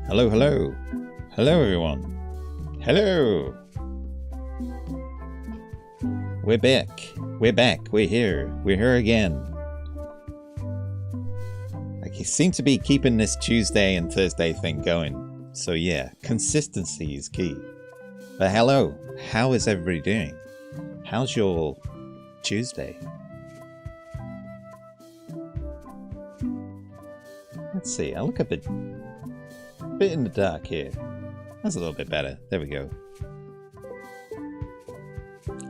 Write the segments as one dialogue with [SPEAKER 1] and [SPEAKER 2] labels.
[SPEAKER 1] Hello, hello. Hello, everyone. Hello. We're back. We're back. We're here. We're here again. I seem to be keeping this Tuesday and Thursday thing going. So yeah, consistency is key. But hello. How is everybody doing? How's your Tuesday? Let's see. I look a bit in the dark here. That's a little bit better. There we go.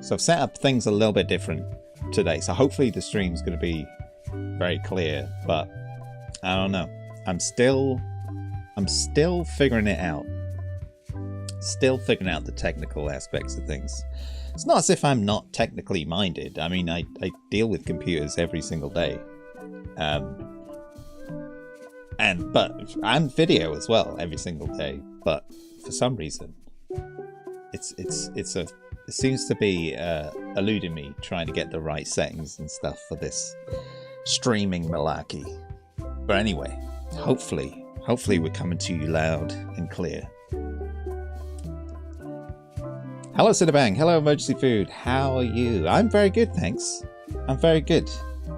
[SPEAKER 1] So I've set up things a little bit different today. So hopefully the stream's going to be very clear, but I don't know. I'm still figuring it out. Still figuring out the technical aspects of things. It's not as if I'm not technically minded. I mean, I deal with computers every single day. But I'm video as well every single day. But for some reason, it seems to be eluding me trying to get the right settings and stuff for this streaming malarkey. But anyway, hopefully we're coming to you loud and clear. Hello, Cinnabang. Hello, Emergency Food. How are you? I'm very good, thanks. I'm very good.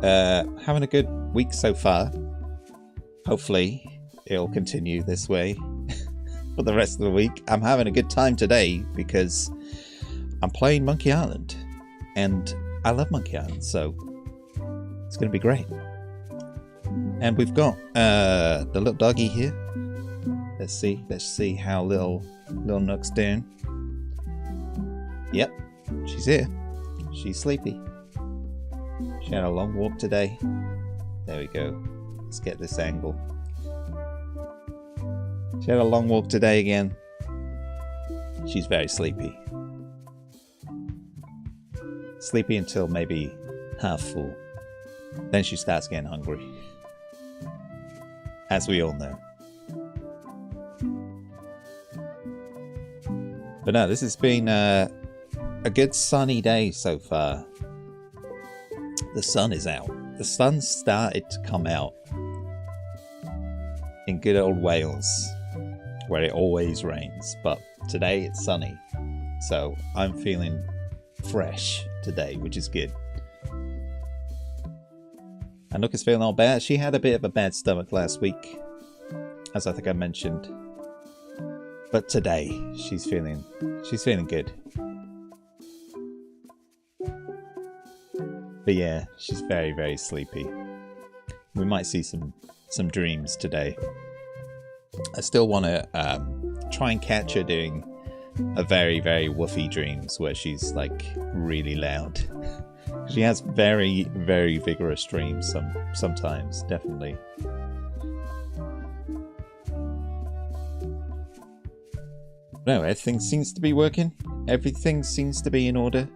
[SPEAKER 1] Having a good week so far. hopefully it'll continue this way for the rest of the week. I'm having a good time today because I'm playing Monkey Island, and I love Monkey Island, so it's going to be great. And we've got the little doggy here. Let's see how little Nook's doing. Yep, she's here. She's sleepy. She had a long walk today. There we go. Let's get this angle. She had a long walk today again. She's very sleepy. Sleepy until maybe half full. Then she starts getting hungry. As we all know. But no, this has been a good sunny day so far. The sun is out. The sun started to come out in good old Wales, where it always rains. But today it's sunny, so I'm feeling fresh today, which is good. And Nook is feeling all bad. She had a bit of a bad stomach last week, as I think I mentioned. But today she's feeling good. But yeah, she's very, very sleepy. We might see some dreams today. I still want to try and catch her doing a very, very woofy dreams where she's like really loud. She has very, very vigorous dreams sometimes, definitely. No, everything seems to be working. Everything seems to be in order.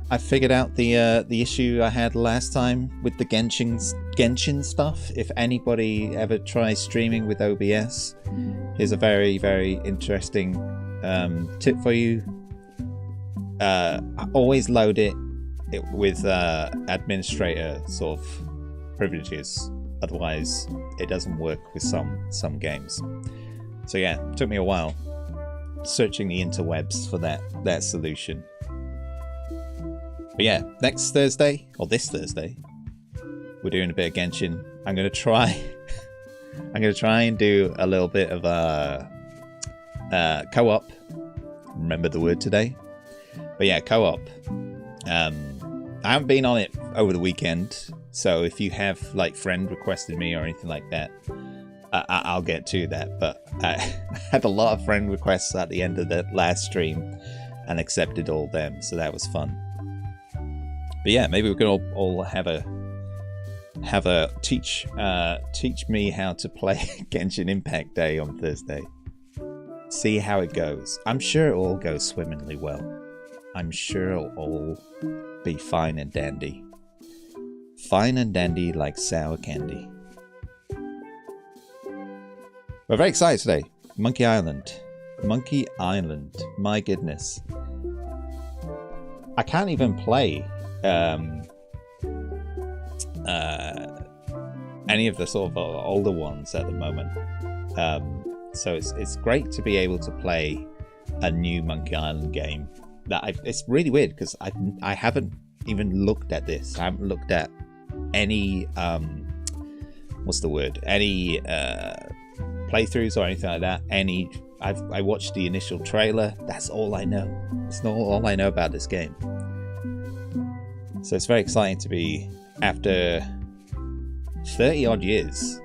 [SPEAKER 1] I figured out the issue I had last time with the Genshin stuff. If anybody ever tries streaming with OBS, here's a very, very interesting tip for you. Always load it with administrator sort of privileges. Otherwise, it doesn't work with some games. So yeah, it took me a while searching the interwebs for that solution. But yeah, next Thursday, or this Thursday, we're doing a bit of Genshin. I'm gonna try and do a little bit of co-op. Remember the word today. But yeah, co-op. I haven't been on it over the weekend, so if you have like friend requested me or anything like that, I'll get to that. But I had a lot of friend requests at the end of the last stream and accepted all them, so that was fun. But yeah, maybe we could all have a teach me how to play Genshin Impact Day on Thursday. See how it goes. I'm sure it'll all go swimmingly well. I'm sure it'll all be fine and dandy. Fine and dandy like sour candy. We're very excited today. Monkey Island. Monkey Island. My goodness. I can't even play any of the sort of older ones at the moment. So it's great to be able to play a new Monkey Island game. It's really weird because I haven't even looked at this. I haven't looked at any what's the word? Any playthroughs or anything like that. I watched the initial trailer. That's all I know. It's not all I know about this game. So it's very exciting to be, after 30 odd years,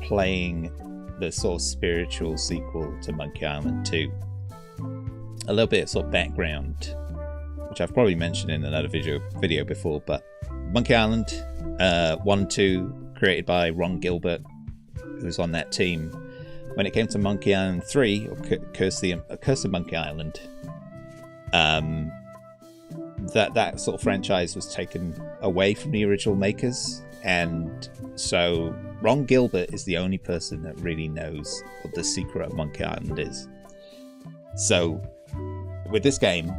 [SPEAKER 1] playing the sort of spiritual sequel to Monkey Island 2. A little bit of sort of background, which I've probably mentioned in another video before, but Monkey Island 1 2, created by Ron Gilbert, who was on that team. When it came to Monkey Island 3, or Curse of Monkey Island, that sort of franchise was taken away from the original makers, and so Ron Gilbert is the only person that really knows what the secret of Monkey Island is. So with this game,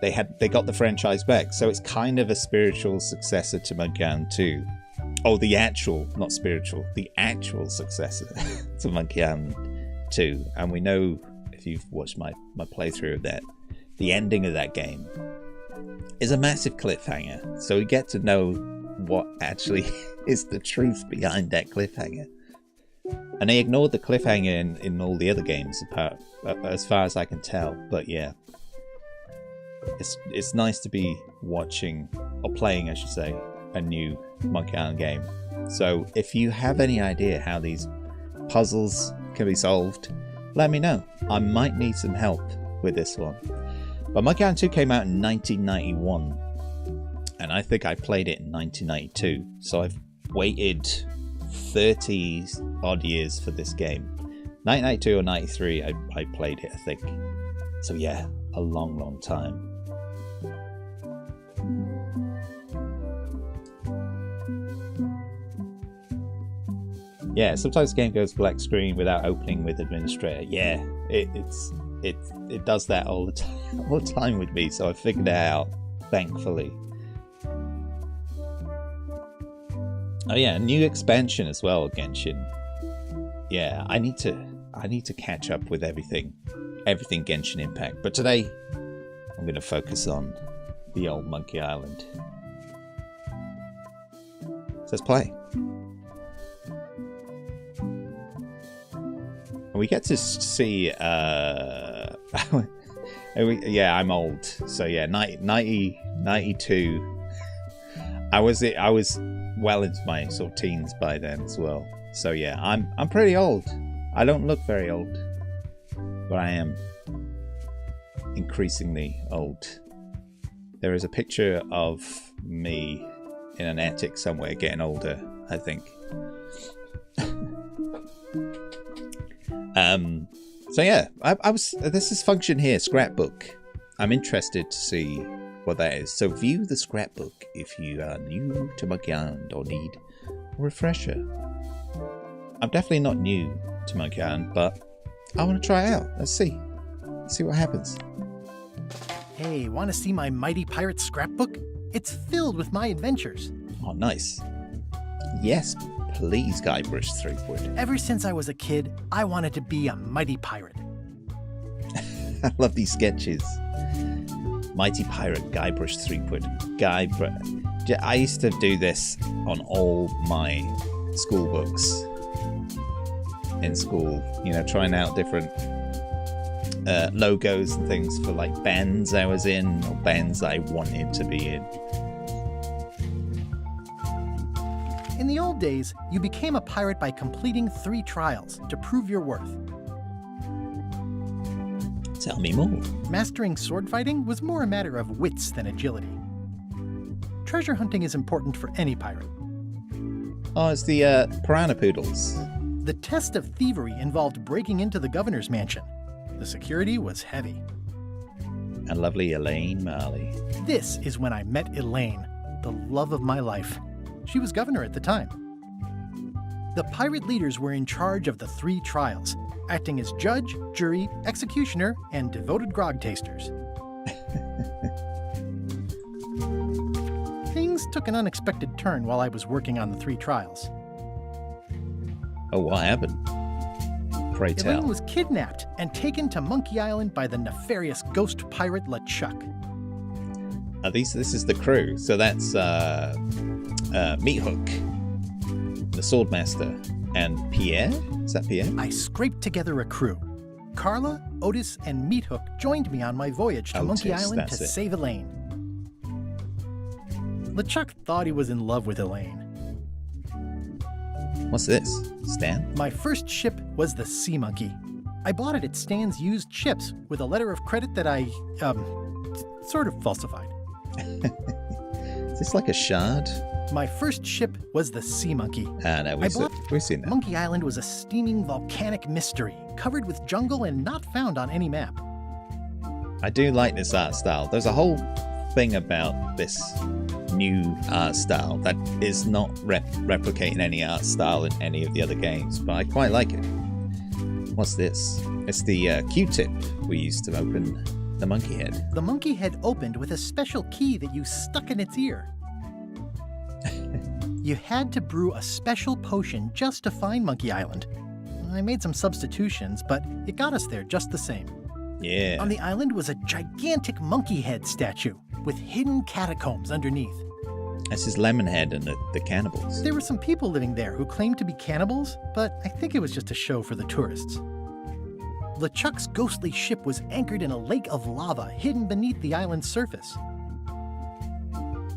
[SPEAKER 1] they got the franchise back, so it's kind of a spiritual successor to Monkey Island 2. Oh, the actual successor to Monkey Island 2. And we know, if you've watched my playthrough of that, the ending of that game is a massive cliffhanger. So we get to know what actually is the truth behind that cliffhanger. And they ignored the cliffhanger in all the other games, as far as I can tell. But yeah, it's nice to be watching, or playing, I should say, a new Monkey Island game. So if you have any idea how these puzzles can be solved, let me know. I might need some help with this one. But Monkey Island 2 came out in 1991, and I think I played it in 1992. So I've waited 30 odd years for this game. 1992 or 93 I played it, I think. So yeah, a long time. Yeah, sometimes the game goes black screen without opening with administrator. Yeah, it does that all the time with me, so I figured it out, thankfully. Oh yeah, new expansion as well, Genshin. Yeah, I need to catch up with everything Genshin Impact. But today, I'm going to focus on the old Monkey Island. So let's play. And we get to see, yeah, I'm old. So yeah, 92. I was well into my sort of teens by then as well. So yeah, I'm pretty old. I don't look very old, but I am increasingly old. There is a picture of me in an attic somewhere getting older, I think. So yeah, this is function here, scrapbook. I'm interested to see what that is. So view the scrapbook if you are new to Monkey Island or need a refresher. I'm definitely not new to Monkey Island, but I want to try it out. Let's see what happens.
[SPEAKER 2] Hey, want to see my Mighty Pirate scrapbook? It's filled with my adventures.
[SPEAKER 1] Oh, nice. Yes, please, Guybrush Threepwood.
[SPEAKER 2] Ever since I was a kid, I wanted to be a mighty pirate.
[SPEAKER 1] I love these sketches. Mighty Pirate, Guybrush Threepwood. I used to do this on all my school books in school. You know, trying out different logos and things for like bands I was in or bands I wanted to be in.
[SPEAKER 2] In the old days, you became a pirate by completing 3 trials to prove your worth.
[SPEAKER 1] Tell me more.
[SPEAKER 2] Mastering sword fighting was more a matter of wits than agility. Treasure hunting is important for any pirate.
[SPEAKER 1] Oh, it's the Piranha Poodles.
[SPEAKER 2] The test of thievery involved breaking into the governor's mansion. The security was heavy.
[SPEAKER 1] And lovely Elaine Marley.
[SPEAKER 2] This is when I met Elaine, the love of my life. She was governor at the time. The pirate leaders were in charge of the 3 trials, acting as judge, jury, executioner, and devoted grog tasters. Things took an unexpected turn while I was working on the 3 trials.
[SPEAKER 1] Oh, what happened? Pray tell.
[SPEAKER 2] Elaine was kidnapped and taken to Monkey Island by the nefarious ghost pirate LeChuck.
[SPEAKER 1] This is the crew. So that's Meat Hook, the Swordmaster, and Pierre? Is that Pierre?
[SPEAKER 2] I scraped together a crew. Carla, Otis, and Meat Hook joined me on my voyage to Monkey Island to save Elaine. LeChuck thought he was in love with Elaine.
[SPEAKER 1] What's this? Stan?
[SPEAKER 2] My first ship was the Sea Monkey. I bought it at Stan's used ships with a letter of credit that I, sort of falsified.
[SPEAKER 1] Is this like a shard?
[SPEAKER 2] My first ship was the Sea Monkey.
[SPEAKER 1] No, we've seen that.
[SPEAKER 2] Monkey Island was a steaming volcanic mystery, covered with jungle and not found on any map.
[SPEAKER 1] I do like this art style. There's a whole thing about this new art style that is not replicating any art style in any of the other games, but I quite like it. What's this? It's the Q-tip we used to open the monkey head.
[SPEAKER 2] The monkey head opened with a special key that you stuck in its ear. You had to brew a special potion just to find Monkey Island. I made some substitutions, but it got us there just the same.
[SPEAKER 1] Yeah.
[SPEAKER 2] On the island was a gigantic monkey head statue with hidden catacombs underneath.
[SPEAKER 1] This is Lemonhead and the cannibals.
[SPEAKER 2] There were some people living there who claimed to be cannibals, but I think it was just a show for the tourists. LeChuck's ghostly ship was anchored in a lake of lava hidden beneath the island's surface.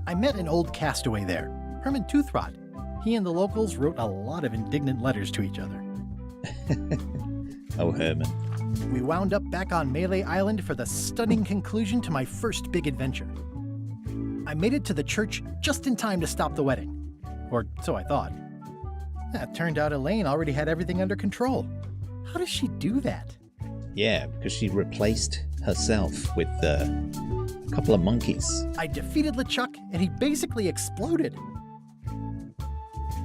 [SPEAKER 2] I met an old castaway there, Herman Toothrot. He and the locals wrote a lot of indignant letters to each other.
[SPEAKER 1] Oh, Herman.
[SPEAKER 2] We wound up back on Melee Island for the stunning conclusion to my first big adventure. I made it to the church just in time to stop the wedding. Or so I thought. It turned out Elaine already had everything under control. How does she do that?
[SPEAKER 1] Yeah, because she replaced herself with a couple of monkeys.
[SPEAKER 2] I defeated LeChuck, and he basically exploded.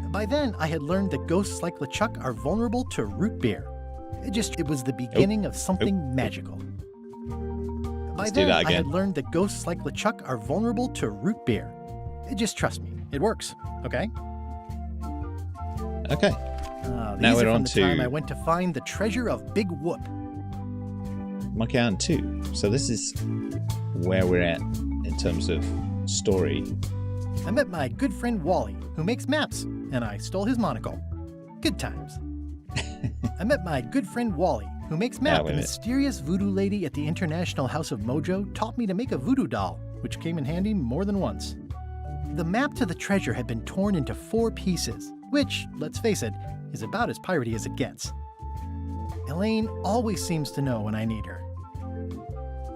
[SPEAKER 2] By then, I had learned that ghosts like LeChuck are vulnerable to root beer. It was the beginning of something magical. By
[SPEAKER 1] Let's do
[SPEAKER 2] then,
[SPEAKER 1] that
[SPEAKER 2] I
[SPEAKER 1] again.
[SPEAKER 2] had learned that ghosts like LeChuck are vulnerable to root beer. Just trust me, it works, okay?
[SPEAKER 1] Okay.
[SPEAKER 2] These
[SPEAKER 1] Now
[SPEAKER 2] are
[SPEAKER 1] we're
[SPEAKER 2] from
[SPEAKER 1] on
[SPEAKER 2] the
[SPEAKER 1] to-
[SPEAKER 2] time I went to find the treasure of Big Whoop.
[SPEAKER 1] Monkey Island 2. So this is where we're at in terms of story.
[SPEAKER 2] I met my good friend Wally, who makes maps, and I stole his monocle. Good times. I met my good friend Wally, who makes maps.
[SPEAKER 1] wait a
[SPEAKER 2] The
[SPEAKER 1] minute.
[SPEAKER 2] mysterious voodoo lady at the International House of Mojo taught me to make a voodoo doll, which came in handy more than once. The map to the treasure had been torn into 4 pieces, which, let's face it, is about as piratey as it gets. Elaine always seems to know when I need her.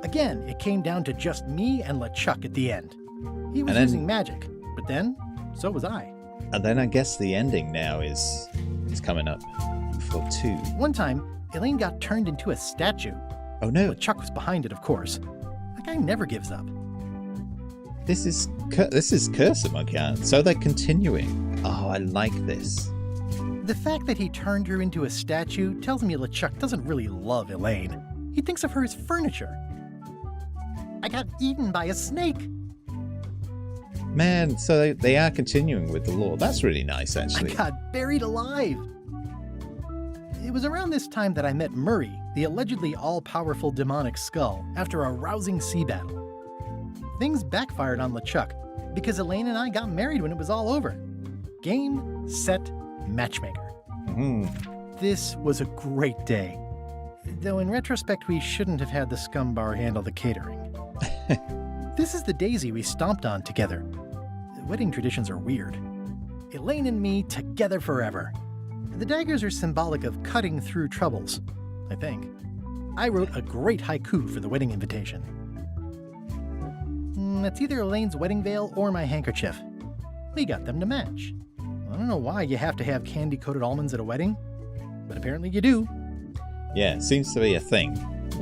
[SPEAKER 2] Again, it came down to just me and LeChuck at the end. He was
[SPEAKER 1] And then-
[SPEAKER 2] using magic, but then, so was I.
[SPEAKER 1] And then I guess the ending now is coming up for 2.
[SPEAKER 2] One time, Elaine got turned into a statue.
[SPEAKER 1] Oh no,
[SPEAKER 2] LeChuck was behind it, of course. That guy never gives up.
[SPEAKER 1] this is Curse at Monkey Island. So they're continuing. Oh, I like this.
[SPEAKER 2] The fact that he turned her into a statue tells me LeChuck doesn't really love Elaine. He thinks of her as furniture. I got eaten by a snake.
[SPEAKER 1] Man, so they are continuing with the lore. That's really nice,
[SPEAKER 2] I
[SPEAKER 1] actually.
[SPEAKER 2] got buried alive. It was around this time that I met Murray, the allegedly all-powerful demonic skull, after a rousing sea battle. Things backfired on LeChuck because Elaine and I got married when it was all over. Game, set, matchmaker.
[SPEAKER 1] Mhm.
[SPEAKER 2] This was a great day. Though in retrospect, we shouldn't have had the scum bar handle the catering. This is the daisy we stomped on together. Wedding traditions are weird. Elaine and me together forever. The daggers are symbolic of cutting through troubles, I think. I wrote a great haiku for the wedding invitation. It's either Elaine's wedding veil or my handkerchief. We got them to match. I don't know why you have to have candy-coated almonds at a wedding, but apparently you do.
[SPEAKER 1] Yeah, it seems to be a thing.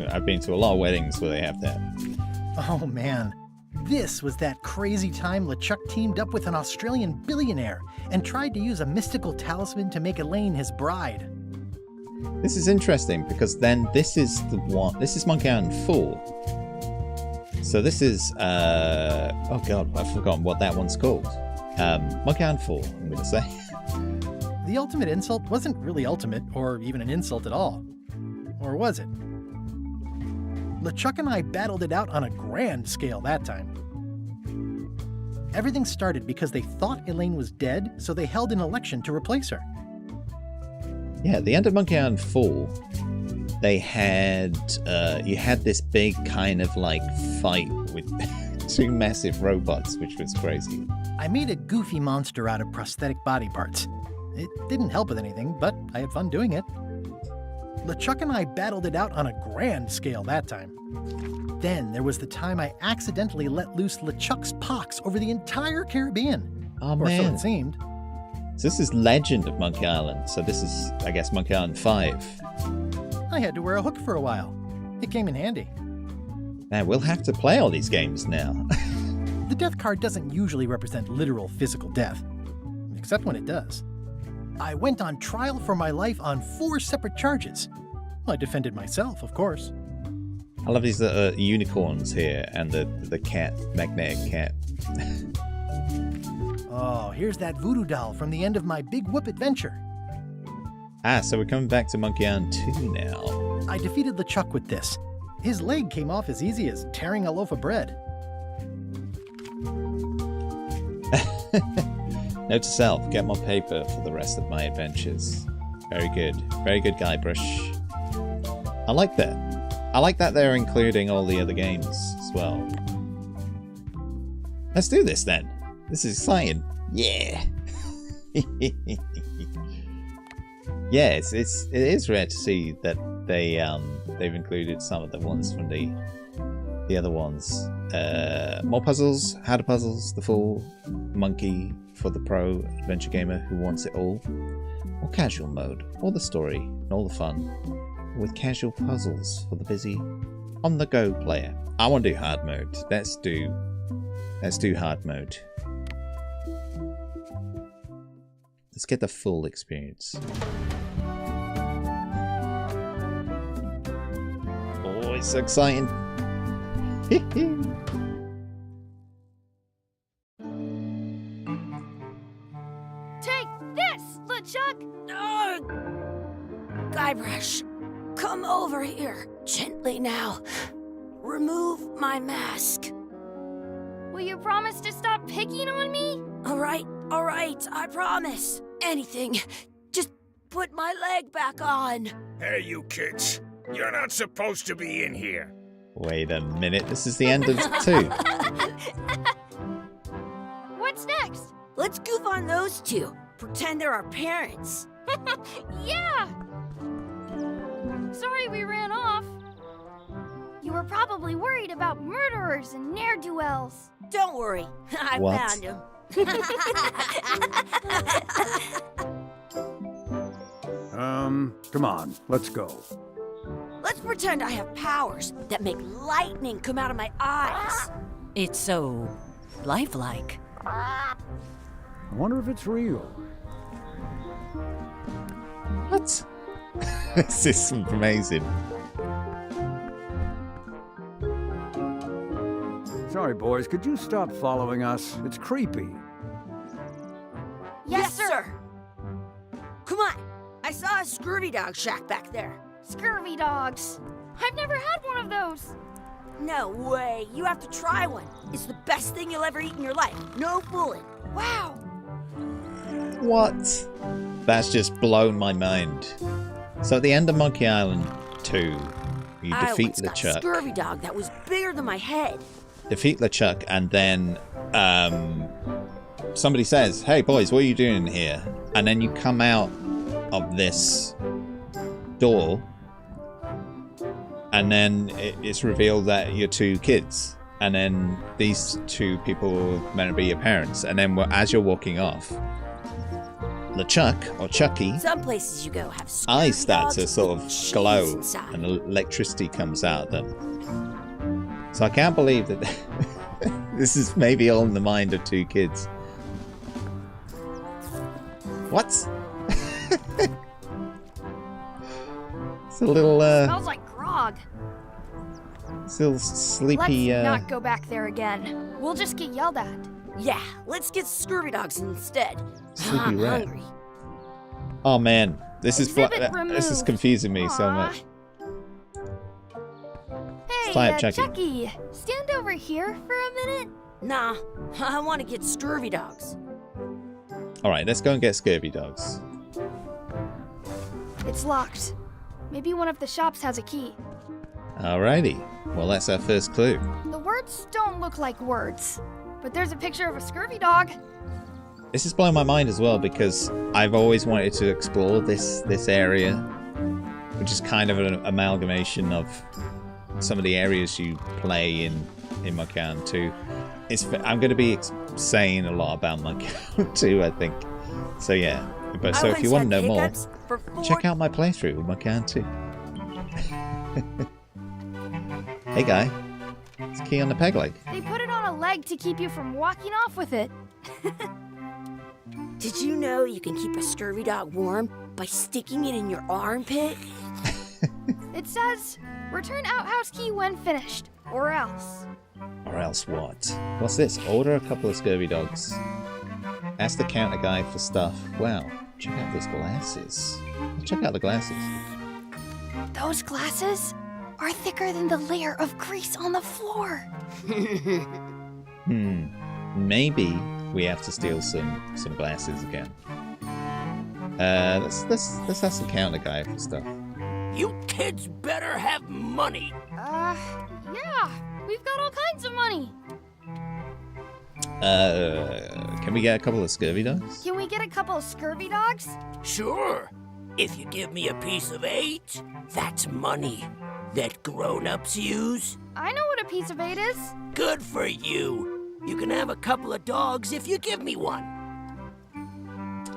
[SPEAKER 1] I've been to a lot of weddings where they have that.
[SPEAKER 2] Oh man, this was that crazy time LeChuck teamed up with an Australian billionaire and tried to use a mystical talisman to make Elaine his bride.
[SPEAKER 1] This is interesting because then this is Monkey Island 4. So this is oh god, I've forgotten what that one's called. Monkey Island 4, I'm gonna say.
[SPEAKER 2] The ultimate insult wasn't really ultimate or even an insult at all. Or was it? LeChuck and I battled it out on a grand scale that time. Everything started because they thought Elaine was dead, so they held an election to replace her.
[SPEAKER 1] Yeah, at the end of Monkey Island 4, they had you had this big kind of like fight with 2 massive robots, which was crazy.
[SPEAKER 2] I made a goofy monster out of prosthetic body parts. It didn't help with anything, but I had fun doing it. LeChuck and I battled it out on a grand scale that time. Then there was the time I accidentally let loose LeChuck's pox over the entire Caribbean.
[SPEAKER 1] Oh
[SPEAKER 2] Or so
[SPEAKER 1] man.
[SPEAKER 2] it seemed.
[SPEAKER 1] So this is Legend of Monkey Island. So this is, I guess, Monkey Island 5.
[SPEAKER 2] I had to wear a hook for a while. It came in handy.
[SPEAKER 1] Man, we'll have to play all these games now.
[SPEAKER 2] The death card doesn't usually represent literal physical death, except when it does. I went on trial for my life on 4 separate charges. I defended myself, of course.
[SPEAKER 1] I love these unicorns here and the cat, magnetic cat.
[SPEAKER 2] Oh, here's that voodoo doll from the end of my Big Whoop adventure.
[SPEAKER 1] Ah, so we're coming back to Monkey Island 2 now.
[SPEAKER 2] I defeated LeChuck with this. His leg came off as easy as tearing a loaf of bread.
[SPEAKER 1] Note to self, get more paper for the rest of my adventures. Very good. Very good, Guybrush. I like that. I like that they're including all the other games as well. Let's do this then. This is exciting. Yeah. Yeah, it is rare to see that they've included some of the ones from the other ones. More puzzles, harder puzzles, the full monkey for the pro adventure gamer who wants it all. Or casual mode, all the story and all the fun, with casual puzzles for the busy on-the-go player. I want to do hard mode. Let's do hard mode. Let's get the full experience. Oh, it's so exciting.
[SPEAKER 3] Take this, LeChuck!
[SPEAKER 4] No! Guybrush, come over here. Gently now. Remove my mask.
[SPEAKER 3] Will you promise to stop picking on me?
[SPEAKER 4] All right, I promise. Anything. Just put my leg back on.
[SPEAKER 5] Hey, you kids. You're not supposed to be in here.
[SPEAKER 1] Wait a minute, this is the end of 2.
[SPEAKER 3] What's next?
[SPEAKER 4] Let's goof on those two. Pretend they're our parents.
[SPEAKER 3] Yeah! Sorry we ran off. You were probably worried about murderers and ne'er-do-wells.
[SPEAKER 4] Don't worry, I
[SPEAKER 1] What?
[SPEAKER 4] found him.
[SPEAKER 6] Come on, let's go.
[SPEAKER 4] Let's pretend I have powers that make lightning come out of my eyes.
[SPEAKER 7] It's so lifelike.
[SPEAKER 6] I wonder if it's real.
[SPEAKER 1] What? This is amazing.
[SPEAKER 6] Sorry, boys, could you stop following us? It's creepy.
[SPEAKER 4] Yes, sir. Come on. I saw a scurvy dog shack back there.
[SPEAKER 3] Scurvy dogs. I've never had one of those.
[SPEAKER 4] No way. You have to try one. It's the best thing you'll ever eat in your life. No fooling.
[SPEAKER 3] Wow.
[SPEAKER 1] What? That's just blown my mind. So at the end of Monkey Island 2, you
[SPEAKER 4] I
[SPEAKER 1] defeat
[SPEAKER 4] once got a
[SPEAKER 1] LeChuck.
[SPEAKER 4] scurvy dog that was bigger than my head.
[SPEAKER 1] Defeat LeChuck, and then somebody says, "Hey boys, what are you doing here?" And then you come out of this door, and then it's revealed that you're 2 kids, and then these 2 people are meant to be your parents, and then as you're walking off, LeChuck or Chucky
[SPEAKER 4] Some places you go have scurvy
[SPEAKER 1] eyes start
[SPEAKER 4] dogs
[SPEAKER 1] to sort
[SPEAKER 4] with
[SPEAKER 1] of
[SPEAKER 4] cheese
[SPEAKER 1] glow,
[SPEAKER 4] inside.
[SPEAKER 1] and electricity comes out of them. So I can't believe that this is maybe all in the mind of 2 kids. What? It's a little
[SPEAKER 3] Smells like grog.
[SPEAKER 1] sleepy.
[SPEAKER 3] Let's not go back there again. We'll just get yelled at.
[SPEAKER 4] Yeah, let's get scurvy dogs instead.
[SPEAKER 1] Sleepy
[SPEAKER 4] I'm
[SPEAKER 1] rat.
[SPEAKER 4] hungry.
[SPEAKER 1] Oh man, this is
[SPEAKER 3] Exhibit
[SPEAKER 1] this is
[SPEAKER 3] removed.
[SPEAKER 1] confusing me so
[SPEAKER 3] Aw.
[SPEAKER 1] much.
[SPEAKER 3] Hey,
[SPEAKER 1] Try it, Chucky.
[SPEAKER 3] Chucky, stand over here for a minute.
[SPEAKER 4] Nah, I want to get scurvy dogs.
[SPEAKER 1] All right, let's go and get scurvy dogs.
[SPEAKER 3] It's locked. Maybe one of the shops has a key.
[SPEAKER 1] Alrighty, well that's our first clue.
[SPEAKER 3] The words don't look like words, but there's a picture of a scurvy dog.
[SPEAKER 1] This has blown my mind as well because I've always wanted to explore this area, which is kind of an amalgamation of some of the areas you play in Monkey Island 2. I'm going to be saying a lot about Monkey Island 2, I think. So yeah, but so
[SPEAKER 4] I
[SPEAKER 1] if you
[SPEAKER 4] once
[SPEAKER 1] want to
[SPEAKER 4] had
[SPEAKER 1] know more,
[SPEAKER 4] hiccups for 4
[SPEAKER 1] check out my playthrough with Monkey Island 2. Hey guy, it's a key on the peg leg.
[SPEAKER 3] They put it on a leg to keep you from walking off with it.
[SPEAKER 4] Did you know you can keep a scurvy dog warm by sticking it in your armpit?
[SPEAKER 3] It says, return outhouse key when finished, or else.
[SPEAKER 1] Or else what? What's this? Order a couple of scurvy dogs. Ask the counter guy for stuff. Wow, check out those glasses. Check out the glasses.
[SPEAKER 3] Those glasses are thicker than the layer of grease on the floor.
[SPEAKER 1] Maybe we have to steal some glasses again. Let's ask the counter guy for stuff.
[SPEAKER 5] You kids better have money.
[SPEAKER 3] Yeah, we've got all kinds of money.
[SPEAKER 1] Can we get a couple of scurvy dogs?
[SPEAKER 3] Can we get a couple of scurvy dogs?
[SPEAKER 5] Sure. If you give me a piece of 8, that's money that grown-ups use.
[SPEAKER 3] I know what a piece of 8 is.
[SPEAKER 5] Good for you. You can have a couple of dogs if you give me one.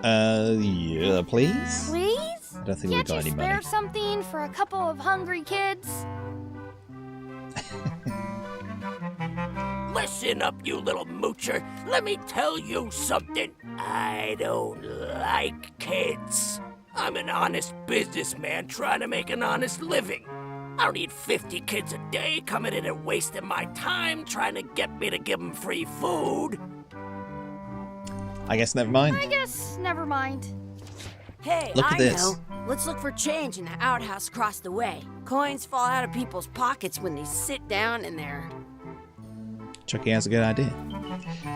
[SPEAKER 1] Yeah, please?
[SPEAKER 3] Please?
[SPEAKER 1] I don't think we
[SPEAKER 3] Can't
[SPEAKER 1] got
[SPEAKER 3] you
[SPEAKER 1] any
[SPEAKER 3] spare
[SPEAKER 1] money.
[SPEAKER 3] something for a couple of hungry kids?
[SPEAKER 5] Listen up, you little moocher. Let me tell you something. I don't like kids. I'm an honest businessman trying to make an honest living. I don't need 50 kids a day coming in and wasting my time trying to get me to give them free food.
[SPEAKER 1] I guess never mind.
[SPEAKER 3] I guess never mind.
[SPEAKER 4] Hey,
[SPEAKER 1] Look at
[SPEAKER 4] I
[SPEAKER 1] this.
[SPEAKER 4] know. Let's look for change in the outhouse across the way. Coins fall out of people's pockets when they sit down in there.
[SPEAKER 1] Chucky has a good idea.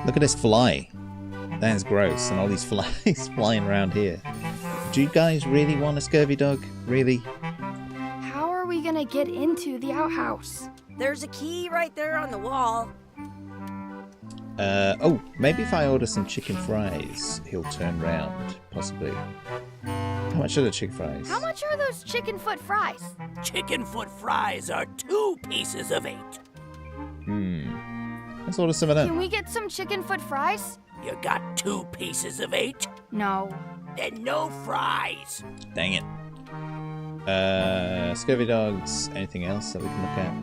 [SPEAKER 1] Look at this fly. That is gross, and all these flies flying around here. Do you guys really want a scurvy dog? Really?
[SPEAKER 3] How are we gonna get into the outhouse?
[SPEAKER 4] There's a key right there on the wall.
[SPEAKER 1] Oh, maybe if I order some chicken fries, he'll turn round, possibly. How much are the chicken fries?
[SPEAKER 3] How much are those chicken foot fries?
[SPEAKER 5] Chicken foot fries are 2 pieces of 8.
[SPEAKER 1] Let's order some of them.
[SPEAKER 3] Can we get some chicken foot fries?
[SPEAKER 5] You got 2 pieces of 8?
[SPEAKER 3] No.
[SPEAKER 5] Then no fries.
[SPEAKER 1] Dang it. Scurvy dogs, anything else that we can look at?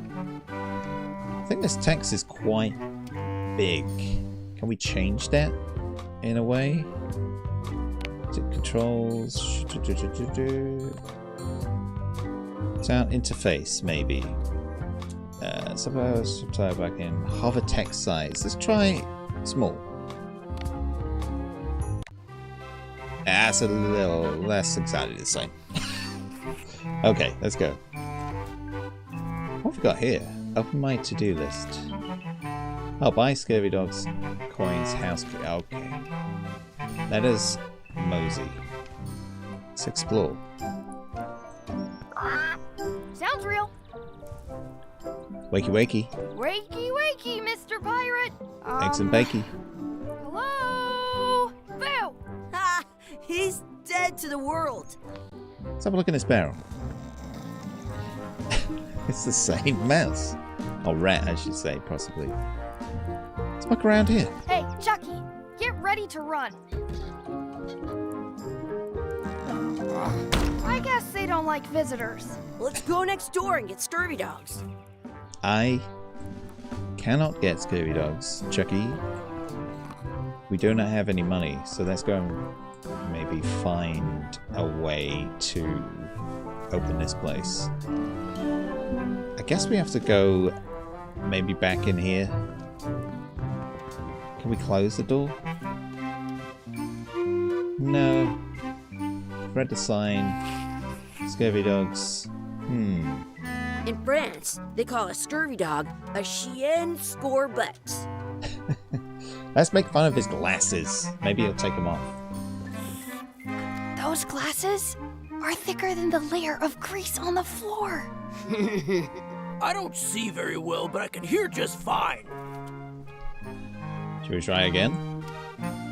[SPEAKER 1] I think this text is quite big. Can we change that in a way? Is it controls? Sound interface, maybe. Suppose subtitle back in. Hover text size. Let's try small. That's a little less exactly the same. Okay, let's go. What have we got here? Open my to-do list. Oh, buy scurvy dogs, coins, house. Okay. Let us mosey. Let's explore.
[SPEAKER 3] Sounds real.
[SPEAKER 1] Wakey wakey.
[SPEAKER 3] Wakey, wakey, Mr. Pirate.
[SPEAKER 1] Eggs and bakey.
[SPEAKER 3] Hello? Boo!
[SPEAKER 4] Ha! He's dead to the world.
[SPEAKER 1] Let's have a look in this barrel. It's the same mouse. Or rat, I should say, possibly. Let's look around here.
[SPEAKER 3] Hey, Chucky, get ready to run. I guess they don't like visitors.
[SPEAKER 4] Let's go next door and get scurvy dogs.
[SPEAKER 1] I cannot get scurvy dogs, Chucky. We do not have any money, so let's go and maybe find a way to open this place. I guess we have to go maybe back in here. Can we close the door? No. Read the sign. Scurvy dogs.
[SPEAKER 4] In France, they call a scurvy dog a chien scorbex.
[SPEAKER 1] Let's make fun of his glasses. Maybe he'll take them off.
[SPEAKER 3] Those glasses are thicker than the layer of grease on the floor.
[SPEAKER 5] I don't see very well, but I can hear just fine.
[SPEAKER 1] Should we try again?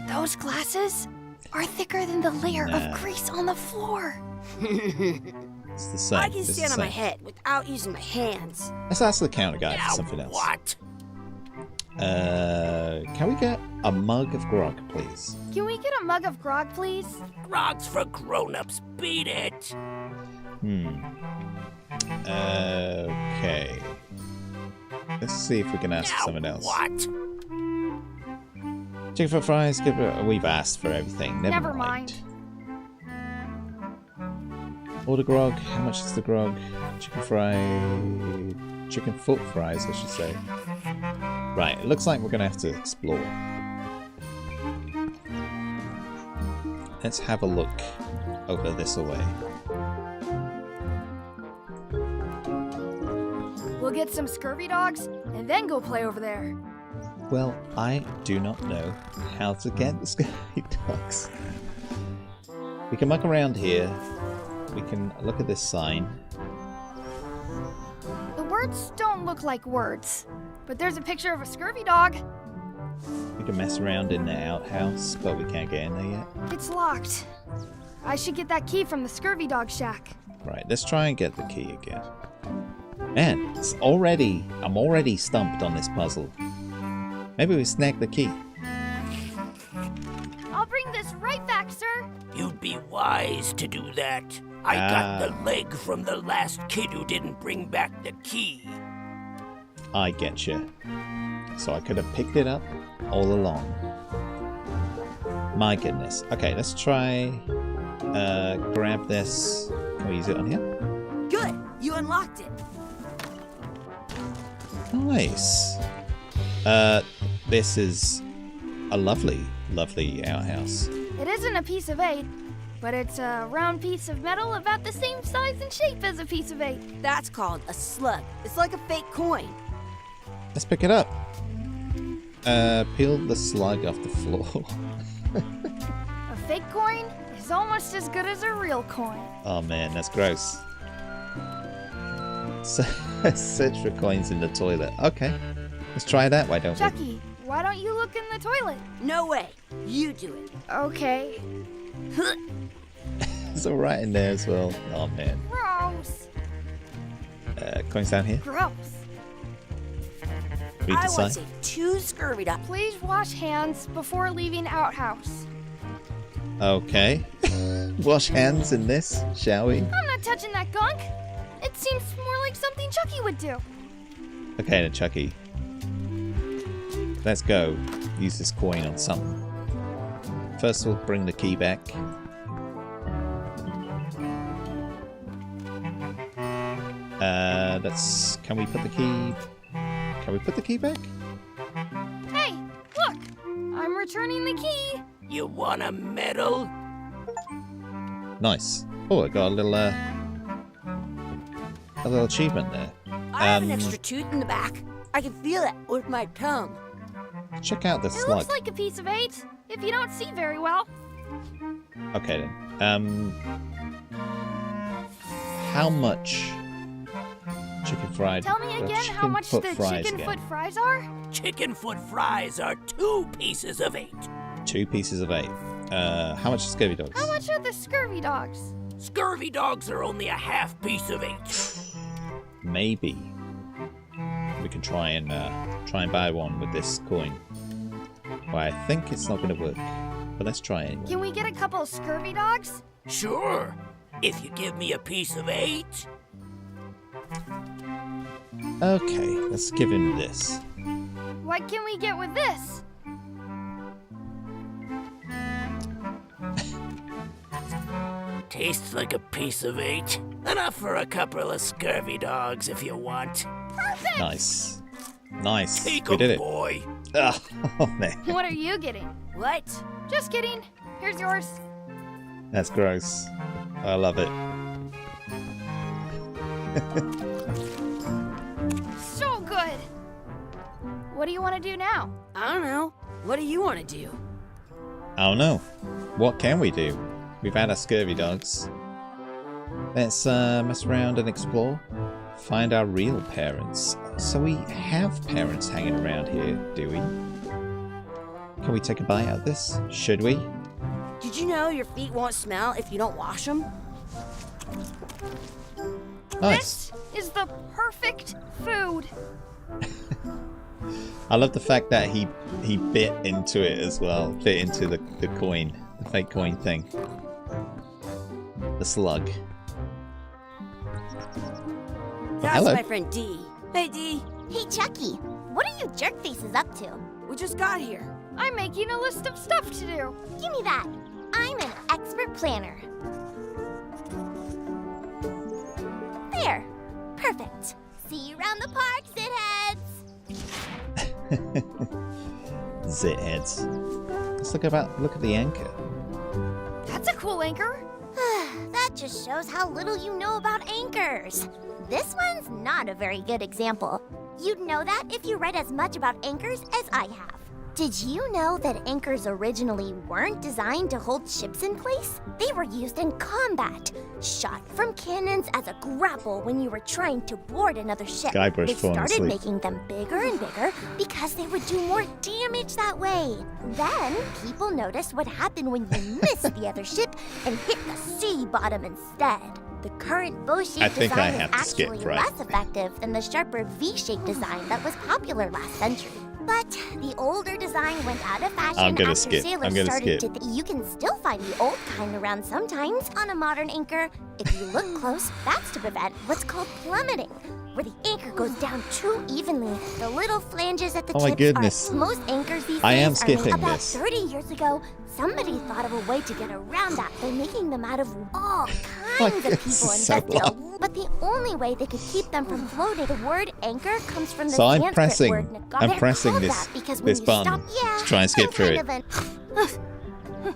[SPEAKER 3] Those glasses are thicker than the layer
[SPEAKER 1] Nah.
[SPEAKER 3] of grease on the floor.
[SPEAKER 1] It's the same.
[SPEAKER 4] I can
[SPEAKER 1] It's the
[SPEAKER 4] stand on my
[SPEAKER 1] same.
[SPEAKER 4] head without using my hands.
[SPEAKER 1] Let's ask the counter guy
[SPEAKER 5] Now
[SPEAKER 1] for something else.
[SPEAKER 5] what?
[SPEAKER 1] Can we get a mug of grog, please?
[SPEAKER 3] Can we get a mug of grog, please?
[SPEAKER 5] Grog's for grown-ups. Beat it.
[SPEAKER 1] Okay. Let's see if we can ask
[SPEAKER 5] Now
[SPEAKER 1] someone else.
[SPEAKER 5] what?
[SPEAKER 1] Chicken for fries. We've asked for everything. Never mind. Order grog. How much is the grog? Chicken fry. Chicken foot fries, I should say. Right. It looks like we're gonna have to explore. Let's have a look over this way.
[SPEAKER 3] We'll get some scurvy dogs and then go play over there.
[SPEAKER 1] Well, I do not know how to get the scurvy dogs. We can muck around here. We can look at this sign.
[SPEAKER 3] The words don't look like words, but there's a picture of a scurvy dog.
[SPEAKER 1] We can mess around in the outhouse, but we can't get in there yet.
[SPEAKER 3] It's locked. I should get that key from the scurvy dog shack.
[SPEAKER 1] Right, let's try and get the key again. Man, I'm already stumped on this puzzle. Maybe we snag the key.
[SPEAKER 3] I'll bring this right back, sir.
[SPEAKER 5] You'd be wise to do that. I got the leg from the last kid who didn't bring back the key.
[SPEAKER 1] I get you. So I could have picked it up all along. My goodness. Okay, let's try grab this. Can we use it on here?
[SPEAKER 4] Good, you unlocked it.
[SPEAKER 1] Nice. This is a lovely, lovely outhouse.
[SPEAKER 3] It isn't a piece of 8, but it's a round piece of metal about the same size and shape as a piece of 8.
[SPEAKER 4] That's called a slug. It's like a fake coin.
[SPEAKER 1] Let's pick it up. Peel the slug off the floor.
[SPEAKER 3] A fake coin is almost as good as a real coin.
[SPEAKER 1] Oh man, that's gross. So, search for coins in the toilet. Okay, let's try that. Why don't we?
[SPEAKER 3] Chucky, why don't you look in the toilet?
[SPEAKER 4] No way. You do it.
[SPEAKER 3] Okay.
[SPEAKER 1] It's alright in there as well. Oh man.
[SPEAKER 3] Gross.
[SPEAKER 1] Coins down here.
[SPEAKER 3] Gross.
[SPEAKER 1] Read
[SPEAKER 4] I
[SPEAKER 1] the sign.
[SPEAKER 4] want to save 2 scurvy dogs.
[SPEAKER 3] Please wash hands before leaving outhouse.
[SPEAKER 1] Okay. Wash hands in this, shall we?
[SPEAKER 3] I'm not touching that gunk. It seems more like something Chucky would do.
[SPEAKER 1] Okay, then Chucky. Let's go. Use this coin on something. First, we'll bring the key back. Can we put the key? Can we put the key back?
[SPEAKER 3] Hey, look! I'm returning the key.
[SPEAKER 5] You want a medal?
[SPEAKER 1] Nice. Oh, I got a little achievement there.
[SPEAKER 4] I have an extra tooth in the back. I can feel it with my tongue.
[SPEAKER 1] Check out the
[SPEAKER 3] It
[SPEAKER 1] slug.
[SPEAKER 3] looks like a piece of 8, if you don't see very well.
[SPEAKER 1] Okay then. How much chicken fried?
[SPEAKER 3] Tell me again how much the chicken foot fries are?
[SPEAKER 5] Chicken foot fries are 2 pieces of 8.
[SPEAKER 1] 2 pieces of 8. How much is scurvy dogs?
[SPEAKER 3] How much are the scurvy dogs?
[SPEAKER 5] Scurvy dogs are only a half piece of 8.
[SPEAKER 1] Maybe we can try and buy one with this coin. Well, I think it's not going to work, but let's try anyway.
[SPEAKER 3] Can we get a couple of scurvy dogs?
[SPEAKER 5] Sure, if you give me a piece of 8.
[SPEAKER 1] Okay, let's give him this.
[SPEAKER 3] What can we get with this?
[SPEAKER 5] Tastes like a piece of 8. Enough for a couple of scurvy dogs if you want.
[SPEAKER 3] Perfect!
[SPEAKER 1] Nice. Nice.
[SPEAKER 5] Take
[SPEAKER 1] We did
[SPEAKER 5] 'em,
[SPEAKER 1] it.
[SPEAKER 5] boy.
[SPEAKER 1] Oh man,
[SPEAKER 3] What are you getting?
[SPEAKER 4] What?
[SPEAKER 3] Just kidding. Here's yours.
[SPEAKER 1] that's gross. I love it.
[SPEAKER 3] So good. What do you want to do now?
[SPEAKER 4] I don't know. What do you want to do?
[SPEAKER 1] I don't know. What can we do? We've had our scurvy dogs. Let's mess around and explore. Find our real parents. So we have parents hanging around here, do we? Can we take a bite out of this? Should we?
[SPEAKER 4] Did you know your feet won't smell if you don't wash them?
[SPEAKER 1] Nice.
[SPEAKER 3] This is the perfect food.
[SPEAKER 1] I love the fact that he bit into it as well. Bit into the coin. The fake coin thing. The slug.
[SPEAKER 4] That's
[SPEAKER 1] hello.
[SPEAKER 4] my friend Dee. Hey, Dee.
[SPEAKER 8] Hey, Chucky, what are you jerk faces up to?
[SPEAKER 4] We just got here.
[SPEAKER 3] I'm making a list of stuff to do.
[SPEAKER 8] Give me that. I'm an expert planner. There. Perfect. See you around the park, zitheads.
[SPEAKER 1] Zit heads. Let's look at the anchor.
[SPEAKER 3] That's a cool anchor.
[SPEAKER 8] That just shows how little you know about anchors. This one's not a very good example. You'd know that if you read as much about anchors as I have. Did you know that anchors originally weren't designed to hold ships in place? They were used in combat, shot from cannons as a grapple when you were trying to board another ship.
[SPEAKER 1] Guybrush
[SPEAKER 8] They
[SPEAKER 1] falling
[SPEAKER 8] started
[SPEAKER 1] asleep.
[SPEAKER 8] making them bigger and bigger because they would do more damage that way. Then people noticed what happened when you missed the other ship and hit the sea bottom instead. The current
[SPEAKER 1] I
[SPEAKER 8] bow-shaped
[SPEAKER 1] think I
[SPEAKER 8] design is
[SPEAKER 1] have to skip,
[SPEAKER 8] actually
[SPEAKER 1] right?
[SPEAKER 8] less effective than the sharper V-shaped design that was popular last century. But the older design went out of fashion
[SPEAKER 1] I'm gonna
[SPEAKER 8] after
[SPEAKER 1] skip.
[SPEAKER 8] sailors
[SPEAKER 1] I'm gonna
[SPEAKER 8] started
[SPEAKER 1] skip.
[SPEAKER 8] to. You can still find the old kind around sometimes on a modern anchor. If you look close, that's to prevent what's called plummeting, where the anchor goes down too evenly. The little flanges at the
[SPEAKER 1] Oh my
[SPEAKER 8] tips
[SPEAKER 1] goodness.
[SPEAKER 8] are most anchors these
[SPEAKER 1] I
[SPEAKER 8] days
[SPEAKER 1] am
[SPEAKER 8] are
[SPEAKER 1] skipping
[SPEAKER 8] made. About
[SPEAKER 1] this.
[SPEAKER 8] 30 years ago, somebody thought of a way to get around that by making them out of all kinds of
[SPEAKER 1] this
[SPEAKER 8] people
[SPEAKER 1] is
[SPEAKER 8] and
[SPEAKER 1] so
[SPEAKER 8] vestigial. But the only way they could keep them from floating, the word anchor comes from the
[SPEAKER 1] So I'm
[SPEAKER 8] Sanskrit
[SPEAKER 1] pressing-
[SPEAKER 8] word nagar.
[SPEAKER 1] I'm
[SPEAKER 8] They're
[SPEAKER 1] pressing
[SPEAKER 8] called
[SPEAKER 1] this-
[SPEAKER 8] that because
[SPEAKER 1] this
[SPEAKER 8] when you
[SPEAKER 1] button
[SPEAKER 8] stop, yeah,
[SPEAKER 1] to try and skip
[SPEAKER 8] I'm
[SPEAKER 1] through
[SPEAKER 8] kind
[SPEAKER 1] it.
[SPEAKER 8] of an-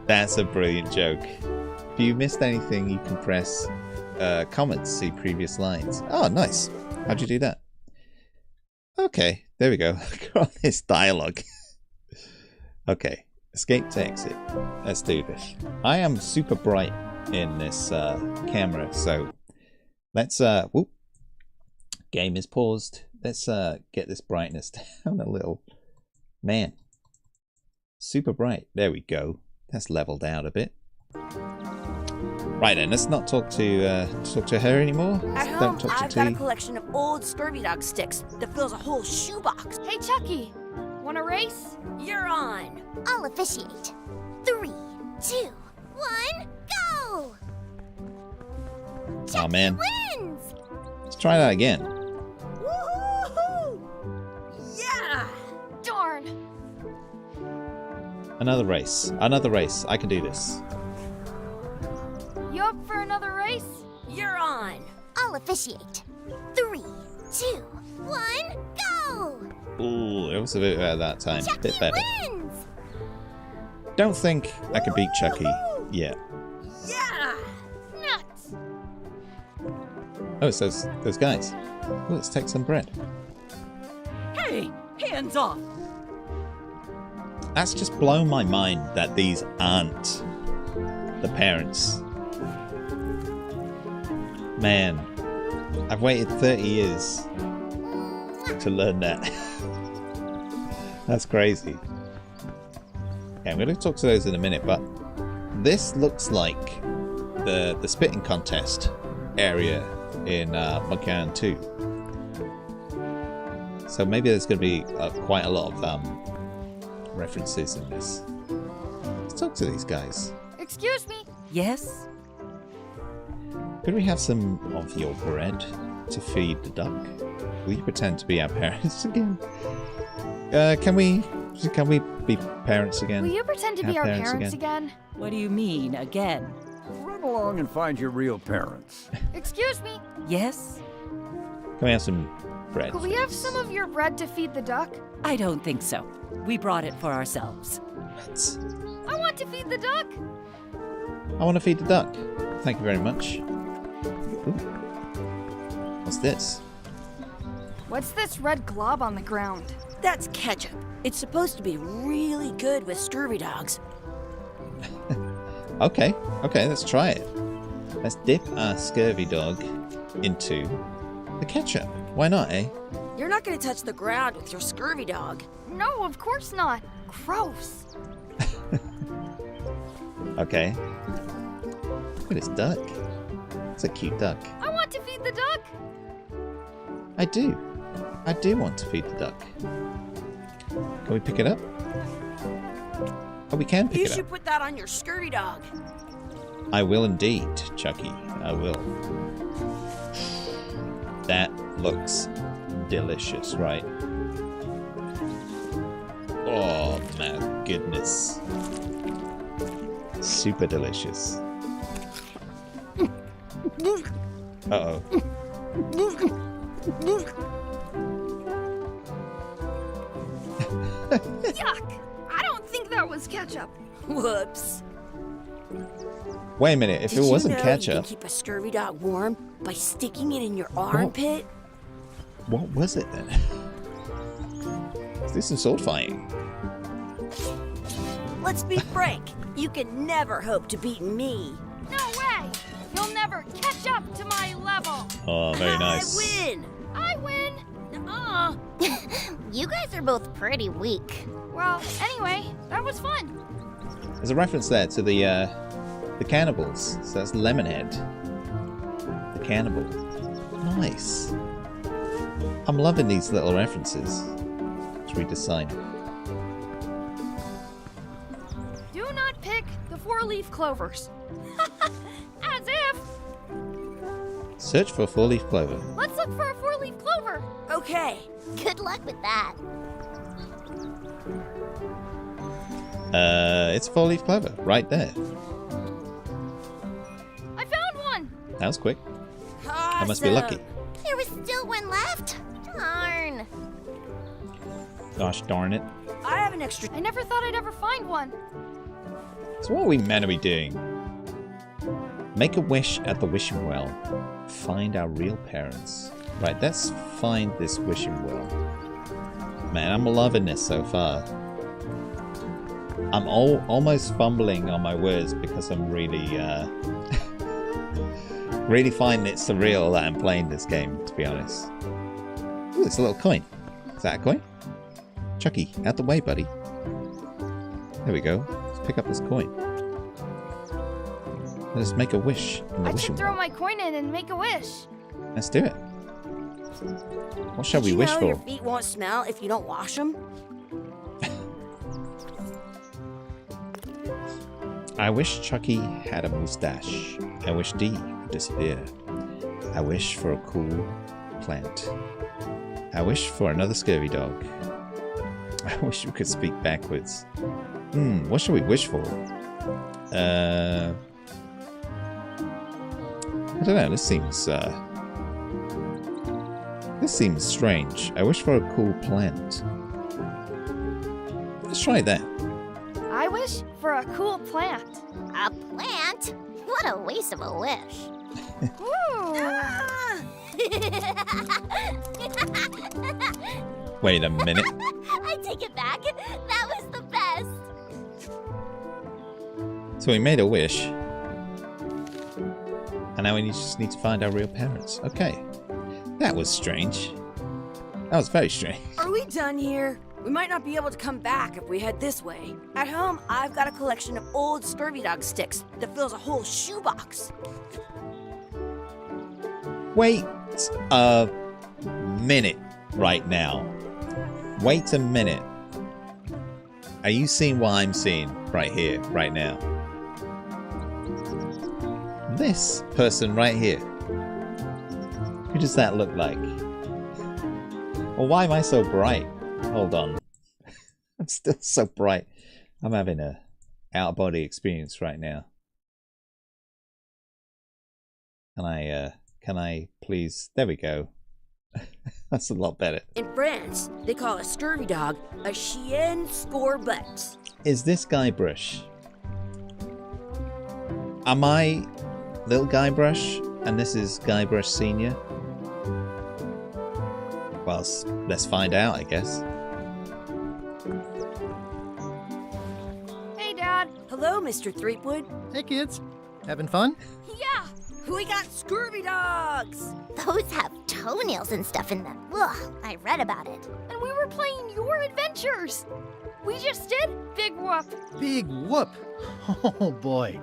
[SPEAKER 1] That's a brilliant joke. If you missed anything, you can press comments, see previous lines. Oh, nice. How'd you do that? Okay, there we go. Got this dialogue. Okay, escape to exit. Let's do this. I am super bright in this camera, so let's whoop. Game is paused. Let's get this brightness down a little. Man, super bright. There we go. That's leveled out a bit. Right then, let's not talk to her anymore.
[SPEAKER 4] At
[SPEAKER 1] Don't
[SPEAKER 4] home,
[SPEAKER 1] talk to
[SPEAKER 4] I've got a
[SPEAKER 1] T.
[SPEAKER 4] collection of old scurvy dog sticks that fills a whole shoebox.
[SPEAKER 3] Hey, Chucky, wanna race?
[SPEAKER 4] You're on.
[SPEAKER 8] I'll officiate. 3, 2, 1, go!
[SPEAKER 1] Oh man,
[SPEAKER 8] Wins!
[SPEAKER 1] let's try that again.
[SPEAKER 4] Woohoo! Yeah!
[SPEAKER 3] Darn.
[SPEAKER 1] Another race. Another race. I can do this.
[SPEAKER 3] You up for another race?
[SPEAKER 4] You're on.
[SPEAKER 8] I'll officiate. 3, 2, 1, go!
[SPEAKER 1] Ooh, it was a bit better that time.
[SPEAKER 8] Chucky
[SPEAKER 1] Bit better.
[SPEAKER 8] wins!
[SPEAKER 1] Don't think I can beat Chucky yet.
[SPEAKER 4] Yeah!
[SPEAKER 3] Nuts.
[SPEAKER 1] Oh, it's those guys. Oh, let's take some bread.
[SPEAKER 7] Hey, hands off!
[SPEAKER 1] That's just blown my mind that these aren't the parents. Man, I've waited 30 years to learn that. That's crazy. Okay, I'm going to talk to those in a minute, but this looks like the spitting contest area in Monkey Island 2. So maybe there's going to be quite a lot of references in this. Let's talk to these guys.
[SPEAKER 3] Excuse me.
[SPEAKER 7] Yes?
[SPEAKER 1] Could we have some of your bread to feed the duck? Will you pretend to be our parents again? Can we be parents again?
[SPEAKER 3] Will you pretend to be
[SPEAKER 1] Our
[SPEAKER 3] our
[SPEAKER 1] parents
[SPEAKER 3] parents again?
[SPEAKER 7] What do you mean, again?
[SPEAKER 6] Run along and find your real parents.
[SPEAKER 3] Excuse me.
[SPEAKER 7] Yes?
[SPEAKER 1] Can we have some bread?
[SPEAKER 3] Could we have some of your bread to feed the duck?
[SPEAKER 7] I don't think so. We brought it for ourselves.
[SPEAKER 1] What?
[SPEAKER 3] I want to feed the duck.
[SPEAKER 1] I want to feed the duck. Thank you very much. Ooh. What's this?
[SPEAKER 3] What's this red glob on the ground?
[SPEAKER 4] That's ketchup. It's supposed to be really good with scurvy dogs.
[SPEAKER 1] Okay, let's try it. Let's dip our scurvy dog into the ketchup. Why not, eh?
[SPEAKER 4] You're not gonna touch the ground with your scurvy dog.
[SPEAKER 3] No, of course not. Gross.
[SPEAKER 1] Okay. Look at this duck. It's a cute duck.
[SPEAKER 3] I want to feed the duck.
[SPEAKER 1] I do. I do want to feed the duck. Can we pick it up? Oh, we can pick
[SPEAKER 4] You
[SPEAKER 1] it
[SPEAKER 4] should
[SPEAKER 1] up.
[SPEAKER 4] put that on your scurvy dog.
[SPEAKER 1] I will indeed, Chucky. I will. That looks delicious, right? Oh my goodness. Super delicious. Uh-oh.
[SPEAKER 3] Yuck. I don't think that was ketchup.
[SPEAKER 4] Whoops.
[SPEAKER 1] Wait a minute, if
[SPEAKER 4] Did
[SPEAKER 1] it wasn't
[SPEAKER 4] you know you
[SPEAKER 1] ketchup...
[SPEAKER 4] can keep a scurvy dog warm by sticking it in your armpit?
[SPEAKER 1] What was it then? Is this some sword fighting?
[SPEAKER 4] Let's be frank. You can never hope to beat me.
[SPEAKER 3] No way! You'll never catch up to my level!
[SPEAKER 1] Oh, very nice.
[SPEAKER 4] I win.
[SPEAKER 3] I win!
[SPEAKER 4] Nuh-uh.
[SPEAKER 8] You guys are both pretty weak.
[SPEAKER 3] Well, anyway, that was fun.
[SPEAKER 1] There's a reference there to the cannibals. So that's Lemonhead. The cannibal. Nice. I'm loving these little references. Let's read the sign.
[SPEAKER 3] Do not pick the 4-leaf clovers. As if!
[SPEAKER 1] Search for 4-leaf clover.
[SPEAKER 3] Let's look for a 4-leaf clover!
[SPEAKER 4] Okay.
[SPEAKER 8] Good luck with that.
[SPEAKER 1] It's 4-leaf clover. Right there.
[SPEAKER 3] I found one!
[SPEAKER 1] That was quick. I
[SPEAKER 4] Awesome.
[SPEAKER 1] must be lucky.
[SPEAKER 8] There was still one left. Darn.
[SPEAKER 1] Gosh darn it.
[SPEAKER 4] I have an extra.
[SPEAKER 3] I never thought I'd ever find one.
[SPEAKER 1] So what are we meant to be doing? Make a wish at the wishing well. Find our real parents. Right, let's find this wishing well. Man, I'm loving this so far. I'm almost fumbling on my words because I'm really, really finding it surreal that I'm playing this game, to be honest. Ooh, it's a little coin. Is that a coin? Chucky, out the way, buddy. There we go. Let's pick up this coin. Let's make a wish in the
[SPEAKER 3] I
[SPEAKER 1] wishing
[SPEAKER 3] should throw
[SPEAKER 1] well.
[SPEAKER 3] my coin in and make a wish.
[SPEAKER 1] Let's do it. What shall
[SPEAKER 4] Did
[SPEAKER 1] we
[SPEAKER 4] you
[SPEAKER 1] wish
[SPEAKER 4] know
[SPEAKER 1] for?
[SPEAKER 4] your feet won't smell if you don't wash them?
[SPEAKER 1] I wish Chucky had a mustache. I wish Dee would disappear. I wish for a cool plant. I wish for another scurvy dog. I wish we could speak backwards. What should we wish for? I don't know. This seems strange. I wish for a cool plant. Let's try that.
[SPEAKER 3] I wish for a cool plant.
[SPEAKER 8] A plant? What a waste of a wish.
[SPEAKER 3] Ooh.
[SPEAKER 1] Wait a minute.
[SPEAKER 8] I take it back. That was the best.
[SPEAKER 1] So we made a wish. And now we just need to find our real parents. Okay. That was strange. That was very strange.
[SPEAKER 4] Are we done here? We might not be able to come back if we head this way. At home, I've got a collection of old scurvy dog sticks that fills a whole shoebox.
[SPEAKER 1] Wait a minute right now. Wait a minute. Are you seeing what I'm seeing right here, right now? This person right here. Who does that look like? Well, why am I so bright? Hold on. I'm still so bright. I'm having a out-of-body experience right now. Can I please? There we go. That's a lot better.
[SPEAKER 4] In France, they call a scurvy dog a chien scorbut.
[SPEAKER 1] Is this Guybrush? Am I Little Guybrush and this is Guybrush Senior? Well, let's find out, I guess.
[SPEAKER 3] Hey, Dad.
[SPEAKER 4] Hello, Mr. Threepwood.
[SPEAKER 2] Hey, kids. Having fun?
[SPEAKER 3] Yeah.
[SPEAKER 4] We got scurvy dogs!
[SPEAKER 8] Those have toenails and stuff in them. Ugh, I read about it.
[SPEAKER 3] And we were playing your adventures. We just did Big Whoop.
[SPEAKER 2] Big whoop. Oh, boy.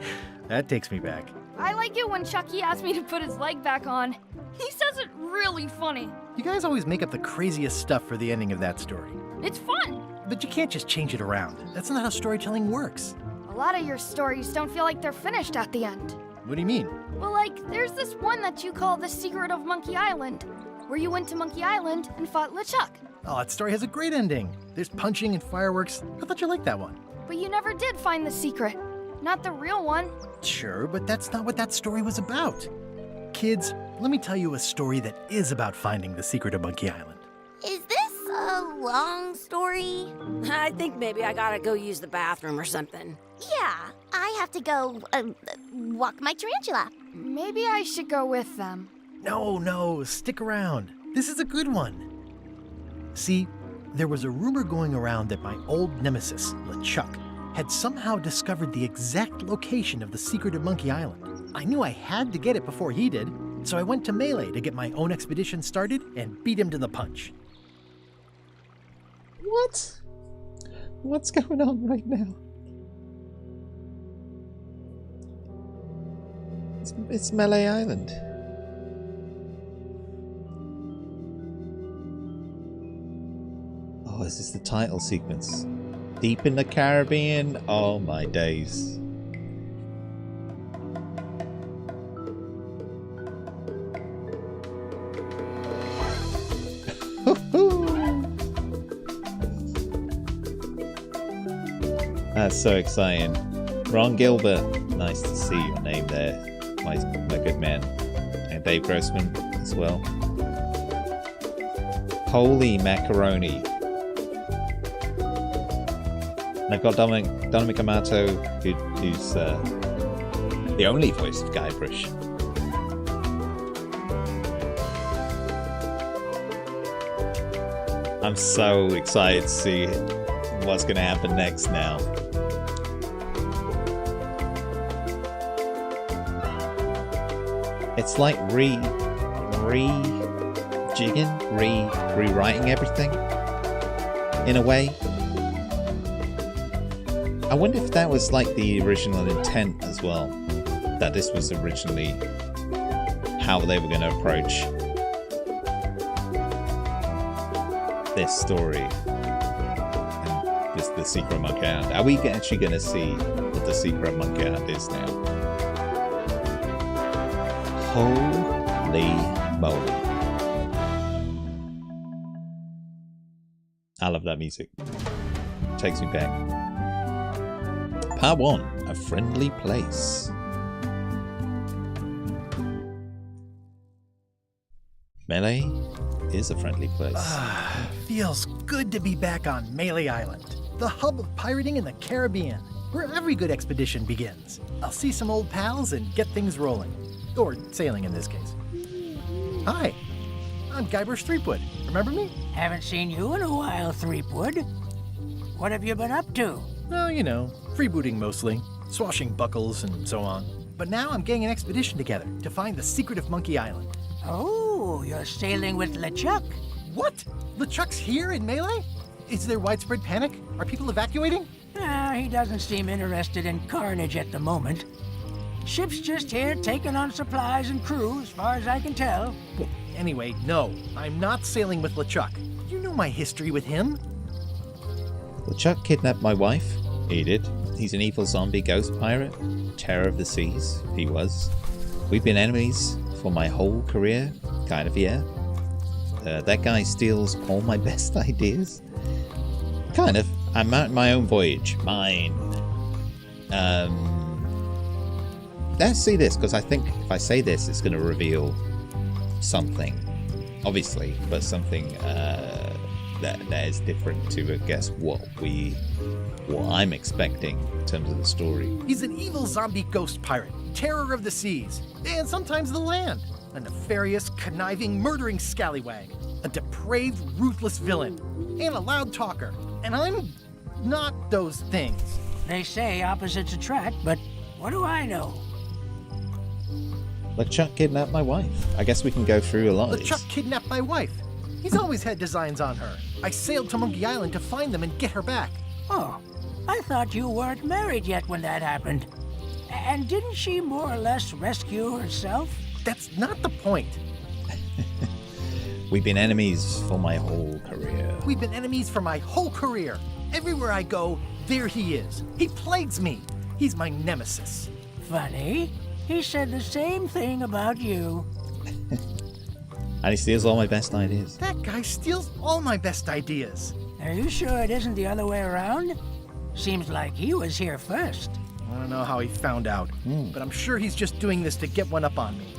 [SPEAKER 2] That takes me back.
[SPEAKER 3] I like it when Chucky asked me to put his leg back on. He says it really funny.
[SPEAKER 2] You guys always make up the craziest stuff for the ending of that story.
[SPEAKER 3] It's fun.
[SPEAKER 2] But you can't just change it around. That's not how storytelling works.
[SPEAKER 3] A lot of your stories don't feel like they're finished at the end.
[SPEAKER 2] What do you mean?
[SPEAKER 3] Well, like, there's this one that you call The Secret of Monkey Island, where you went to Monkey Island and fought LeChuck.
[SPEAKER 2] Oh, that story has a great ending. There's punching and fireworks. I thought you liked that one.
[SPEAKER 3] But you never did find the secret. Not the real one.
[SPEAKER 2] Sure, but that's not what that story was about. Kids, let me tell you a story that is about finding the secret of Monkey Island.
[SPEAKER 8] Is this a long story?
[SPEAKER 4] I think maybe I gotta go use the bathroom or something.
[SPEAKER 8] Yeah, I have to go walk my tarantula.
[SPEAKER 3] Maybe I should go with them.
[SPEAKER 2] No, stick around. This is a good one. See, there was a rumor going around that my old nemesis, LeChuck, had somehow discovered the exact location of the secret of Monkey Island. I knew I had to get it before he did, so I went to Melee to get my own expedition started and beat him to the punch.
[SPEAKER 1] What? What's going on right now? It's Melee Island. Oh, is this the title sequence? Deep in the Caribbean? Oh my days. That's so exciting. Ron Gilbert, nice to see your name there, my good man. And Dave Grossman as well. Holy macaroni. And I've got Dominic Amato, who's the only voice of Guybrush. I'm so excited to see what's going to happen next now. It's like rewriting everything in a way. I wonder if that was like the original intent as well, that this was originally how they were going to approach this story and this the Secret of Monkey Island. Are we actually going to see what the Secret of Monkey Island is now? Holy moly. I love that music. Takes me back. Part 1, A Friendly Place. Melee is a friendly place.
[SPEAKER 2] Feels good to be back on Melee Island, the hub of pirating in the Caribbean, where every good expedition begins. I'll see some old pals and get things rolling. Or sailing in this case. Hi, I'm Guybrush Threepwood. Remember me?
[SPEAKER 5] Haven't seen you in a while, Threepwood. What have you been up to?
[SPEAKER 2] Oh, you know, freebooting mostly, swashing buckles and so on. But now I'm getting an expedition together to find the secret of Monkey Island.
[SPEAKER 5] Oh, you're sailing with LeChuck.
[SPEAKER 2] What? LeChuck's here in Melee? Is there widespread panic? Are people evacuating?
[SPEAKER 5] He doesn't seem interested in carnage at the moment. Ship's just here taking on supplies and crew, as far as I can tell.
[SPEAKER 2] Well, anyway, no, I'm not sailing with LeChuck. You know my history with him.
[SPEAKER 1] LeChuck kidnapped my wife. He did. He's an evil zombie ghost pirate. Terror of the seas. He was. We've been enemies for my whole career. Kind of, yeah. That guy steals all my best ideas. Kind of. I'm out on my own voyage. Mine. Let's see this, because I think if I say this, it's going to reveal something. Obviously, but something that is different to, I guess, what I'm expecting in terms of the story.
[SPEAKER 2] He's an evil zombie ghost pirate, terror of the seas, and sometimes the land. A nefarious, conniving, murdering scallywag. A depraved, ruthless villain. And a loud talker. And I'm not those things.
[SPEAKER 5] They say opposites attract, but what do I know?
[SPEAKER 1] LeChuck kidnapped my wife. I guess we can go through a lot of these.
[SPEAKER 2] LeChuck kidnapped my wife. He's always had designs on her. I sailed to Monkey Island to find them and get her back.
[SPEAKER 5] Oh, I thought you weren't married yet when that happened. And didn't she more or less rescue herself?
[SPEAKER 2] That's not the point.
[SPEAKER 1] We've been enemies for my whole career.
[SPEAKER 2] We've been enemies for my whole career. Everywhere I go, there he is. He plagues me. He's my nemesis.
[SPEAKER 5] Funny. He said the same thing about you.
[SPEAKER 1] And he steals all my best ideas.
[SPEAKER 2] That guy steals all my best ideas.
[SPEAKER 5] Are you sure it isn't the other way around? Seems like he was here first.
[SPEAKER 2] I don't know how he found out, but I'm sure he's just doing this to get one up on me.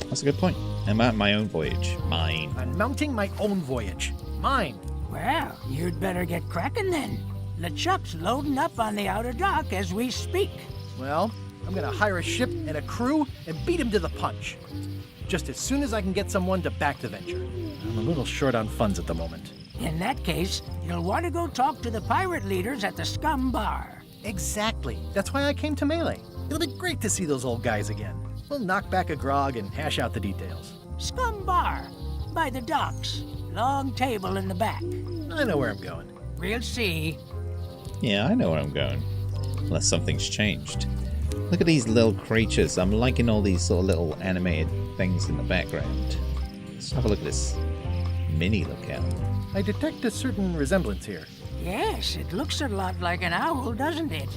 [SPEAKER 1] That's a good point. I'm out on my own voyage. Mine.
[SPEAKER 2] I'm mounting my own voyage. Mine.
[SPEAKER 5] Well, you'd better get cracking then. LeChuck's loading up on the outer dock as we speak.
[SPEAKER 2] Well, I'm gonna hire a ship and a crew and beat him to the punch. Just as soon as I can get someone to back the venture. I'm a little short on funds at the moment.
[SPEAKER 9] In that case, you'll want to go talk to the pirate leaders at the Scum Bar.
[SPEAKER 2] Exactly. That's why I came to Melee. It'll be great to see those old guys again. We'll knock back a grog and hash out the details.
[SPEAKER 9] Scum Bar, by the docks. Long table in the back.
[SPEAKER 2] I know where I'm going.
[SPEAKER 9] We'll see.
[SPEAKER 1] Yeah, I know where I'm going. Unless something's changed. Look at these little creatures. I'm liking all these sort of little animated things in the background. Let's have a look at this mini lookout.
[SPEAKER 2] I detect a certain resemblance here.
[SPEAKER 9] Yes, it looks a lot like an owl, doesn't it?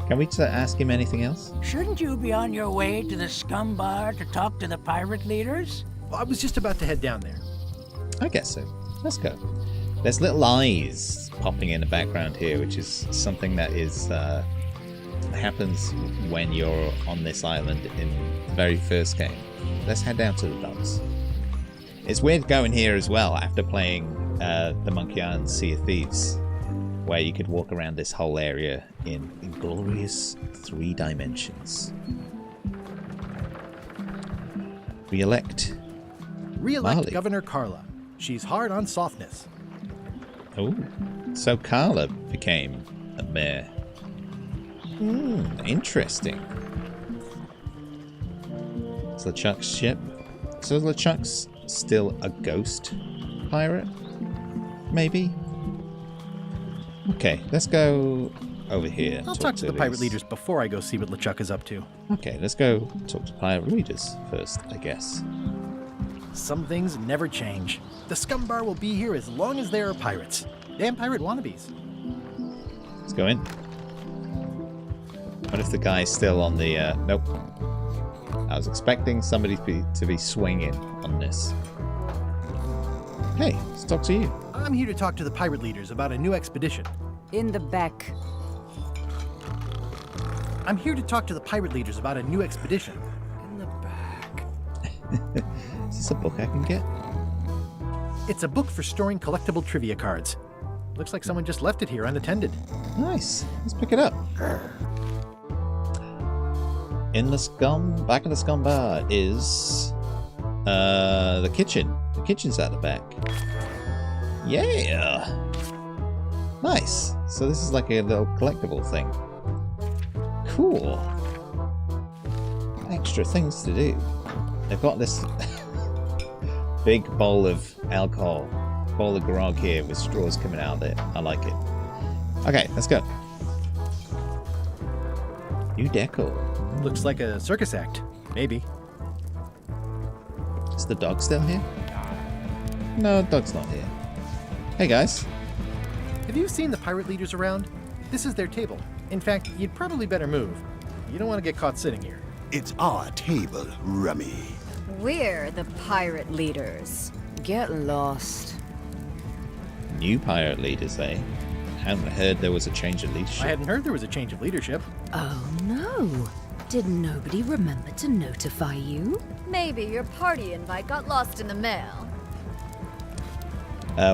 [SPEAKER 1] Can we ask him anything else?
[SPEAKER 9] Shouldn't you be on your way to the Scum Bar to talk to the pirate leaders?
[SPEAKER 2] I was just about to head down there.
[SPEAKER 1] I guess so. Let's go. There's little eyes popping in the background here, which is something that is happens when you're on this island in the very first game. Let's head down to the docks. It's weird going here as well after playing the Monkey Island Sea of Thieves, where you could walk around this whole area in glorious 3 dimensions. Re-elect Marley.
[SPEAKER 2] Governor Carla. She's hard on softness.
[SPEAKER 1] Oh, so Carla became a mayor. Interesting. It's LeChuck's ship. So LeChuck's still a ghost pirate? Maybe? Okay, let's go over here.
[SPEAKER 2] I'll talk to the pirate
[SPEAKER 1] these.
[SPEAKER 2] leaders before I go see what LeChuck is up to.
[SPEAKER 1] Okay, let's go talk to pirate leaders first, I guess.
[SPEAKER 2] Some things never change. The Scum Bar will be here as long as there are pirates. Damn pirate wannabes.
[SPEAKER 1] Let's go in. What if the guy's still on the... Nope. I was expecting somebody to be swinging on this. Hey, let's talk to you.
[SPEAKER 2] I'm here to talk to the pirate leaders about a new expedition.
[SPEAKER 10] In the back.
[SPEAKER 2] I'm here to talk to the pirate leaders about a new expedition.
[SPEAKER 10] In the back.
[SPEAKER 1] Is this a book I can get?
[SPEAKER 2] It's a book for storing collectible trivia cards. Looks like someone just left it here unattended.
[SPEAKER 1] Nice. Let's pick it up. In the back of the Scum Bar is the kitchen. The kitchen's at the back. Yeah. Nice. So this is like a little collectible thing. Cool. Extra things to do. They've got this big bowl of alcohol, bowl of grog here with straws coming out of it. I like it. Okay, let's go. New deco.
[SPEAKER 2] Looks like a circus act. Maybe.
[SPEAKER 1] Is the dog still here? No, dog's not here. Hey guys.
[SPEAKER 2] Have you seen the pirate leaders around? This is their table. In fact, you'd probably better move. You don't want to get caught sitting here.
[SPEAKER 11] It's our table, Rummy.
[SPEAKER 10] We're the pirate leaders. Get lost.
[SPEAKER 1] New pirate leaders, eh? Hadn't heard there was a change of leadership.
[SPEAKER 2] I hadn't heard there was a change of leadership.
[SPEAKER 10] Oh no. Did nobody remember to notify you?
[SPEAKER 12] Maybe your party invite got lost in the mail.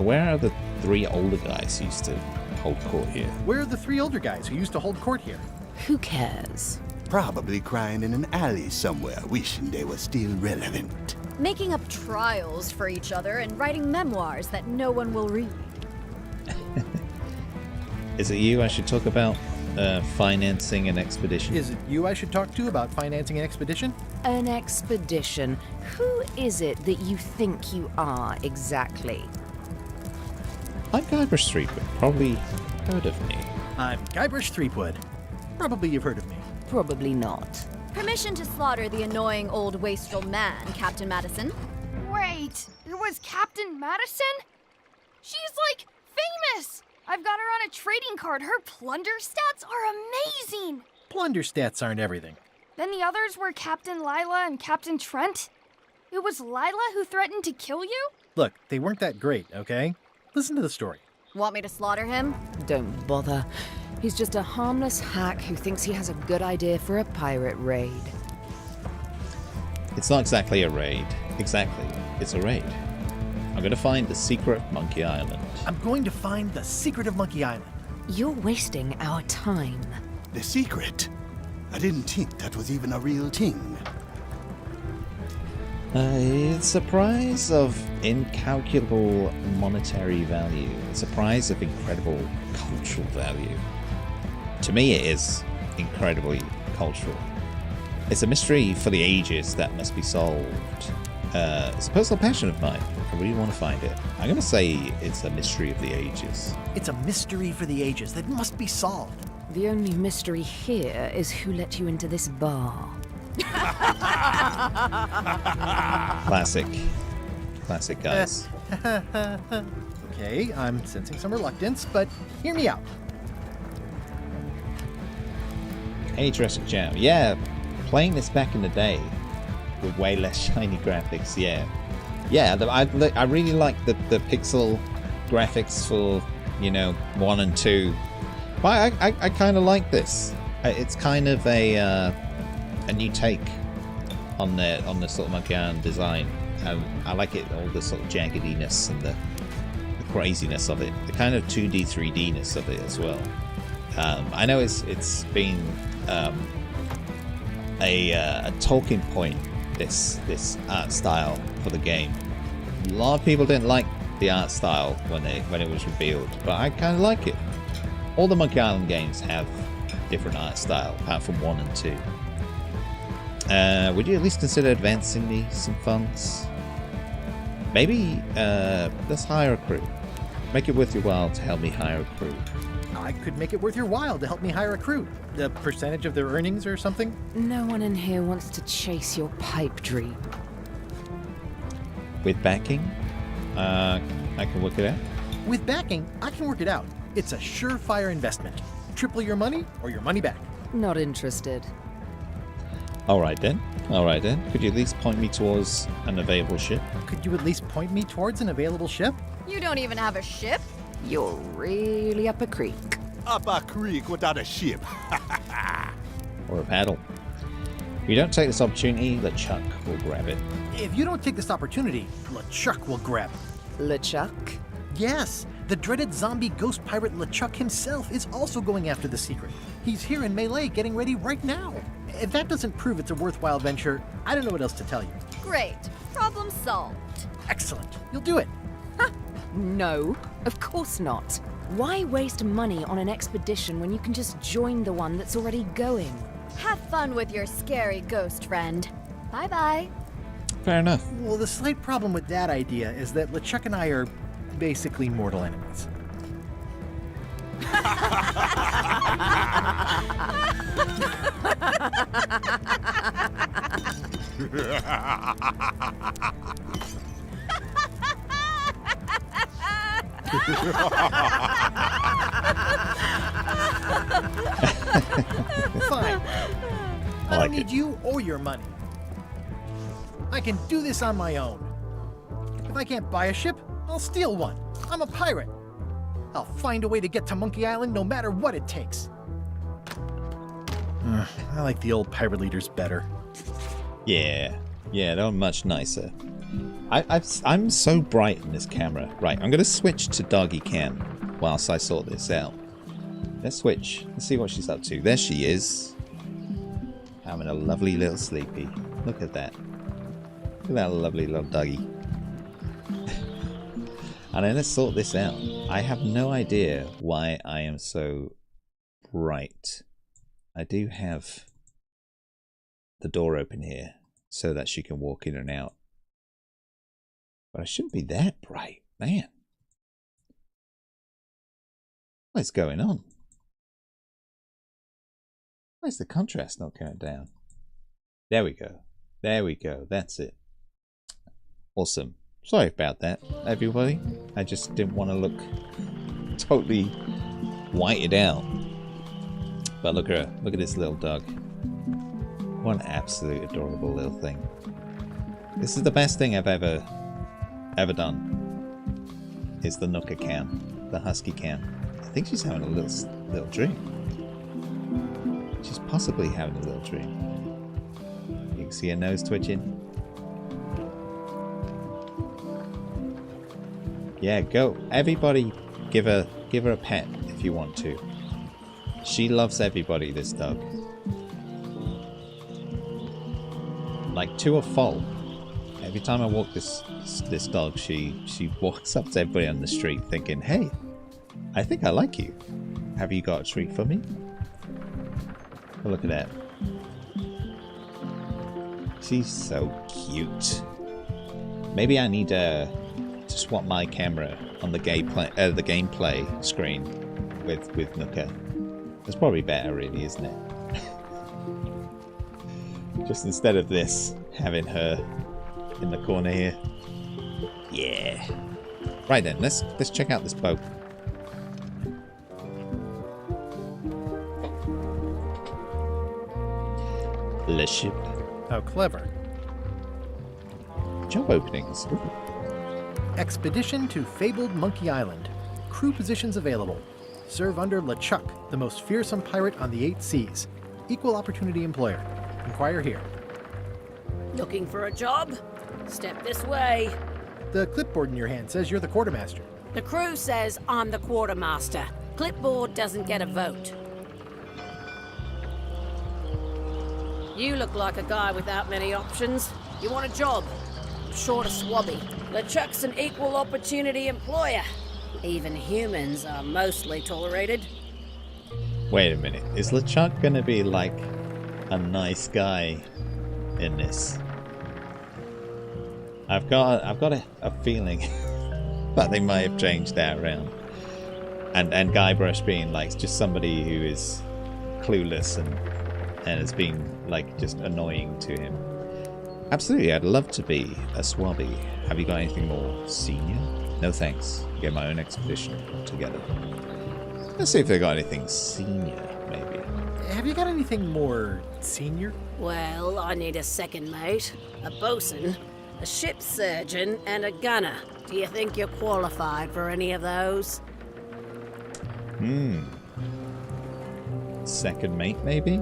[SPEAKER 1] Where are the 3 older guys who used to hold court here?
[SPEAKER 2] Where are the 3 older guys who used to hold court here?
[SPEAKER 10] Who cares?
[SPEAKER 11] Probably crying in an alley somewhere, wishing they were still relevant.
[SPEAKER 12] Making up trials for each other and writing memoirs that no one will read.
[SPEAKER 1] Is it you I should talk about financing an expedition?
[SPEAKER 2] Is it you I should talk to about financing an expedition?
[SPEAKER 10] An expedition? Who is it that you think you are exactly?
[SPEAKER 1] I'm Guybrush Threepwood. Probably heard of me.
[SPEAKER 2] I'm Guybrush Threepwood. Probably you've heard of me.
[SPEAKER 10] Probably not.
[SPEAKER 12] Permission to slaughter the annoying old wastrel man, Captain Madison.
[SPEAKER 3] Wait, it was Captain Madison? She's like famous! I've got her on a trading card. Her plunder stats are amazing!
[SPEAKER 2] Plunder stats aren't everything.
[SPEAKER 3] Then the others were Captain Lila and Captain Trent. It was Lila who threatened to kill you?
[SPEAKER 2] Look, they weren't that great, okay? Listen to the story.
[SPEAKER 12] Want me to slaughter him?
[SPEAKER 10] Don't bother. He's just a harmless hack who thinks he has a good idea for a pirate raid.
[SPEAKER 1] It's not exactly a raid. Exactly. It's a raid. I'm going to find the secret Monkey Island.
[SPEAKER 2] I'm going to find the secret of Monkey Island.
[SPEAKER 10] You're wasting our time.
[SPEAKER 11] The secret. I didn't think that was even a real thing.
[SPEAKER 1] It's a prize of incalculable monetary value. It's a prize of incredible cultural value. To me, it is incredibly cultural. It's a mystery for the ages that must be solved. It's a personal passion of mine. I really want to find it. I'm going to say it's a mystery of the ages.
[SPEAKER 2] It's a mystery for the ages that must be solved.
[SPEAKER 10] The only mystery here is who let you into this bar.
[SPEAKER 1] Classic. Classic, guys.
[SPEAKER 2] Okay, I'm sensing some reluctance, but hear me out.
[SPEAKER 1] Hey, Jurassic Jam. Yeah, playing this back in the day with way less shiny graphics, yeah. Yeah, I really like the pixel graphics for, 1 and 2. But I kind of like this. It's kind of a new take on the sort of Monkey Island design. I like it, all the sort of jaggediness and the craziness of it, the kind of 2D, 3D-ness of it as well. I know it's been a talking point, this art style for the game. A lot of people didn't like the art style when it was revealed, but I kind of like it. All the Monkey Island games have different art style, apart from 1 and 2. Would you at least consider advancing some funds? Maybe let's hire a crew. Make it worth your while to help me hire a crew.
[SPEAKER 2] I could make it worth your while to help me hire a crew. The percentage of their earnings or something?
[SPEAKER 10] No one in here wants to chase your pipe dream.
[SPEAKER 1] With backing, I can work it out.
[SPEAKER 2] With backing, I can work it out. It's a surefire investment. Triple your money or your money back.
[SPEAKER 10] Not interested.
[SPEAKER 1] All right then. Could you at least point me towards an available ship?
[SPEAKER 2] Could you at least point me towards an available ship?
[SPEAKER 12] You don't even have a ship?
[SPEAKER 10] You're really up a creek.
[SPEAKER 11] Up a creek without a ship.
[SPEAKER 1] Or a paddle. If you don't take this opportunity, LeChuck will grab it.
[SPEAKER 2] If you don't take this opportunity, LeChuck will grab it.
[SPEAKER 10] LeChuck?
[SPEAKER 2] Yes, the dreaded zombie ghost pirate LeChuck himself is also going after the secret. He's here in Melee getting ready right now. If that doesn't prove it's a worthwhile venture, I don't know what else to tell you.
[SPEAKER 12] Great. Problem solved.
[SPEAKER 2] Excellent. You'll do it.
[SPEAKER 10] No, of course not. Why waste money on an expedition when you can just join the one that's already going?
[SPEAKER 12] Have fun with your scary ghost friend. Bye-bye.
[SPEAKER 1] Fair enough.
[SPEAKER 2] Well, the slight problem with that idea is that LeChuck and I are basically mortal enemies. Fine. I don't need you or your money. I can do this on my own. If I can't buy a ship, I'll steal one. I'm a pirate. I'll find a way to get to Monkey Island no matter what it takes. I like the old pirate leaders better.
[SPEAKER 1] Yeah, they're much nicer. I'm so bright in this camera. Right, I'm going to switch to Doggy Cam whilst I sort this out. Let's switch. Let's see what she's up to. There she is. Having a lovely little sleepy. Look at that. Look at that lovely little doggy. And then let's sort this out. I have no idea why I am so bright. I do have the door open here so that she can walk in and out. But I shouldn't be that bright, man. What's going on? Where's the contrast not going down? There we go. There we go. That's it. Awesome. Sorry about that, everybody. I just didn't want to look totally whited out. But look at her. Look at this little dog. What an absolute adorable little thing. This is the best thing I've ever done. Is the Nooka cam, the husky cam. I think she's having a little dream. She's possibly having a little dream. You can see her nose twitching. Yeah, go. Everybody give her a pet if you want to. She loves everybody, this dog. Like, to a fault. Every time I walk this dog, she walks up to everybody on the street thinking, hey, I think I like you. Have you got a treat for me? Oh, look at that. She's so cute. Maybe I need to swap my camera on the gameplay screen with Nuka. That's probably better, really, isn't it? Just instead of this, having her in the corner here. Yeah. Right then, let's check out this boat. Le ship.
[SPEAKER 2] How clever.
[SPEAKER 1] Job openings. Ooh.
[SPEAKER 2] Expedition to fabled Monkey Island. Crew positions available. Serve under LeChuck, the most fearsome pirate on the 8 seas. Equal opportunity employer. Inquire here.
[SPEAKER 4] Looking for a job? Step this way.
[SPEAKER 2] The clipboard in your hand says you're the quartermaster.
[SPEAKER 4] The crew says I'm the quartermaster. Clipboard doesn't get a vote. You look like a guy without many options. You want a job? Short of swabby. LeChuck's an equal opportunity employer. Even humans are mostly tolerated.
[SPEAKER 1] Wait a minute. Is LeChuck gonna be like a nice guy in this? I've got a feeling that they might have changed that around. And Guybrush being like just somebody who is clueless and has been like just annoying to him. Absolutely, I'd love to be a swabby. Have you got anything more senior? No thanks. Get my own expedition together. Let's see if they got anything senior, maybe.
[SPEAKER 2] Have you got anything more senior?
[SPEAKER 4] Well, I need a second mate, a bosun, a ship surgeon, and a gunner. Do you think you're qualified for any of those?
[SPEAKER 1] Second mate, maybe?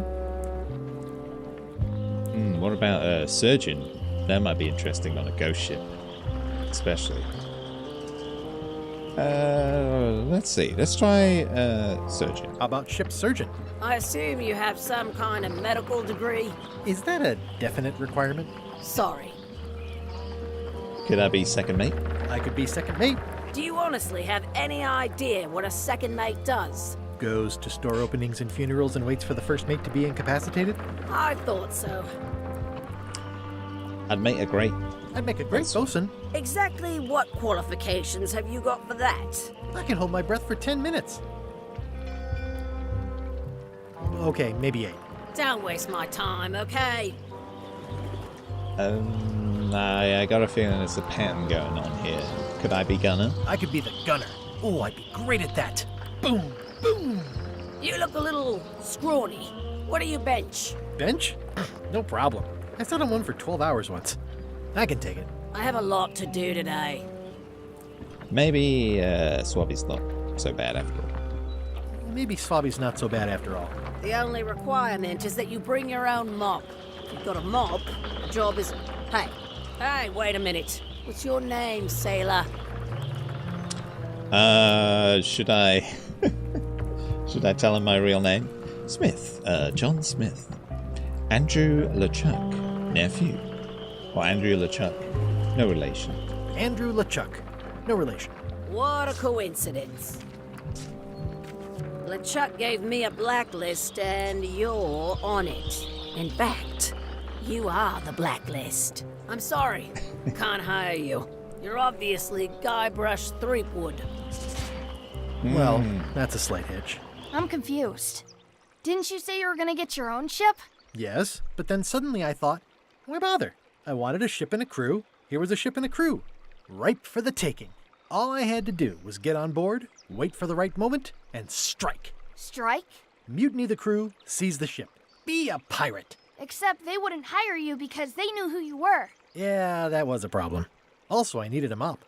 [SPEAKER 1] What about a surgeon? That might be interesting on a ghost ship. Especially. Let's see. Let's try surgeon.
[SPEAKER 2] How about ship surgeon?
[SPEAKER 4] I assume you have some kind of medical degree?
[SPEAKER 2] Is that a definite requirement?
[SPEAKER 4] Sorry.
[SPEAKER 1] Could I be second mate?
[SPEAKER 2] I could be second mate.
[SPEAKER 4] Do you honestly have any idea what a second mate does?
[SPEAKER 2] Goes to store openings and funerals and waits for the first mate to be incapacitated?
[SPEAKER 4] I thought so.
[SPEAKER 1] I'd make a great
[SPEAKER 2] bosun.
[SPEAKER 4] Exactly what qualifications have you got for that?
[SPEAKER 2] I can hold my breath for 10 minutes. Okay, maybe 8.
[SPEAKER 4] Don't waste my time, okay?
[SPEAKER 1] I got a feeling there's a pattern going on here. Could I be gunner?
[SPEAKER 2] I could be the gunner. Oh, I'd be great at that. Boom, boom.
[SPEAKER 4] You look a little scrawny. What do you bench?
[SPEAKER 2] Bench? No problem. I sat on one for 12 hours once. I can take it.
[SPEAKER 4] I have a lot to do today.
[SPEAKER 1] Maybe Swabby's not so bad after all.
[SPEAKER 2] Maybe Swabby's not so bad after all.
[SPEAKER 4] The only requirement is that you bring your own mop. If you've got a mop, the job is... Hey, wait a minute. What's your name, sailor?
[SPEAKER 1] Should I... should I tell him my real name? Smith. John Smith. Andrew LeChuck. Nephew. Or Andrew LeChuck. No relation.
[SPEAKER 2] Andrew LeChuck. No relation.
[SPEAKER 4] What a coincidence. LeChuck gave me a blacklist and you're on it. In fact, you are the blacklist. I'm sorry. Can't hire you. You're obviously Guybrush Threepwood.
[SPEAKER 2] Well, that's a slight hitch.
[SPEAKER 3] I'm confused. Didn't you say you were gonna get your own ship?
[SPEAKER 2] Yes, but then suddenly I thought, why bother? I wanted a ship and a crew. Here was a ship and a crew. Ripe for the taking. All I had to do was get on board, wait for the right moment, and strike.
[SPEAKER 3] Strike?
[SPEAKER 2] Mutiny the crew, seize the ship. Be a pirate.
[SPEAKER 3] Except they wouldn't hire you because they knew who you were.
[SPEAKER 2] Yeah, that was a problem. Also, I needed a mop.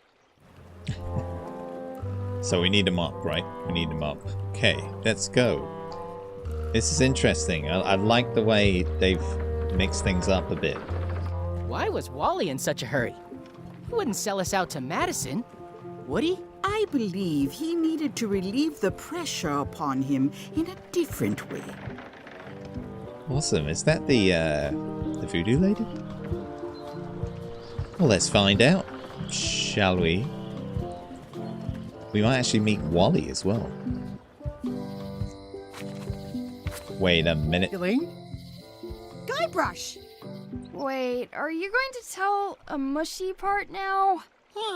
[SPEAKER 1] So we need a mop, right? We need a mop. Okay, let's go. This is interesting. I like the way they've mixed things up a bit.
[SPEAKER 13] Why was Wally in such a hurry? He wouldn't sell us out to Madison, would he? I believe he needed to relieve the pressure upon him in a different way.
[SPEAKER 1] Awesome. Is that the voodoo lady? Well, let's find out, shall we? We might actually meet Wally as well. Wait a minute.
[SPEAKER 2] Elaine?
[SPEAKER 12] Guybrush!
[SPEAKER 3] Wait, are you going to tell a mushy part now?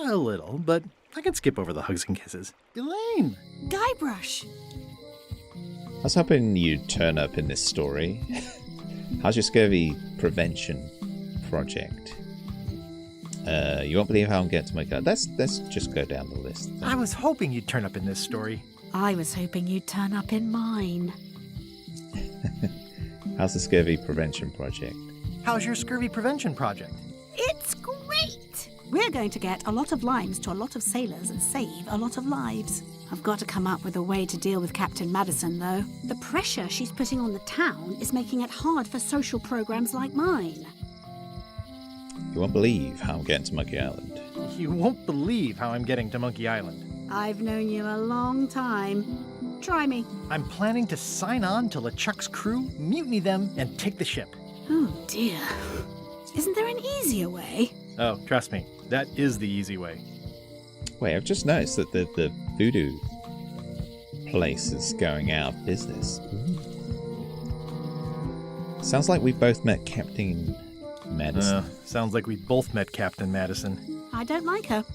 [SPEAKER 2] A little, but I can skip over the hugs and kisses. Elaine!
[SPEAKER 12] Guybrush!
[SPEAKER 1] I was hoping you'd turn up in this story. How's your scurvy prevention project? You won't believe how I'm getting to my gut. Let's just go down the list.
[SPEAKER 2] I was hoping you'd turn up in this story.
[SPEAKER 12] I was hoping you'd turn up in mine.
[SPEAKER 1] How's the scurvy prevention project?
[SPEAKER 2] How's your scurvy prevention project?
[SPEAKER 12] It's great!
[SPEAKER 14] We're going to get a lot of limes to a lot of sailors and save a lot of lives. I've got to come up with a way to deal with Captain Madison, though. The pressure she's putting on the town is making it hard for social programs like mine.
[SPEAKER 1] You won't believe how I'm getting to Monkey Island.
[SPEAKER 2] You won't believe how I'm getting to Monkey Island.
[SPEAKER 14] I've known you a long time. Try me.
[SPEAKER 2] I'm planning to sign on to LeChuck's crew, mutiny them, and take the ship.
[SPEAKER 14] Oh, dear. Isn't there an easier way?
[SPEAKER 2] Oh, trust me, that is the easy way.
[SPEAKER 1] Wait, I've just noticed that the voodoo place is going out of business. Sounds like we both met Captain Madison.
[SPEAKER 2] Sounds like we both met Captain Madison.
[SPEAKER 14] I don't like her.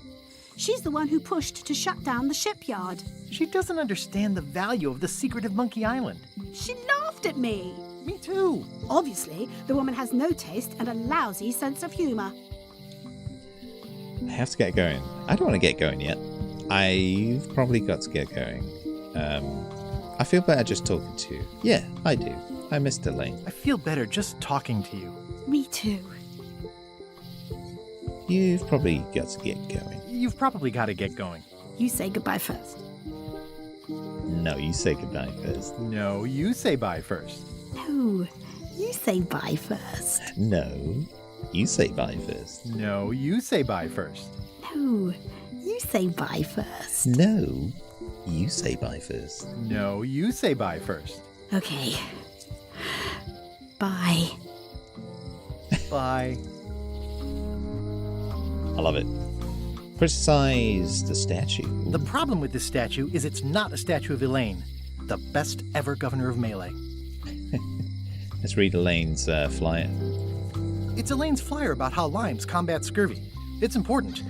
[SPEAKER 14] She's the one who pushed to shut down the shipyard.
[SPEAKER 2] She doesn't understand the value of the secret of Monkey Island.
[SPEAKER 14] She laughed at me.
[SPEAKER 2] Me too.
[SPEAKER 14] Obviously, the woman has no taste and a lousy sense of humor.
[SPEAKER 1] I have to get going. I don't want to get going yet. I've probably got to get going. I feel better just talking to you. Yeah, I do. I missed Elaine.
[SPEAKER 2] I feel better just talking to you.
[SPEAKER 14] Me too.
[SPEAKER 1] You've probably got to get going.
[SPEAKER 2] You've probably got to get going.
[SPEAKER 14] You say goodbye first.
[SPEAKER 1] No, you say goodbye first.
[SPEAKER 2] No, you say bye first.
[SPEAKER 14] No, you say bye first.
[SPEAKER 1] No, you say bye first.
[SPEAKER 2] No, you say bye first.
[SPEAKER 14] No, you say bye first.
[SPEAKER 1] No, you say bye first.
[SPEAKER 2] No, you say bye first.
[SPEAKER 14] Okay. Bye.
[SPEAKER 2] Bye.
[SPEAKER 1] I love it. Criticize the statue.
[SPEAKER 2] The problem with this statue is it's not a statue of Elaine, the best ever governor of Melee.
[SPEAKER 1] Let's read Elaine's flyer.
[SPEAKER 2] It's Elaine's flyer about how limes combat scurvy. It's important,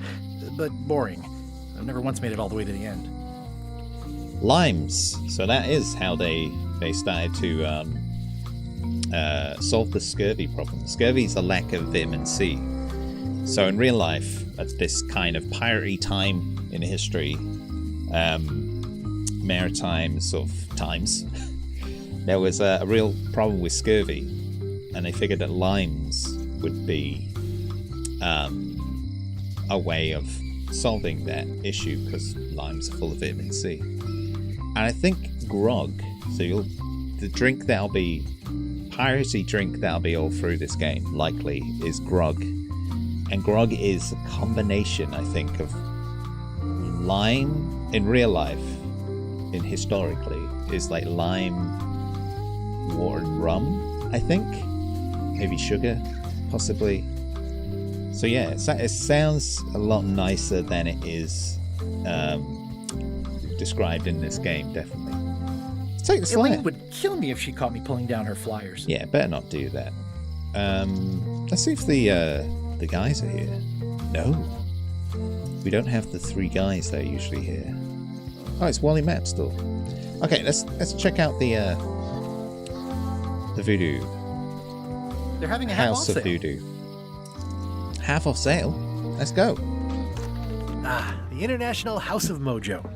[SPEAKER 2] but boring. I've never once made it all the way to the end.
[SPEAKER 1] Limes. So that is how they started to solve the scurvy problem. Scurvy is a lack of vitamin C. So in real life, at this kind of piratey time in history, maritime sort of times, there was a real problem with scurvy, and they figured that limes would be a way of solving that issue because limes are full of vitamin C. And I think grog, so the drink that'll be piratey drink that'll be all through this game likely is grog. And grog is a combination, I think, of lime in real life, historically, is like lime, water, and rum, I think. Maybe sugar, possibly. So yeah, it sounds a lot nicer than it is described in this game, definitely. Let's take the flyer.
[SPEAKER 2] Elaine would kill me if she caught me pulling down her flyers.
[SPEAKER 1] Yeah, better not do that. Let's see if the guys are here. No. We don't have the three guys that are usually here. Oh, it's Wally Matt still. Okay, let's check out the voodoo.
[SPEAKER 2] They're having a
[SPEAKER 1] House
[SPEAKER 2] half-off
[SPEAKER 1] of
[SPEAKER 2] sale.
[SPEAKER 1] Voodoo. Half off sale? Let's go.
[SPEAKER 2] The International House of Mojo.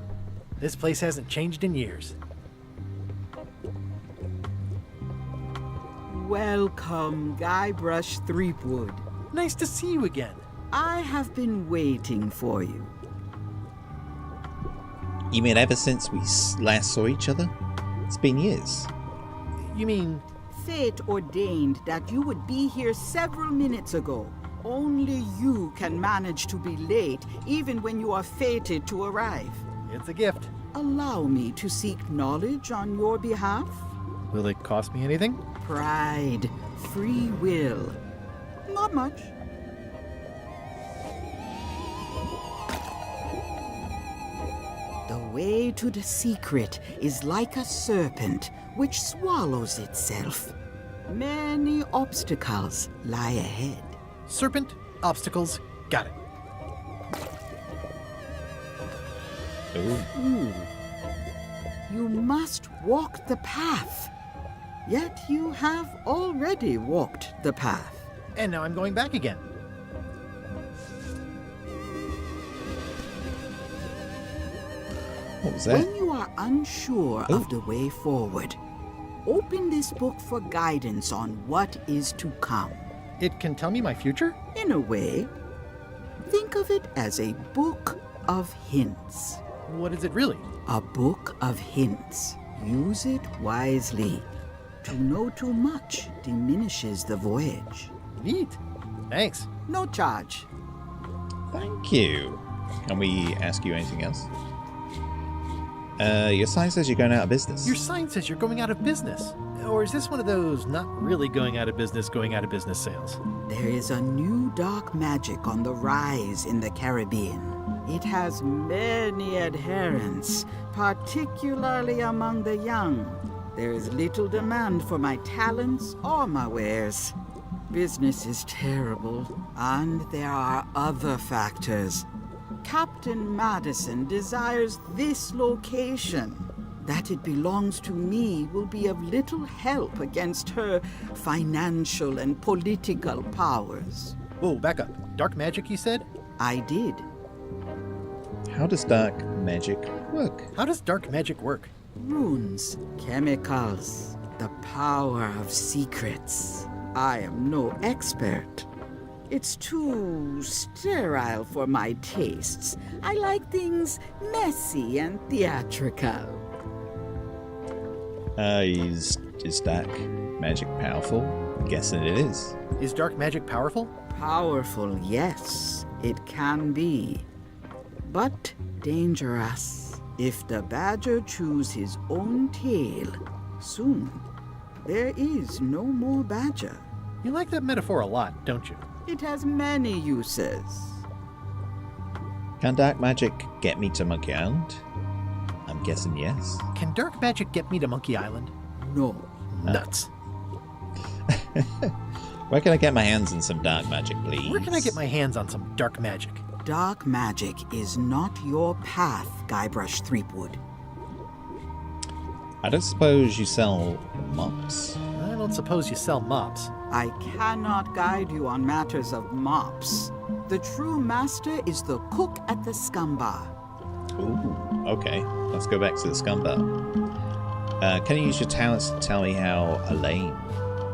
[SPEAKER 2] This place hasn't changed in years.
[SPEAKER 13] Welcome, Guybrush Threepwood.
[SPEAKER 2] Nice to see you again.
[SPEAKER 13] I have been waiting for you.
[SPEAKER 1] You mean ever since we last saw each other? It's been years.
[SPEAKER 2] You mean...
[SPEAKER 13] Fate ordained that you would be here several minutes ago, Only you can manage to be late, even when you are fated to arrive.
[SPEAKER 2] It's a gift.
[SPEAKER 13] Allow me to seek knowledge on your behalf.
[SPEAKER 2] Will it cost me anything?
[SPEAKER 13] Pride, free will. Not much. The way to the secret is like a serpent which swallows itself. Many obstacles lie ahead.
[SPEAKER 2] Serpent, obstacles, got it.
[SPEAKER 13] Ooh. You must walk the path. Yet you have already walked the path.
[SPEAKER 2] And now I'm going back again.
[SPEAKER 1] What was that?
[SPEAKER 13] When you are unsure of the way forward, open this book for guidance on what is to come.
[SPEAKER 2] It can tell me my future?
[SPEAKER 13] In a way, think of it as a book of hints.
[SPEAKER 2] What is it really?
[SPEAKER 13] A book of hints. Use it wisely. To know too much diminishes the voyage.
[SPEAKER 2] Neat. Thanks.
[SPEAKER 13] No charge.
[SPEAKER 1] Thank you. Can we ask you anything else? Your sign says you're going out of business.
[SPEAKER 2] Your sign says you're going out of business. Or is this one of those not really going out of business sales?
[SPEAKER 13] There is a new dark magic on the rise in the Caribbean. It has many adherents, particularly among the young. There is little demand for my talents or my wares. Business is terrible, and there are other factors. Captain Madison desires this location. That it belongs to me will be of little help against her financial and political powers.
[SPEAKER 2] Whoa, back up. Dark magic, you said?
[SPEAKER 13] I did.
[SPEAKER 1] How does dark magic work?
[SPEAKER 2] How does dark magic work?
[SPEAKER 13] Runes, chemicals, the power of secrets. I am no expert. It's too sterile for my tastes. I like things messy and theatrical.
[SPEAKER 1] Is dark magic powerful? I'm guessing it is.
[SPEAKER 2] Is dark magic powerful?
[SPEAKER 13] Powerful, yes, it can be. But dangerous. If the badger chews his own tail, soon there is no more badger.
[SPEAKER 2] You like that metaphor a lot, don't you?
[SPEAKER 13] It has many uses.
[SPEAKER 1] Can dark magic get me to Monkey Island? I'm guessing yes.
[SPEAKER 2] Can dark magic get me to Monkey Island?
[SPEAKER 13] No.
[SPEAKER 2] Nuts.
[SPEAKER 1] Where can I get my hands on some dark magic, please?
[SPEAKER 2] Where can I get my hands on some dark magic?
[SPEAKER 13] Dark magic is not your path, Guybrush Threepwood.
[SPEAKER 1] I don't suppose you sell mops?
[SPEAKER 2] I don't suppose you sell mops.
[SPEAKER 13] I cannot guide you on matters of mops. The true master is the cook at the Scum Bar.
[SPEAKER 1] Ooh, okay. Let's go back to the Scum Bar. Can you use your talents to tell me how Elaine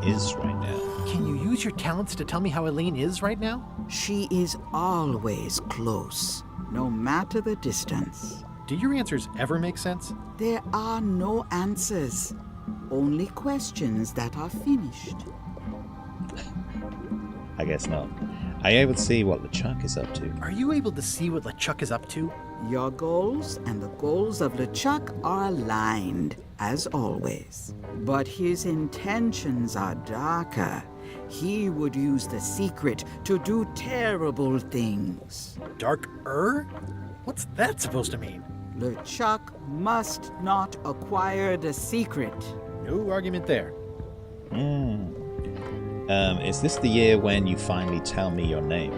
[SPEAKER 1] is right now?
[SPEAKER 2] Can you use your talents to tell me how Elaine is right now?
[SPEAKER 13] She is always close, no matter the distance.
[SPEAKER 2] Do your answers ever make sense?
[SPEAKER 13] There are no answers, only questions that are finished.
[SPEAKER 1] I guess not. Are you able to see what LeChuck is up to?
[SPEAKER 2] Are you able to see what LeChuck is up to?
[SPEAKER 13] Your goals and the goals of LeChuck are aligned, as always. But his intentions are darker. He would use the secret to do terrible things.
[SPEAKER 2] Dark-er? What's that supposed to mean?
[SPEAKER 13] LeChuck must not acquire the secret.
[SPEAKER 2] No argument there.
[SPEAKER 1] Is this the year when you finally tell me your name?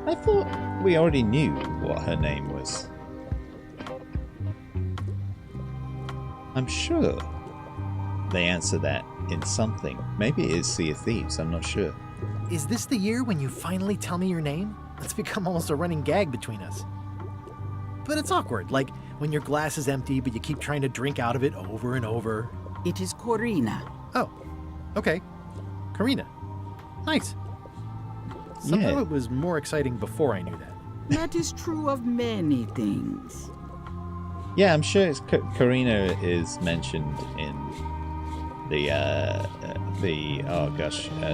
[SPEAKER 1] I thought we already knew what her name was. I'm sure they answer that in something. Maybe it is Sea of Thieves, I'm not sure.
[SPEAKER 2] Is this the year when you finally tell me your name? It's become almost a running gag between us. But it's awkward, like when your glass is empty but you keep trying to drink out of it over and over.
[SPEAKER 13] It is Corina.
[SPEAKER 2] Oh, okay. Corina. Nice. Somehow it was more exciting before I knew that.
[SPEAKER 13] That is true of many things.
[SPEAKER 1] Yeah, I'm sure it's Corina is mentioned in the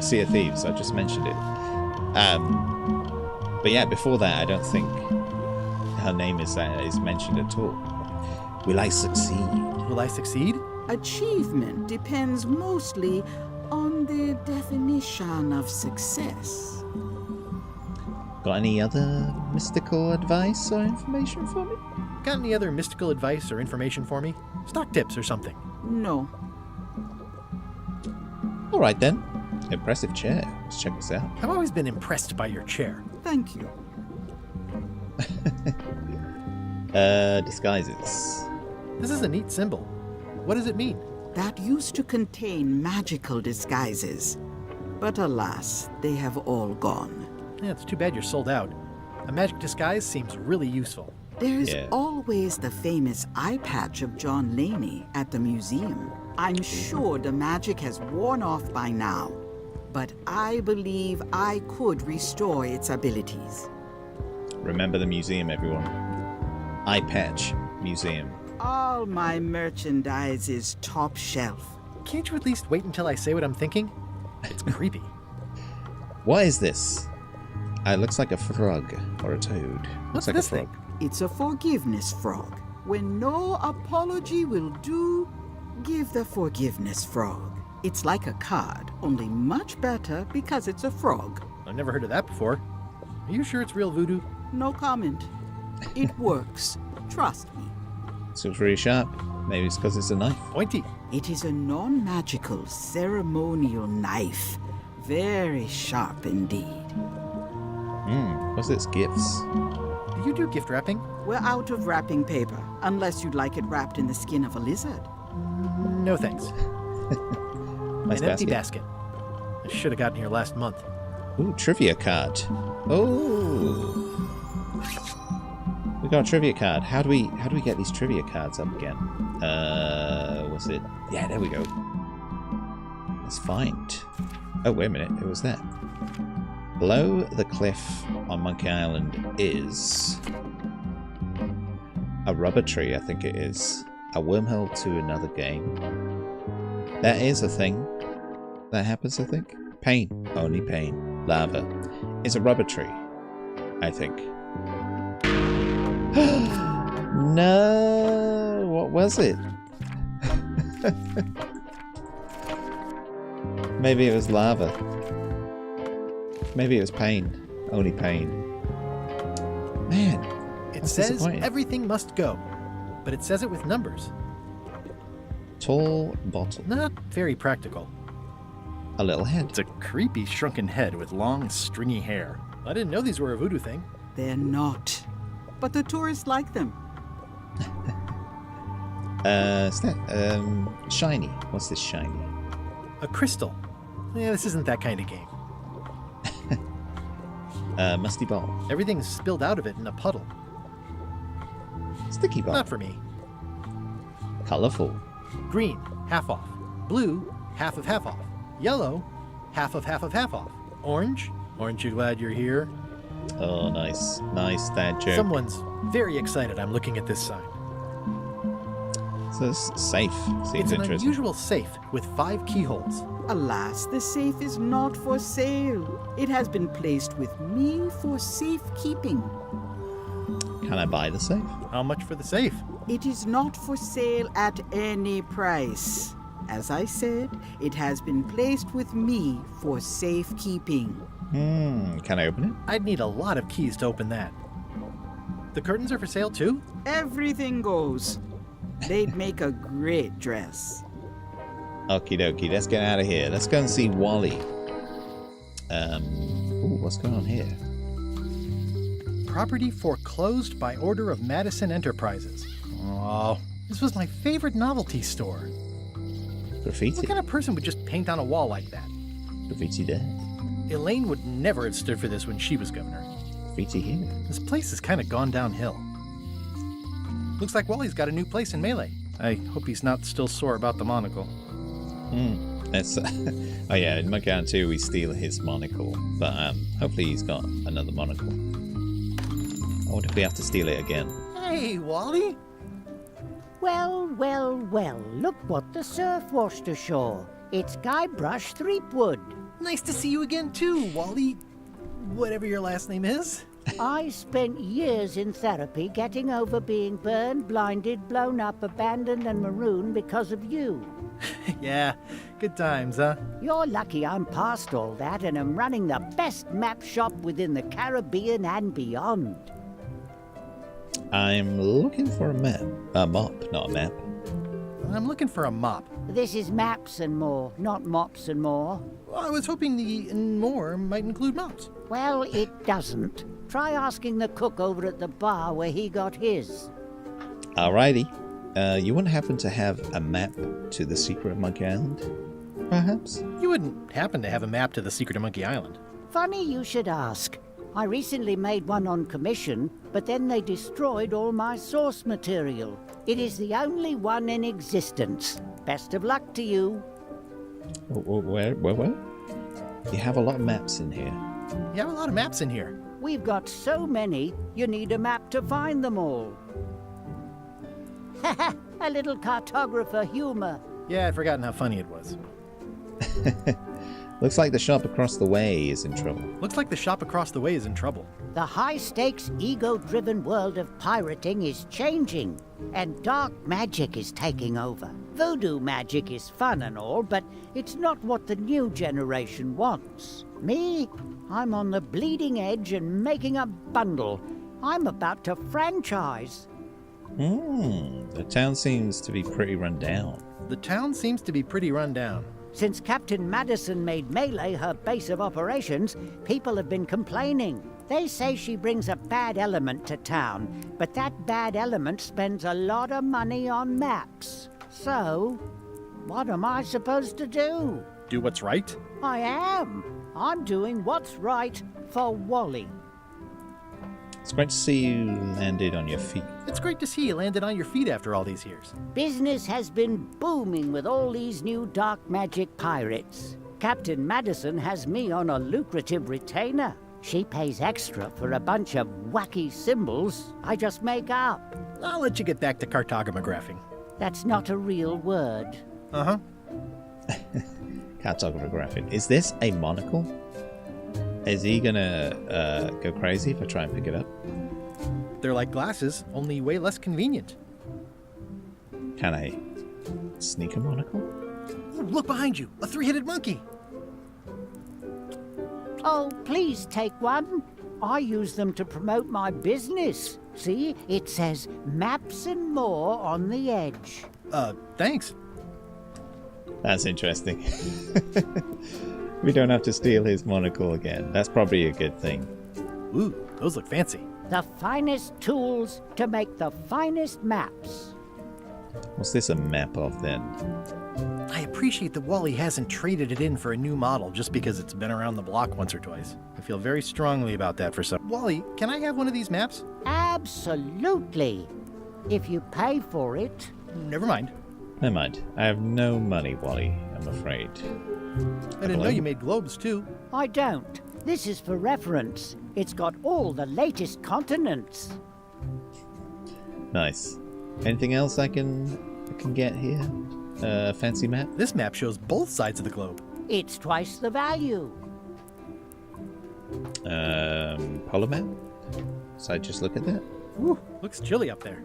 [SPEAKER 1] Sea of Thieves. I just mentioned it. But yeah, before that, I don't think her name is mentioned at all. Will I succeed?
[SPEAKER 2] Will I succeed?
[SPEAKER 13] Achievement depends mostly on the definition of success.
[SPEAKER 1] Got any other mystical advice or information for me?
[SPEAKER 2] Got any other mystical advice or information for me? Stock tips or something?
[SPEAKER 13] No.
[SPEAKER 1] All right then. Impressive chair. Let's check this out.
[SPEAKER 2] I've always been impressed by your chair.
[SPEAKER 13] Thank you.
[SPEAKER 1] Disguises.
[SPEAKER 2] This is a neat symbol. What does it mean?
[SPEAKER 13] That used to contain magical disguises. But alas, they have all gone.
[SPEAKER 2] Yeah, it's too bad you're sold out. A magic disguise seems really useful.
[SPEAKER 13] There's always the famous eye patch of John Laney at the museum. I'm sure the magic has worn off by now, but I believe I could restore its abilities.
[SPEAKER 1] Remember the museum, everyone. Eye Patch Museum.
[SPEAKER 13] All my merchandise is top shelf.
[SPEAKER 2] Can't you at least wait until I say what I'm thinking? It's creepy.
[SPEAKER 1] What is this? It looks like a frog or a toad.
[SPEAKER 2] What's
[SPEAKER 1] looks like
[SPEAKER 2] this
[SPEAKER 1] a frog.
[SPEAKER 2] thing?
[SPEAKER 13] It's a forgiveness frog. When no apology will do, give the forgiveness frog. It's like a card, only much better because it's a frog.
[SPEAKER 2] I've never heard of that before. Are you sure it's real voodoo?
[SPEAKER 13] No comment. It works. Trust me.
[SPEAKER 1] So it's really sharp. Maybe it's because it's a knife.
[SPEAKER 2] Pointy.
[SPEAKER 13] It is a non-magical ceremonial knife. Very sharp indeed.
[SPEAKER 1] What's its gifts?
[SPEAKER 2] Do you do gift wrapping?
[SPEAKER 13] We're out of wrapping paper, unless you'd like it wrapped in the skin of a lizard.
[SPEAKER 2] No thanks.
[SPEAKER 1] Nice
[SPEAKER 2] An empty basket. I should have gotten here last month.
[SPEAKER 1] Ooh, trivia card. Oh. We got a trivia card. How do we get these trivia cards up again? Was it? Yeah, there we go. Let's find. Oh, wait a minute. Who was that? Below the cliff on Monkey Island is a rubber tree, I think it is. A wormhole to another game. That is a thing that happens, I think. Pain. Only pain. Lava. It's a rubber tree, I think. No! What was it? Maybe it was lava. Maybe it was pain. Only pain. Man.
[SPEAKER 2] It says everything must go, but it says it with numbers.
[SPEAKER 1] Tall bottle.
[SPEAKER 2] Not very practical.
[SPEAKER 1] A little head.
[SPEAKER 2] It's a creepy shrunken head with long, stringy hair. I didn't know these were a voodoo thing.
[SPEAKER 13] They're not. But the tourists like them.
[SPEAKER 1] Shiny. What's this shiny?
[SPEAKER 2] A crystal. Yeah, this isn't that kind of game.
[SPEAKER 1] Musty ball.
[SPEAKER 2] Everything's spilled out of it in a puddle.
[SPEAKER 1] Sticky ball.
[SPEAKER 2] Not for me.
[SPEAKER 1] Colorful.
[SPEAKER 2] Green, half off. Blue, half of half off. Yellow, half of half of half off. Orange, aren't you glad you're here?
[SPEAKER 1] Oh, nice. Nice, that joke.
[SPEAKER 2] Someone's very excited I'm looking at this sign.
[SPEAKER 1] So it's safe. Seems
[SPEAKER 2] It's an
[SPEAKER 1] interesting.
[SPEAKER 2] unusual safe with 5 keyholes.
[SPEAKER 13] Alas, the safe is not for sale. It has been placed with me for safekeeping.
[SPEAKER 1] Can I buy the safe?
[SPEAKER 2] How much for the safe?
[SPEAKER 13] It is not for sale at any price. As I said, it has been placed with me for safekeeping.
[SPEAKER 1] Can I open it?
[SPEAKER 2] I'd need a lot of keys to open that. The curtains are for sale too?
[SPEAKER 13] Everything goes. They'd make a great dress.
[SPEAKER 1] Okie dokie, let's get out of here. Let's go and see Wally. Ooh, what's going on here?
[SPEAKER 2] Property foreclosed by order of Madison Enterprises. Oh, this was my favorite novelty store.
[SPEAKER 1] Graffiti.
[SPEAKER 2] What kind of person would just paint on a wall like that?
[SPEAKER 1] Graffiti there.
[SPEAKER 2] Elaine would never have stood for this when she was governor.
[SPEAKER 1] Graffiti here.
[SPEAKER 2] This place has kind of gone downhill. Looks like Wally's got a new place in Melee. I hope he's not still sore about the monocle.
[SPEAKER 1] That's oh yeah, in Monkey Island 2 we steal his monocle, but hopefully he's got another monocle. I wonder if we have to steal it again.
[SPEAKER 2] Hey, Wally!
[SPEAKER 15] Well, well, well, look what the surf washed ashore. It's Guybrush Threepwood.
[SPEAKER 2] Nice to see you again too, Wally. whatever your last name is.
[SPEAKER 15] I spent years in therapy getting over being burned, blinded, blown up, abandoned, and marooned because of you.
[SPEAKER 2] Yeah, good times, huh?
[SPEAKER 15] You're lucky I'm past all that and am running the best map shop within the Caribbean and beyond.
[SPEAKER 1] I'm looking for a map. A mop, not a map.
[SPEAKER 2] I'm looking for a mop.
[SPEAKER 15] This is maps and more, not mops and more.
[SPEAKER 2] Well, I was hoping the and more might include mops.
[SPEAKER 15] Well, it doesn't. Try asking the cook over at the bar where he got his.
[SPEAKER 1] Alrighty. You wouldn't happen to have a map to the secret of Monkey Island? Perhaps?
[SPEAKER 2] You wouldn't happen to have a map to the secret of Monkey Island.
[SPEAKER 15] Funny you should ask. I recently made one on commission, but then they destroyed all my source material. It is the only one in existence. Best of luck to you.
[SPEAKER 1] Where? You have a lot of maps in here.
[SPEAKER 2] You have a lot of maps in here.
[SPEAKER 15] We've got so many, you need a map to find them all. Haha, a little cartographer humor.
[SPEAKER 2] Yeah, I'd forgotten how funny it was.
[SPEAKER 1] Looks like the shop across the way is in trouble.
[SPEAKER 2] Looks like the shop across the way is in trouble.
[SPEAKER 15] The high-stakes, ego-driven world of pirating is changing, and dark magic is taking over. Voodoo magic is fun and all, but it's not what the new generation wants. Me? I'm on the bleeding edge and making a bundle. I'm about to franchise.
[SPEAKER 1] The town seems to be pretty run down.
[SPEAKER 2] The town seems to be pretty run down.
[SPEAKER 15] Since Captain Madison made Melee her base of operations, people have been complaining. They say she brings a bad element to town, but that bad element spends a lot of money on maps. So, what am I supposed to do?
[SPEAKER 2] Do what's right?
[SPEAKER 15] I am. I'm doing what's right for Wally.
[SPEAKER 1] It's great to see you landed on your feet.
[SPEAKER 2] It's great to see you landed on your feet after all these years.
[SPEAKER 15] Business has been booming with all these new dark magic pirates. Captain Madison has me on a lucrative retainer. She pays extra for a bunch of wacky symbols I just make up.
[SPEAKER 2] I'll let you get back to cartographing.
[SPEAKER 15] That's not a real word.
[SPEAKER 2] Uh-huh.
[SPEAKER 1] Cartographing. Is this a monocle? Is he gonna go crazy if I try and pick it up?
[SPEAKER 2] They're like glasses, only way less convenient.
[SPEAKER 1] Can I sneak a monocle?
[SPEAKER 2] Ooh, look behind you! A three-headed monkey!
[SPEAKER 15] Oh, please take one. I use them to promote my business. See, it says maps and more on the edge.
[SPEAKER 2] Thanks.
[SPEAKER 1] That's interesting. We don't have to steal his monocle again. That's probably a good thing.
[SPEAKER 2] Ooh, those look fancy.
[SPEAKER 15] The finest tools to make the finest maps.
[SPEAKER 1] What's this a map of then?
[SPEAKER 2] I appreciate that Wally hasn't traded it in for a new model just because it's been around the block once or twice. I feel very strongly about that for some. Wally, can I have one of these maps?
[SPEAKER 15] Absolutely. If you pay for it.
[SPEAKER 2] Never mind.
[SPEAKER 1] Never mind. I have no money, Wally, I'm afraid.
[SPEAKER 2] I didn't know you made globes, too.
[SPEAKER 15] I don't. This is for reference. It's got all the latest continents.
[SPEAKER 1] Nice. Anything else I can get here? Fancy map?
[SPEAKER 2] This map shows both sides of the globe.
[SPEAKER 15] It's twice the value.
[SPEAKER 1] Polar map? So I just look at that?
[SPEAKER 2] Ooh, looks chilly up there.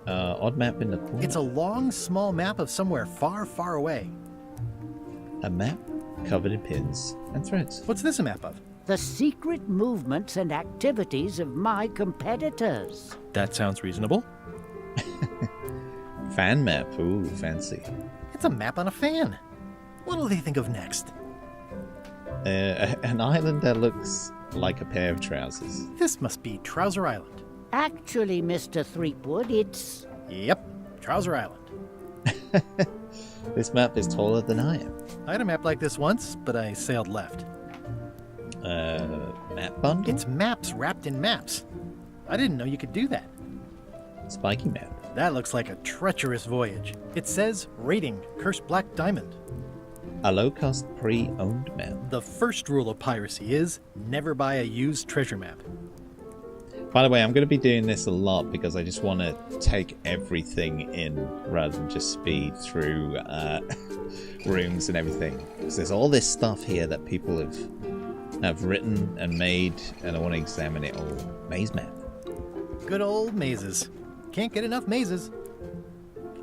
[SPEAKER 1] Odd map in the corner.
[SPEAKER 2] It's a long, small map of somewhere far, far away.
[SPEAKER 1] A map covered in pins and threads.
[SPEAKER 2] What's this a map of?
[SPEAKER 15] The secret movements and activities of my competitors.
[SPEAKER 2] That sounds reasonable.
[SPEAKER 1] Fan map. Ooh, fancy.
[SPEAKER 2] It's a map on a fan. What'll they think of next?
[SPEAKER 1] An island that looks like a pair of trousers.
[SPEAKER 2] This must be Trouser Island.
[SPEAKER 15] Actually, Mr. Threepwood, it's...
[SPEAKER 2] Yep, Trouser Island.
[SPEAKER 1] This map is taller than I am.
[SPEAKER 2] I had a map like this once, but I sailed left.
[SPEAKER 1] Map bundle?
[SPEAKER 2] It's maps wrapped in maps. I didn't know you could do that.
[SPEAKER 1] Spiky map.
[SPEAKER 2] That looks like a treacherous voyage. It says, rating, Cursed Black Diamond.
[SPEAKER 1] A low-cost pre-owned map.
[SPEAKER 2] The first rule of piracy is, never buy a used treasure map.
[SPEAKER 1] By the way, I'm going to be doing this a lot because I just want to take everything in rather than just speed through rooms and everything. Because there's all this stuff here that people have I've written and made, and I want to examine it all. Maze map.
[SPEAKER 2] Good old mazes. Can't get enough mazes.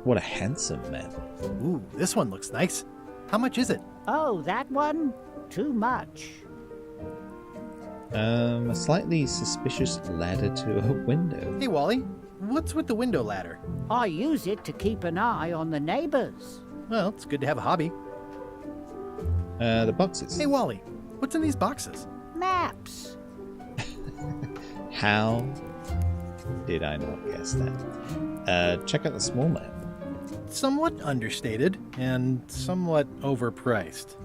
[SPEAKER 1] What a handsome map.
[SPEAKER 2] Ooh, this one looks nice. How much is it?
[SPEAKER 15] Oh, that one? Too much.
[SPEAKER 1] A slightly suspicious ladder to a window.
[SPEAKER 2] Hey, Wally, what's with the window ladder?
[SPEAKER 15] I use it to keep an eye on the neighbors.
[SPEAKER 2] Well, it's good to have a hobby.
[SPEAKER 1] The boxes.
[SPEAKER 2] Hey, Wally, what's in these boxes?
[SPEAKER 15] Maps.
[SPEAKER 1] How did I not guess that? Check out the small map.
[SPEAKER 2] Somewhat understated and somewhat overpriced.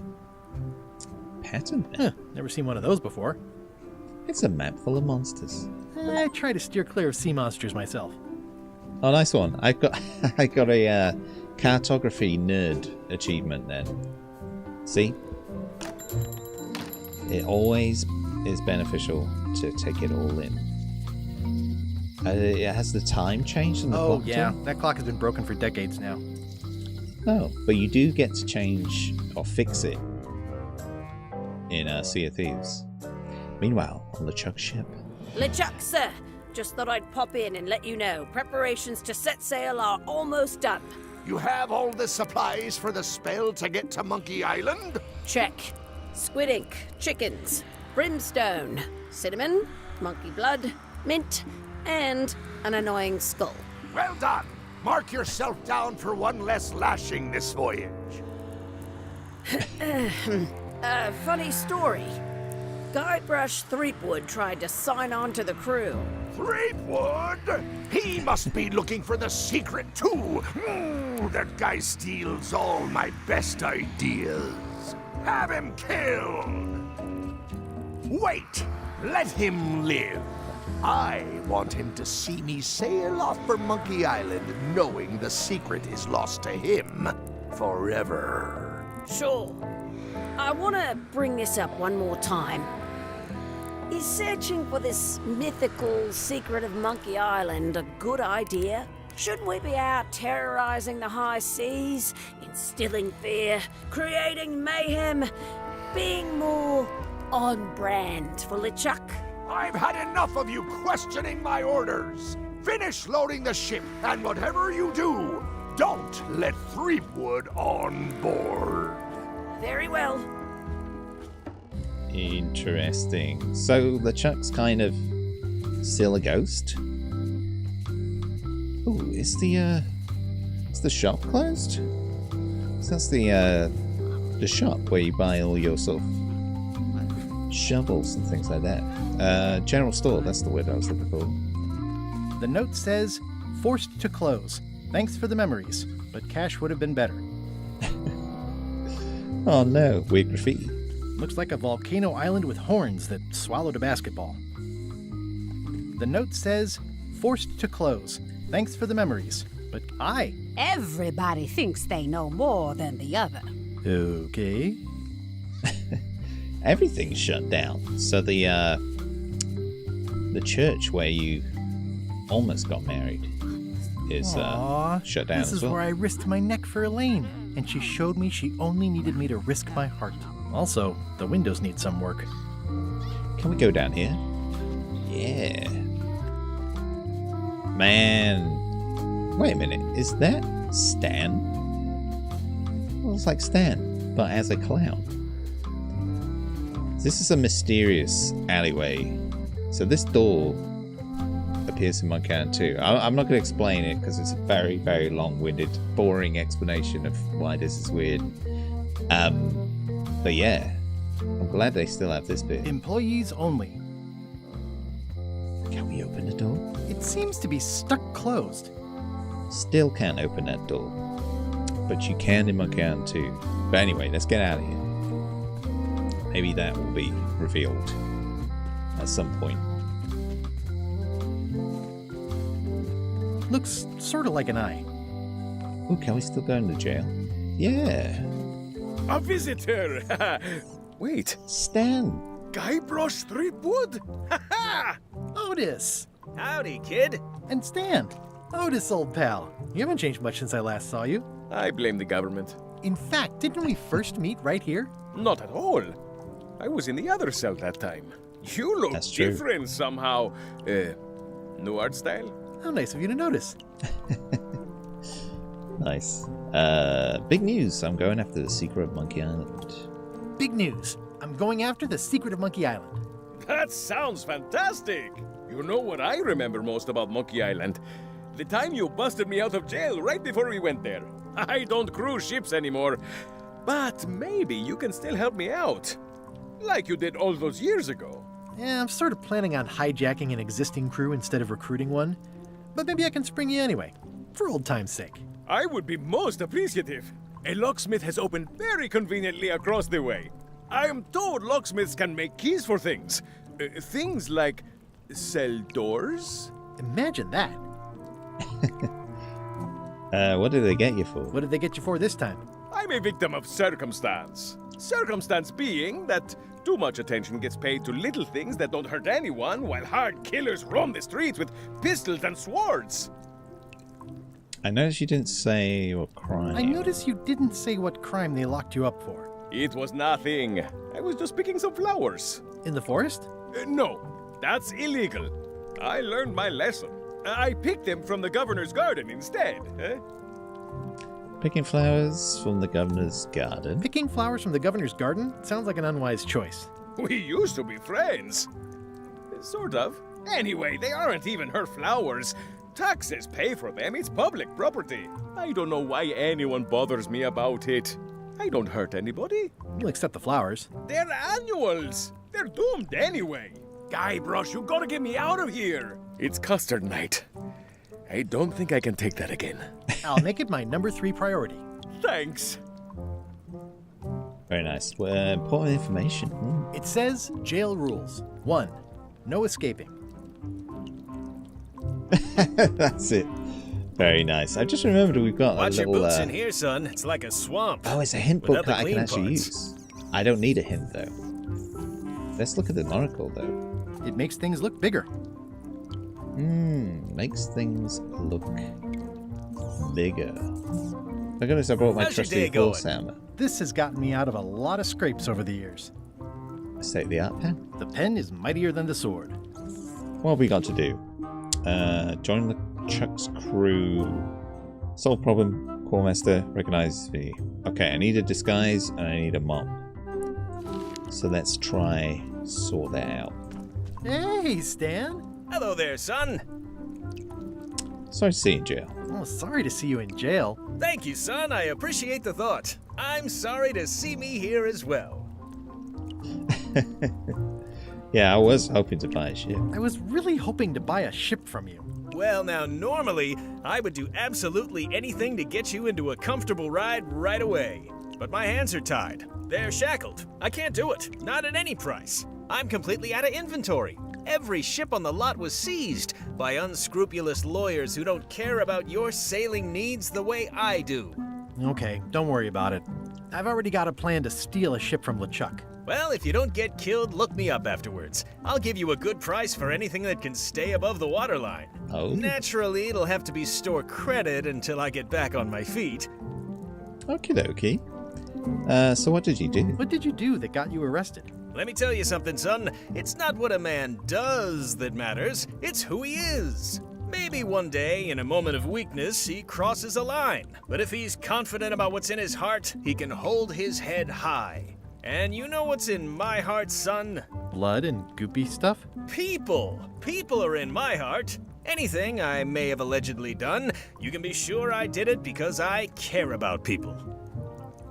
[SPEAKER 1] Pattern map?
[SPEAKER 2] Huh, never seen one of those before.
[SPEAKER 1] It's a map full of monsters.
[SPEAKER 2] I try to steer clear of sea monsters myself.
[SPEAKER 1] Oh, nice one. I got a cartography nerd achievement then. See? It always is beneficial to take it all in. Has the time changed in the clock?
[SPEAKER 2] Oh, yeah.
[SPEAKER 1] too?
[SPEAKER 2] That clock has been broken for decades now.
[SPEAKER 1] Oh, but you do get to change or fix it in Sea of Thieves. Meanwhile, on the Chuck ship.
[SPEAKER 4] LeChuck, sir. Just thought I'd pop in and let you know. Preparations to set sail are almost done.
[SPEAKER 11] You have all the supplies for the spell to get to Monkey Island?
[SPEAKER 4] Check. Squid ink, chickens, brimstone, cinnamon, monkey blood, mint, and an annoying skull.
[SPEAKER 11] Well done. Mark yourself down for one less lashing this voyage.
[SPEAKER 4] Funny story. Guybrush Threepwood tried to sign on to the crew.
[SPEAKER 11] Threepwood? He must be looking for the secret, too. That guy steals all my best ideas. Have him killed. Wait. Let him live. I want him to see me sail off for Monkey Island knowing the secret is lost to him forever.
[SPEAKER 4] Sure. I want to bring this up one more time. Is searching for this mythical secret of Monkey Island a good idea? Shouldn't we be out terrorizing the high seas, instilling fear, creating mayhem, being more on brand for LeChuck?
[SPEAKER 11] I've had enough of you questioning my orders. Finish loading the ship, and whatever you do, don't let Threepwood on board.
[SPEAKER 4] Very well.
[SPEAKER 1] Interesting. So LeChuck's kind of still a ghost? Ooh, is the shop closed? So that's the shop where you buy all your sort of shovels and things like that. General store, that's the word I was looking for.
[SPEAKER 2] The note says, forced to close. Thanks for the memories, but cash would have been better.
[SPEAKER 1] Oh no, weird graffiti.
[SPEAKER 2] Looks like a volcano island with horns that swallowed a basketball. The note says, forced to close. Thanks for the memories, but
[SPEAKER 14] Everybody thinks they know more than the other.
[SPEAKER 2] Okay.
[SPEAKER 1] Everything's shut down. So the church where you almost got married is shut down
[SPEAKER 2] This
[SPEAKER 1] as
[SPEAKER 2] is
[SPEAKER 1] well.
[SPEAKER 2] where I risked my neck for Elaine, and she showed me she only needed me to risk my heart. Also, the windows need some work.
[SPEAKER 1] Can we go down here? Yeah. Man. Wait a minute. Is that Stan? Well, it's like Stan, but as a clown. This is a mysterious alleyway. So this door appears in Monkey Island 2. I'm not going to explain it because it's a very, very long-winded, boring explanation of why this is weird. But yeah, I'm glad they still have this bit.
[SPEAKER 2] Employees only.
[SPEAKER 1] Can we open the door?
[SPEAKER 2] It seems to be stuck closed.
[SPEAKER 1] Still can't open that door. But you can in Monkey Island 2. But anyway, let's get out of here. Maybe that will be revealed at some point.
[SPEAKER 2] Looks sort of like an eye.
[SPEAKER 1] Oh, can we still go into jail? Yeah.
[SPEAKER 16] A visitor! Wait.
[SPEAKER 1] Stan.
[SPEAKER 16] Guybrush Threepwood?
[SPEAKER 2] Otis!
[SPEAKER 16] Howdy, kid.
[SPEAKER 2] And Stan. Otis, old pal. You haven't changed much since I last saw you.
[SPEAKER 16] I blame the government.
[SPEAKER 2] In fact, didn't we first meet right here?
[SPEAKER 16] Not at all. I was in the other cell that time. You look
[SPEAKER 1] That's true.
[SPEAKER 16] different somehow. New art style?
[SPEAKER 2] How nice of you to notice.
[SPEAKER 1] Nice. Big news. I'm going after the secret of Monkey Island.
[SPEAKER 2] Big news. I'm going after the secret of Monkey Island.
[SPEAKER 16] That sounds fantastic! You know what I remember most about Monkey Island? The time you busted me out of jail right before we went there. I don't cruise ships anymore, but maybe you can still help me out. Like you did all those years ago.
[SPEAKER 2] Yeah, I'm sort of planning on hijacking an existing crew instead of recruiting one. But maybe I can spring you anyway, for old time's sake.
[SPEAKER 16] I would be most appreciative. A locksmith has opened very conveniently across the way. I am told locksmiths can make keys for things. Things like cell doors?
[SPEAKER 2] Imagine that.
[SPEAKER 1] What did they get you for?
[SPEAKER 2] What did they get you for this time?
[SPEAKER 16] I'm a victim of circumstance. Circumstance being that too much attention gets paid to little things that don't hurt anyone, while hard killers roam the streets with pistols and swords.
[SPEAKER 1] I noticed you didn't say what crime.
[SPEAKER 2] I noticed you didn't say what crime they locked you up for.
[SPEAKER 16] It was nothing. I was just picking some flowers.
[SPEAKER 2] In the forest?
[SPEAKER 16] No, that's illegal. I learned my lesson. I picked them from the governor's garden instead.
[SPEAKER 1] Picking flowers from the governor's garden.
[SPEAKER 2] Picking flowers from the governor's garden sounds like an unwise choice.
[SPEAKER 16] We used to be friends. Sort of. Anyway, they aren't even her flowers. Taxes pay for them. It's public property. I don't know why anyone bothers me about it. I don't hurt anybody.
[SPEAKER 2] You'll accept the flowers.
[SPEAKER 16] They're annuals. They're doomed anyway. Guybrush, you gotta get me out of here. It's custard night. I don't think I can take that again.
[SPEAKER 2] I'll make it my number 3 priority.
[SPEAKER 16] Thanks.
[SPEAKER 1] Very nice. Important information.
[SPEAKER 2] It says jail rules. 1. No escaping.
[SPEAKER 1] That's it. Very nice. I just remembered we've got
[SPEAKER 17] Watch
[SPEAKER 1] a little...
[SPEAKER 17] your boots in here, son. It's like a swamp.
[SPEAKER 1] Oh, it's a hint book
[SPEAKER 17] without the
[SPEAKER 1] that I can
[SPEAKER 17] clean
[SPEAKER 1] actually
[SPEAKER 17] parts.
[SPEAKER 1] use. I don't need a hint, though. Let's look at the monocle, though.
[SPEAKER 2] It makes things look bigger.
[SPEAKER 1] Makes things look bigger. Look at this, I brought my
[SPEAKER 17] How's your
[SPEAKER 1] trusty
[SPEAKER 17] day going?
[SPEAKER 1] horse hammer.
[SPEAKER 2] This has gotten me out of a lot of scrapes over the years.
[SPEAKER 1] State-of-the-art pen.
[SPEAKER 2] The pen is mightier than the sword.
[SPEAKER 1] What have we got to do? Join LeChuck's crew. Solve problem. Quartermaster. Recognize me. Okay, I need a disguise and I need a mop. So let's try sort that out.
[SPEAKER 2] Hey, Stan.
[SPEAKER 17] Hello there, son.
[SPEAKER 1] Sorry to see you in jail.
[SPEAKER 2] Oh, sorry to see you in jail.
[SPEAKER 17] Thank you, son. I appreciate the thought. I'm sorry to see me here as well.
[SPEAKER 1] Yeah, I was hoping to buy a ship.
[SPEAKER 2] I was really hoping to buy a ship from you.
[SPEAKER 17] Well, now, normally, I would do absolutely anything to get you into a comfortable ride right away. But my hands are tied. They're shackled. I can't do it. Not at any price. I'm completely out of inventory. Every ship on the lot was seized by unscrupulous lawyers who don't care about your sailing needs the way I do.
[SPEAKER 2] Okay, don't worry about it. I've already got a plan to steal a ship from LeChuck.
[SPEAKER 17] Well, if you don't get killed, look me up afterwards. I'll give you a good price for anything that can stay above the waterline.
[SPEAKER 1] Oh.
[SPEAKER 17] Naturally, it'll have to be store credit until I get back on my feet.
[SPEAKER 1] Okie dokie. So what did you do?
[SPEAKER 2] What did you do that got you arrested?
[SPEAKER 17] Let me tell you something, son. It's not what a man does that matters, it's who he is. Maybe one day, in a moment of weakness, he crosses a line. But if he's confident about what's in his heart, he can hold his head high. And you know what's in my heart, son?
[SPEAKER 2] Blood and goopy stuff?
[SPEAKER 17] People. People are in my heart. Anything I may have allegedly done, you can be sure I did it because I care about people.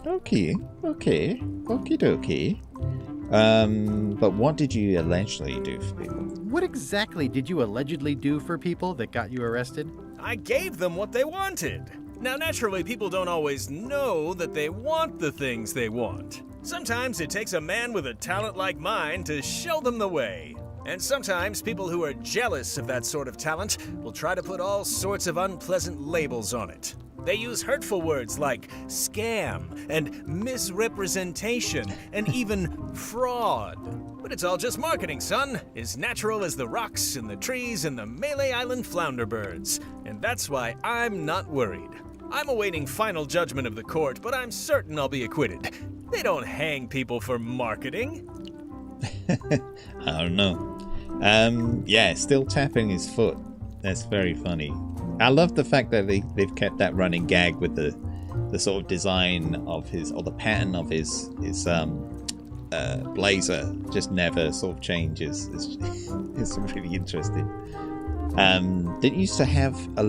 [SPEAKER 1] Okay. Okie dokie. But what did you allegedly do for people?
[SPEAKER 2] What exactly did you allegedly do for people that got you arrested?
[SPEAKER 17] I gave them what they wanted. Now, naturally, people don't always know that they want the things they want. Sometimes it takes a man with a talent like mine to show them the way. And sometimes people who are jealous of that sort of talent will try to put all sorts of unpleasant labels on it. They use hurtful words like scam and misrepresentation and even fraud. But it's all just marketing, son. As natural as the rocks and the trees and the Melee Island flounder birds. And that's why I'm not worried. I'm awaiting final judgment of the court, but I'm certain I'll be acquitted. They don't hang people for marketing.
[SPEAKER 1] I don't know. Yeah, still tapping his foot. That's very funny. I love the fact that they've kept that running gag with the sort of design of his, or the pattern of his blazer just never sort of changes. It's really interesting. Didn't you used to have a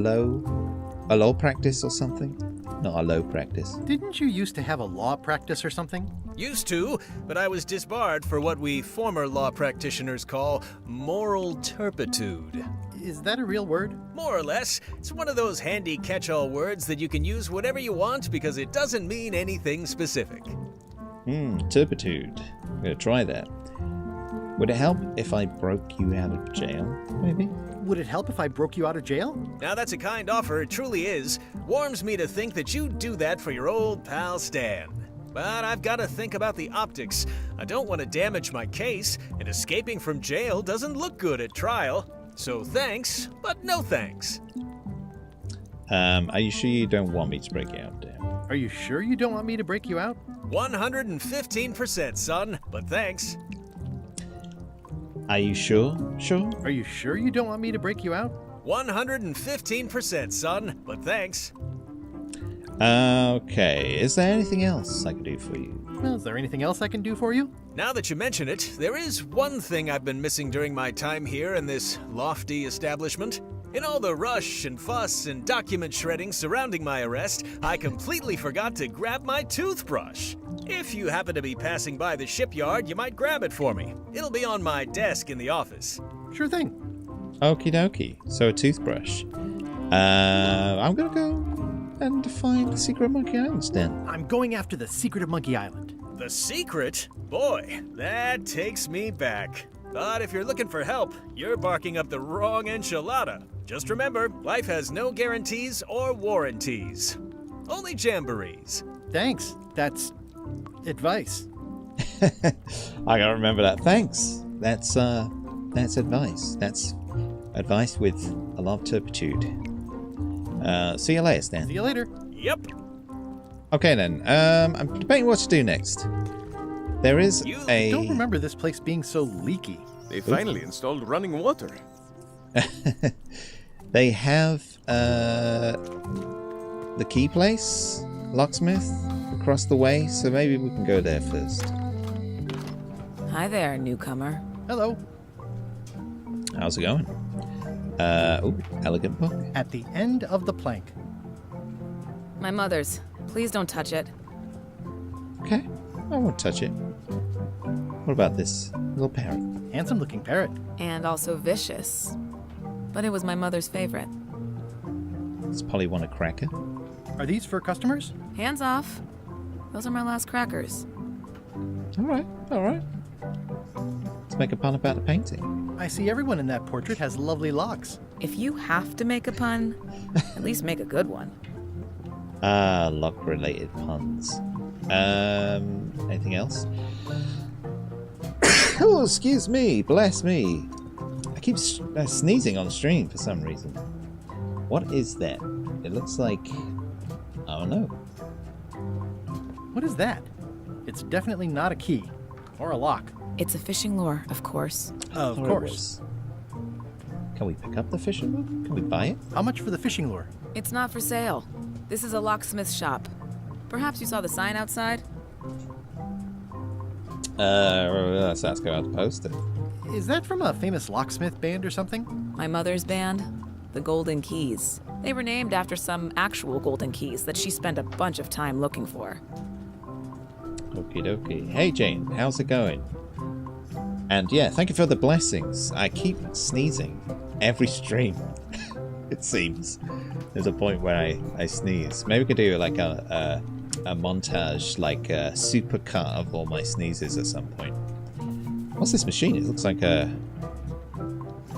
[SPEAKER 1] law practice or something? Not a low practice.
[SPEAKER 2] Didn't you used to have a law practice or something?
[SPEAKER 17] Used to, but I was disbarred for what we former law practitioners call moral turpitude.
[SPEAKER 2] Is that a real word?
[SPEAKER 17] More or less. It's one of those handy catch-all words that you can use whatever you want because it doesn't mean anything specific.
[SPEAKER 1] Turpitude. I'm going to try that. Would it help if I broke you out of jail, maybe?
[SPEAKER 2] Would it help if I broke you out of jail?
[SPEAKER 17] Now that's a kind offer, it truly is. Warms me to think that you'd do that for your old pal Stan. But I've got to think about the optics. I don't want to damage my case, and escaping from jail doesn't look good at trial. So thanks, but no thanks.
[SPEAKER 1] Are you sure you don't want me to break you out, Dan?
[SPEAKER 2] Are you sure you don't want me to break you out?
[SPEAKER 17] 115%, son, but thanks.
[SPEAKER 1] Are you sure? Sure?
[SPEAKER 2] Are you sure you don't want me to break you out?
[SPEAKER 17] 115%, son, but thanks.
[SPEAKER 1] Okay, is there anything else I can do for you?
[SPEAKER 2] Well, is there anything else I can do for you?
[SPEAKER 17] Now that you mention it, there is one thing I've been missing during my time here in this lofty establishment. In all the rush and fuss and document shredding surrounding my arrest, I completely forgot to grab my toothbrush. If you happen to be passing by the shipyard, you might grab it for me. It'll be on my desk in the office.
[SPEAKER 2] Sure thing.
[SPEAKER 1] Okie dokie. So a toothbrush. I'm gonna go and find the secret Monkey Island, then.
[SPEAKER 2] I'm going after the secret of Monkey Island.
[SPEAKER 17] The secret? Boy, that takes me back. But if you're looking for help, you're barking up the wrong enchilada. Just remember, life has no guarantees or warranties. Only jamborees.
[SPEAKER 2] Thanks. That's advice.
[SPEAKER 1] I gotta remember that. Thanks. That's advice. That's advice with a lot of turpitude. See you later, Stan.
[SPEAKER 2] See you later.
[SPEAKER 17] Yep.
[SPEAKER 1] Okay then. I'm debating what to do next. There is
[SPEAKER 2] I don't remember this place being so leaky.
[SPEAKER 16] They finally installed running water.
[SPEAKER 1] They have the key place, locksmith, across the way, so maybe we can go there first.
[SPEAKER 10] Hi there, newcomer.
[SPEAKER 2] Hello.
[SPEAKER 1] How's it going? Elegant book.
[SPEAKER 2] At the end of the plank.
[SPEAKER 10] My mother's. Please don't touch it.
[SPEAKER 1] Okay, I won't touch it. What about this little parrot?
[SPEAKER 2] Handsome looking parrot.
[SPEAKER 10] And also vicious. But it was my mother's favorite.
[SPEAKER 1] Does Polly want a cracker?
[SPEAKER 2] Are these for customers?
[SPEAKER 10] Hands off. Those are my last crackers.
[SPEAKER 1] Alright. Let's make a pun about the painting.
[SPEAKER 2] I see everyone in that portrait has lovely locks.
[SPEAKER 10] If you have to make a pun, at least make a good one.
[SPEAKER 1] Lock-related puns. Anything else? Oh, excuse me. Bless me. I keep sneezing on stream for some reason. What is that? It looks like... I don't know.
[SPEAKER 2] What is that? It's definitely not a key. Or a lock.
[SPEAKER 10] It's a fishing lure, of course.
[SPEAKER 2] Of course.
[SPEAKER 1] Can we pick up the fishing lure? Can we buy it?
[SPEAKER 2] How much for the fishing lure?
[SPEAKER 10] It's not for sale. This is a locksmith shop. Perhaps you saw the sign outside?
[SPEAKER 1] Let's ask her out the poster.
[SPEAKER 2] Is that from a famous locksmith band or something?
[SPEAKER 10] My mother's band, the Golden Keys. They were named after some actual golden keys that she spent a bunch of time looking for.
[SPEAKER 1] Okie dokie. Hey Jane, how's it going? And yeah, thank you for the blessings. I keep sneezing every stream. It seems. There's a point where I sneeze. Maybe we could do like a montage, like a super cut of all my sneezes at some point. What's this machine? It looks like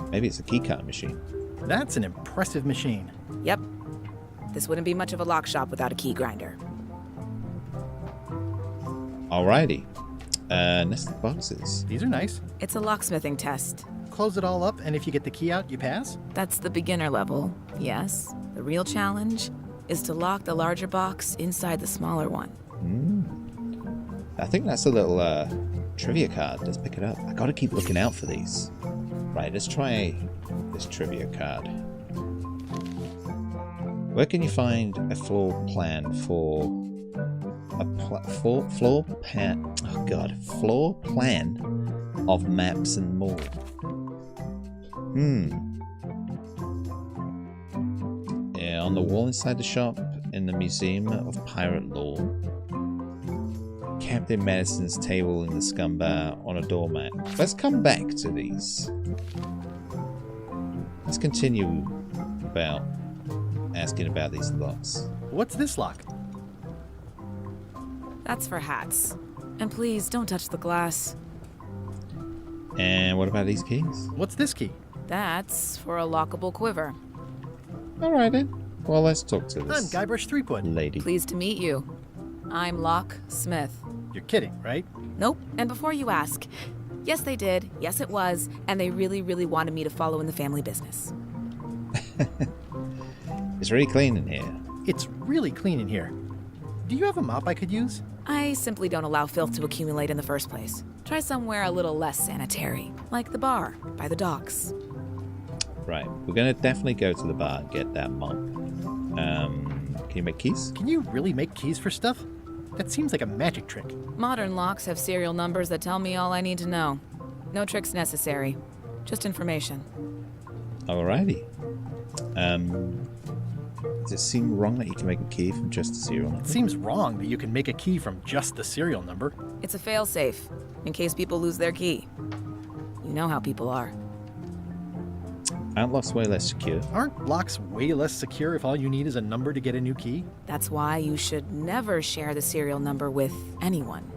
[SPEAKER 1] maybe it's a key cutting machine.
[SPEAKER 2] That's an impressive machine.
[SPEAKER 10] Yep. This wouldn't be much of a lock shop without a key grinder.
[SPEAKER 1] Alrighty. Nested boxes.
[SPEAKER 2] These are nice.
[SPEAKER 10] It's a locksmithing test.
[SPEAKER 2] Close it all up, and if you get the key out, you pass?
[SPEAKER 10] That's the beginner level, yes. The real challenge is to lock the larger box inside the smaller one.
[SPEAKER 1] I think that's a little trivia card. Let's pick it up. I gotta keep looking out for these. Right, let's try this trivia card. Where can you find a floor plan for floor plan of maps and more? Yeah, on the wall inside the shop in the Museum of Pirate Lore. Captain Madison's table in the scum bar on a doormat. Let's come back to these. Let's continue about asking about these locks.
[SPEAKER 2] What's this lock?
[SPEAKER 10] That's for hats. And please, don't touch the glass.
[SPEAKER 1] And what about these keys?
[SPEAKER 2] What's this key?
[SPEAKER 10] That's for a lockable quiver.
[SPEAKER 1] Alright then. Well, let's talk to
[SPEAKER 2] I'm
[SPEAKER 1] this
[SPEAKER 2] Guybrush Threepwood.
[SPEAKER 1] lady.
[SPEAKER 10] Pleased to meet you. I'm Locke Smith.
[SPEAKER 2] You're kidding, right?
[SPEAKER 10] Nope. And before you ask, yes, they did. Yes, it was. And they really, really wanted me to follow in the family business.
[SPEAKER 1] It's really clean in here.
[SPEAKER 2] It's really clean in here. Do you have a mop I could use?
[SPEAKER 10] I simply don't allow filth to accumulate in the first place. Try somewhere a little less sanitary, like the bar by the docks.
[SPEAKER 1] Right, we're gonna definitely go to the bar and get that mop. Can you make keys?
[SPEAKER 2] Can you really make keys for stuff? That seems like a magic trick.
[SPEAKER 10] Modern locks have serial numbers that tell me all I need to know. No tricks necessary. Just information.
[SPEAKER 1] Alrighty. Does it seem wrong that you can make a key from just a serial number?
[SPEAKER 2] It seems wrong that you can make a key from just the serial number.
[SPEAKER 10] It's a failsafe, in case people lose their key. You know how people are.
[SPEAKER 1] Aren't locks way less secure?
[SPEAKER 2] Aren't locks way less secure if all you need is a number to get a new key?
[SPEAKER 10] That's why you should never share the serial number with anyone.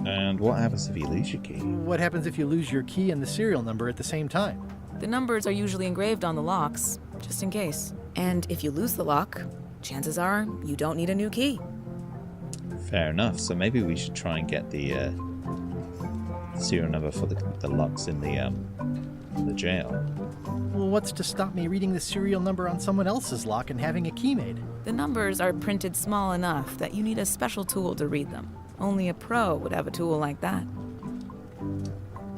[SPEAKER 1] And what happens if you lose your key?
[SPEAKER 2] What happens if you lose your key and the serial number at the same time?
[SPEAKER 10] The numbers are usually engraved on the locks, just in case. And if you lose the lock, chances are you don't need a new key.
[SPEAKER 1] Fair enough. So maybe we should try and get the serial number for the locks in the jail.
[SPEAKER 2] Well, what's to stop me reading the serial number on someone else's lock and having a key made?
[SPEAKER 10] The numbers are printed small enough that you need a special tool to read them. Only a pro would have a tool like that.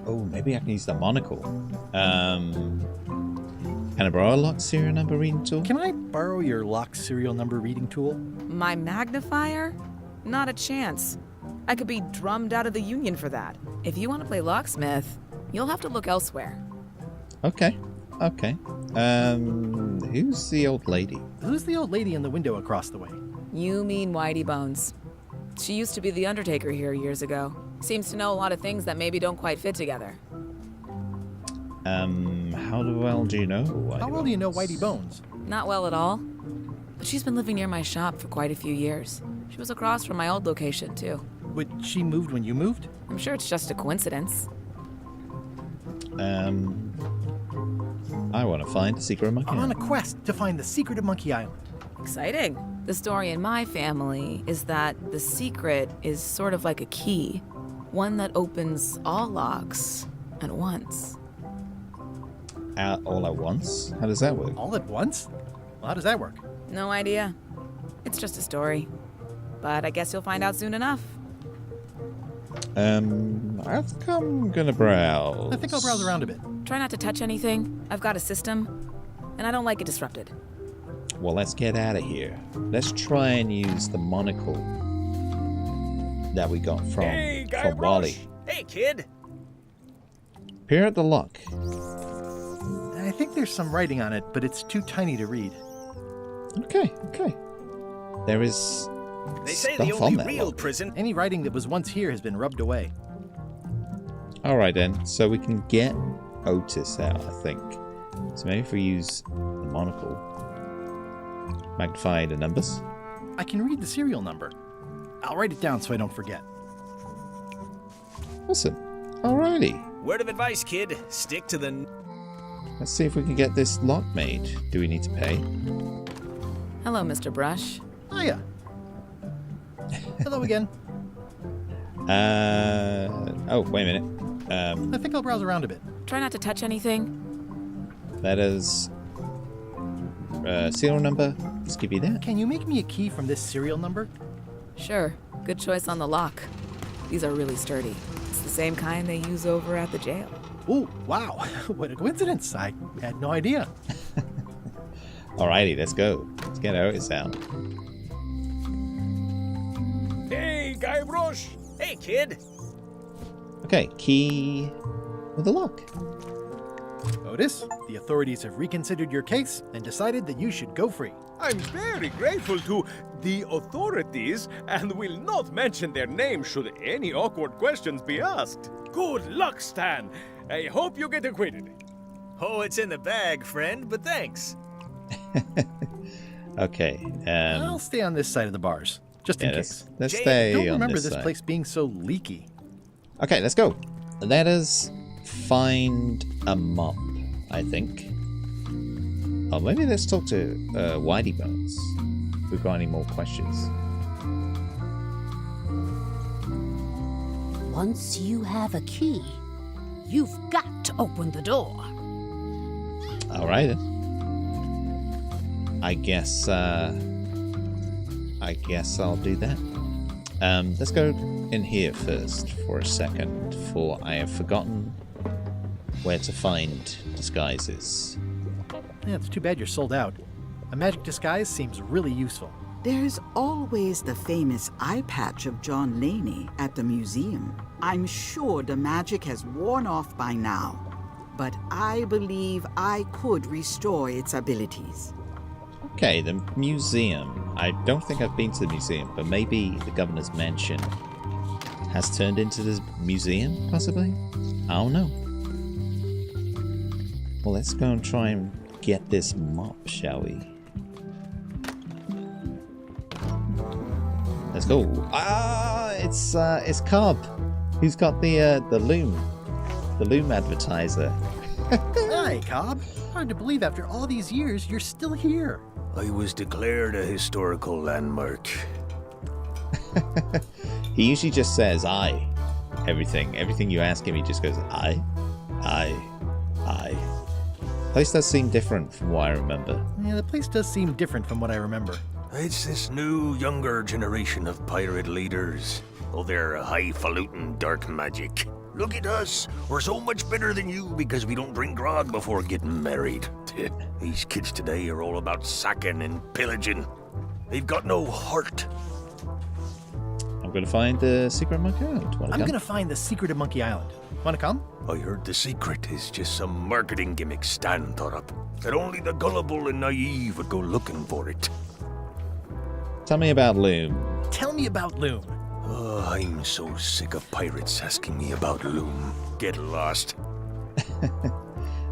[SPEAKER 1] Oh, maybe I can use the monocle. Can I borrow a lock serial number reading tool?
[SPEAKER 2] Can I borrow your lock serial number reading tool?
[SPEAKER 10] My magnifier? Not a chance. I could be drummed out of the union for that. If you want to play locksmith, you'll have to look elsewhere.
[SPEAKER 1] Okay. Who's the old lady?
[SPEAKER 2] Who's the old lady in the window across the way?
[SPEAKER 10] You mean Whitey Bones. She used to be the Undertaker here years ago. Seems to know a lot of things that maybe don't quite fit together.
[SPEAKER 1] How well do you know Whitey
[SPEAKER 2] How well do you know Whitey Bones?
[SPEAKER 10] Not well at all. But she's been living near my shop for quite a few years. She was across from my old location, too.
[SPEAKER 2] But she moved when you moved?
[SPEAKER 10] I'm sure it's just a coincidence.
[SPEAKER 1] I want to find the secret of Monkey
[SPEAKER 2] I'm on
[SPEAKER 1] Island.
[SPEAKER 2] a quest to find the secret of Monkey Island.
[SPEAKER 10] Exciting. The story in my family is that the secret is sort of like a key. One that opens all locks at once.
[SPEAKER 1] All at once? How does that work?
[SPEAKER 2] All at once? Well, how does that work?
[SPEAKER 10] No idea. It's just a story. But I guess you'll find out soon enough.
[SPEAKER 1] I think I'm gonna browse.
[SPEAKER 2] I think I'll browse around a bit.
[SPEAKER 10] Try not to touch anything. I've got a system, and I don't like it disrupted.
[SPEAKER 1] Well, let's get out of here. Let's try and use the monocle that we got from Wally.
[SPEAKER 17] Hey, kid.
[SPEAKER 1] Peer at the lock.
[SPEAKER 2] I think there's some writing on it, but it's too tiny to read.
[SPEAKER 1] Okay. There is
[SPEAKER 17] They say
[SPEAKER 1] stuff
[SPEAKER 17] the
[SPEAKER 1] on
[SPEAKER 17] only
[SPEAKER 1] that
[SPEAKER 17] real
[SPEAKER 1] lock.
[SPEAKER 17] prison.
[SPEAKER 2] Any writing that was once here has been rubbed away.
[SPEAKER 1] Alright then, so we can get Otis out, I think. So maybe if we use the monocle, magnify the numbers.
[SPEAKER 2] I can read the serial number. I'll write it down so I don't forget.
[SPEAKER 1] Awesome. Alrighty.
[SPEAKER 17] Word of advice, kid. Stick to the...
[SPEAKER 1] Let's see if we can get this lock made. Do we need to pay?
[SPEAKER 10] Hello, Mr. Brush.
[SPEAKER 2] Hiya. Hello again.
[SPEAKER 1] Oh, wait a minute.
[SPEAKER 2] I think I'll browse around a bit.
[SPEAKER 10] Try not to touch anything.
[SPEAKER 1] That is serial number. Let's give you that.
[SPEAKER 2] Can you make me a key from this serial number?
[SPEAKER 10] Sure. Good choice on the lock. These are really sturdy. It's the same kind they use over at the jail.
[SPEAKER 2] Ooh, wow. What a coincidence. I had no idea.
[SPEAKER 1] Alrighty, let's go. Let's get Otis out.
[SPEAKER 17] Hey, Guybrush! Hey, kid!
[SPEAKER 1] Okay, key with a lock.
[SPEAKER 2] Otis, the authorities have reconsidered your case and decided that you should go free.
[SPEAKER 16] I'm very grateful to the authorities and will not mention their name should any awkward questions be asked. Good luck, Stan. I hope you get acquitted.
[SPEAKER 17] Oh, it's in the bag, friend, but thanks.
[SPEAKER 1] Okay.
[SPEAKER 2] I'll stay on this side of the bars, just in case.
[SPEAKER 1] Let's
[SPEAKER 2] Jay,
[SPEAKER 1] stay
[SPEAKER 2] I don't
[SPEAKER 1] on
[SPEAKER 2] remember
[SPEAKER 1] this
[SPEAKER 2] this
[SPEAKER 1] side.
[SPEAKER 2] place being so leaky.
[SPEAKER 1] Okay, let's go. Let us find a mop, I think. Oh, maybe let's talk to Whitey Bones. If we've got any more questions.
[SPEAKER 4] Once you have a key, you've got to open the door.
[SPEAKER 1] Alright then. I guess I'll do that. Let's go in here first for a second, for I have forgotten where to find disguises.
[SPEAKER 2] Yeah, it's too bad you're sold out. A magic disguise seems really useful.
[SPEAKER 13] There's always the famous eye patch of John Laney at the museum. I'm sure the magic has worn off by now, but I believe I could restore its abilities.
[SPEAKER 1] Okay, the museum. I don't think I've been to the museum, but maybe the governor's mansion has turned into this museum, possibly? I don't know. Well, let's go and try and get this mop, shall we? Let's go. Ah, it's Cobb, who's got the loom advertiser.
[SPEAKER 2] Hi, Cobb. Hard to believe after all these years you're still here.
[SPEAKER 11] I was declared a historical landmark.
[SPEAKER 1] He usually just says "I." Everything you ask him, he just goes "I." Place does seem different from what I remember.
[SPEAKER 2] Yeah, the place does seem different from what I remember.
[SPEAKER 11] It's this new, younger generation of pirate leaders. Oh, they're highfalutin dark magic. Look at us. We're so much better than you because we don't drink grog before getting married. These kids today are all about sacking and pillaging. They've got no heart.
[SPEAKER 1] I'm going to find the secret Monkey Island.
[SPEAKER 2] I'm going to find the secret of Monkey Island. Want to come?
[SPEAKER 11] I heard the secret is just some marketing gimmick Stan thought up. That only the gullible and naive would go looking for it.
[SPEAKER 1] Tell me about Loom.
[SPEAKER 2] Tell me about Loom.
[SPEAKER 11] Oh, I'm so sick of pirates asking me about Loom. Get lost.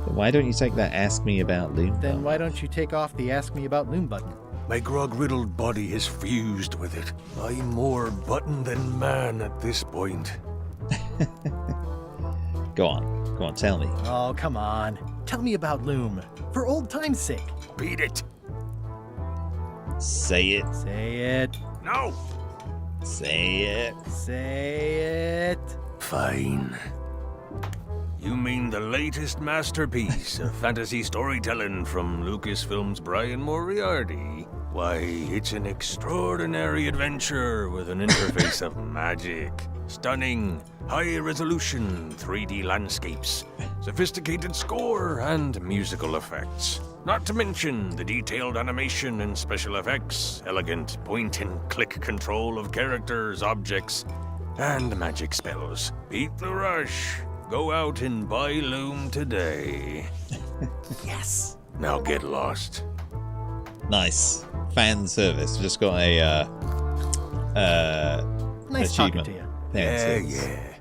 [SPEAKER 1] Why don't you take that "Ask Me About Loom"?
[SPEAKER 2] Then why don't you take off the Ask Me About Loom button?
[SPEAKER 11] My grog-riddled body is fused with it. I'm more button than man at this point.
[SPEAKER 1] Go on, tell me.
[SPEAKER 2] Oh, come on. Tell me about Loom. For old time's sake.
[SPEAKER 11] Beat it.
[SPEAKER 1] Say it.
[SPEAKER 2] Say it.
[SPEAKER 11] No.
[SPEAKER 1] Say it.
[SPEAKER 2] Say it.
[SPEAKER 11] Fine. You mean the latest masterpiece of fantasy storytelling from Lucasfilm's Brian Moriarty? Why, it's an extraordinary adventure with an interface of magic. Stunning, high-resolution 3D landscapes, sophisticated score, and musical effects. Not to mention the detailed animation and special effects, elegant point-and-click control of characters, objects, and magic spells. Beat the rush. Go out and buy Loom today.
[SPEAKER 2] Yes.
[SPEAKER 11] Now get lost.
[SPEAKER 1] Nice. Fan service. Just got a
[SPEAKER 2] Nice talking to you.
[SPEAKER 11] Yeah.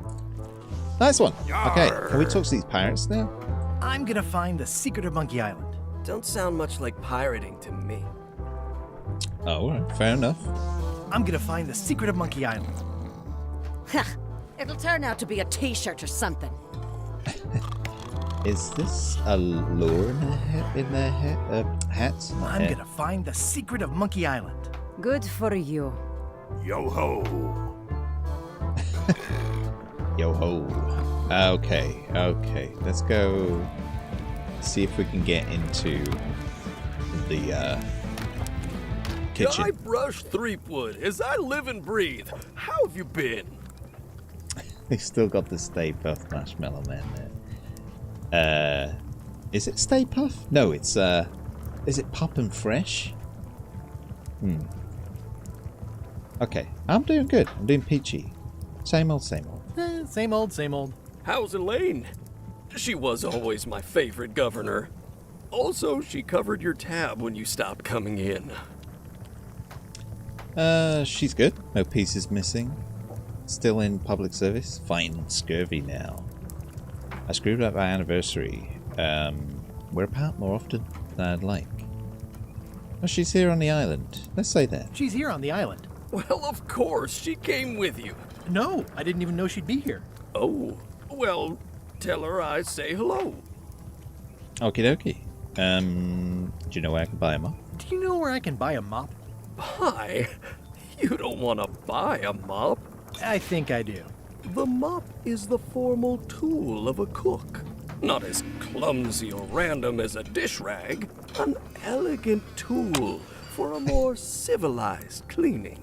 [SPEAKER 1] Nice one. Okay, can we talk to these pirates now?
[SPEAKER 2] I'm gonna find the secret of Monkey Island.
[SPEAKER 18] Don't sound much like pirating to me.
[SPEAKER 1] Oh, all right, fair enough.
[SPEAKER 2] I'm gonna find the secret of Monkey Island.
[SPEAKER 4] It'll turn out to be a t-shirt or something.
[SPEAKER 1] Is this a lure in their hats?
[SPEAKER 2] I'm gonna find the secret of Monkey Island.
[SPEAKER 4] Good for you.
[SPEAKER 11] Yo-ho.
[SPEAKER 1] Yo-ho. Okay. Let's go see if we can get into the kitchen.
[SPEAKER 18] Guybrush Threepwood, as I live and breathe, how have you been?
[SPEAKER 1] They still got the Stay Puft Marshmallow Man there. Is it Stay Puft? No, it's is it Pop and Fresh? Okay, I'm doing good. I'm doing peachy. Same old, same old.
[SPEAKER 2] Same old, same old.
[SPEAKER 18] How's Elaine? She was always my favorite governor. Also, she covered your tab when you stopped coming in.
[SPEAKER 1] She's good. No pieces missing. Still in public service. Fighting scurvy now. I screwed up our anniversary. We're apart more often than I'd like. Oh, she's here on the island. Let's say that.
[SPEAKER 2] She's here on the island.
[SPEAKER 18] Well, of course, she came with you.
[SPEAKER 2] No, I didn't even know she'd be here.
[SPEAKER 18] Oh, well, tell her I say hello.
[SPEAKER 1] Okie dokie. Do you know where I can buy a mop?
[SPEAKER 2] Do you know where I can buy a mop?
[SPEAKER 18] Buy? You don't want to buy a mop.
[SPEAKER 2] I think I do.
[SPEAKER 18] The mop is the formal tool of a cook. Not as clumsy or random as a dish rag. An elegant tool for a more civilized cleaning.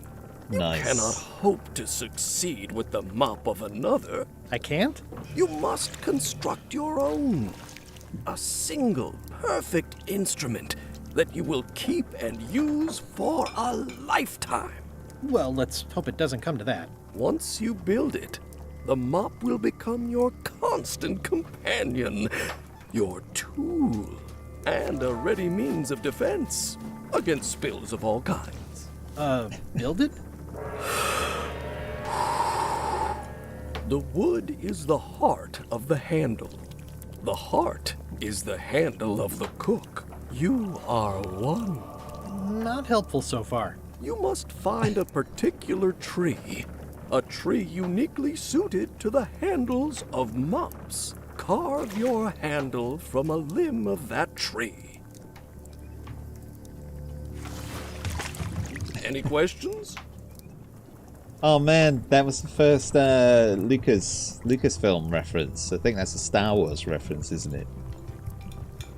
[SPEAKER 1] Nice.
[SPEAKER 18] You cannot hope to succeed with the mop of another.
[SPEAKER 2] I can't?
[SPEAKER 18] You must construct your own. A single, perfect instrument that you will keep and use for a lifetime.
[SPEAKER 2] Well, let's hope it doesn't come to that.
[SPEAKER 18] Once you build it, the mop will become your constant companion, your tool, and a ready means of defense against spills of all kinds.
[SPEAKER 2] Build it?
[SPEAKER 18] The wood is the heart of the handle. The heart is the handle of the cook. You are one.
[SPEAKER 2] Not helpful so far.
[SPEAKER 18] You must find a particular tree. A tree uniquely suited to the handles of mops. Carve your handle from a limb of that tree. Any questions?
[SPEAKER 1] Oh man, that was the first Lucasfilm reference. I think that's a Star Wars reference, isn't it?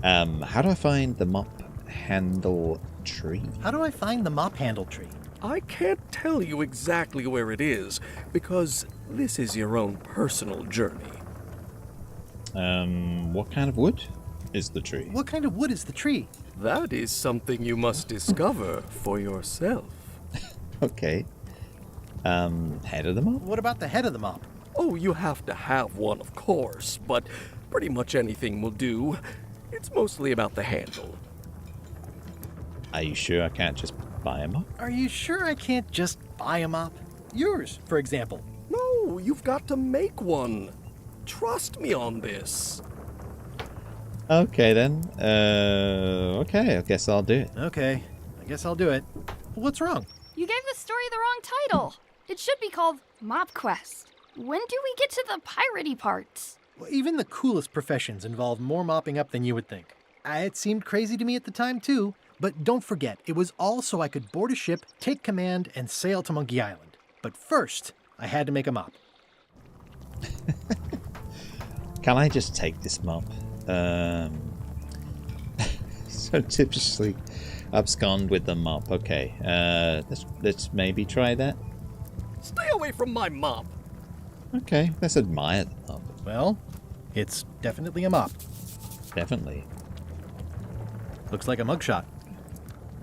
[SPEAKER 1] How do I find the mop handle tree?
[SPEAKER 2] How do I find the mop handle tree?
[SPEAKER 18] I can't tell you exactly where it is, because this is your own personal journey.
[SPEAKER 1] What kind of wood is the tree?
[SPEAKER 2] What kind of wood is the tree?
[SPEAKER 18] That is something you must discover for yourself.
[SPEAKER 1] Okay. Head of the mop?
[SPEAKER 2] What about the head of the mop?
[SPEAKER 18] Oh, you have to have one, of course, but pretty much anything will do. It's mostly about the handle.
[SPEAKER 1] Are you sure I can't just buy a mop?
[SPEAKER 2] Are you sure I can't just buy a mop? Yours, for example.
[SPEAKER 18] No, you've got to make one. Trust me on this.
[SPEAKER 1] Okay then. Okay, I guess I'll do it.
[SPEAKER 2] Okay, I guess I'll do it. What's wrong?
[SPEAKER 3] You gave the story the wrong title. It should be called Mop Quest. When do we get to the piratey parts?
[SPEAKER 2] Well, even the coolest professions involve more mopping up than you would think. It seemed crazy to me at the time, too. But don't forget, it was all so I could board a ship, take command, and sail to Monkey Island. But first, I had to make a mop.
[SPEAKER 1] Can I just take this mop? So typically abscond with the mop. Okay, let's maybe try that.
[SPEAKER 18] Stay away from my mop.
[SPEAKER 1] Okay, let's admire the mop.
[SPEAKER 2] Well, it's definitely a mop.
[SPEAKER 1] Definitely.
[SPEAKER 2] Looks like a mugshot.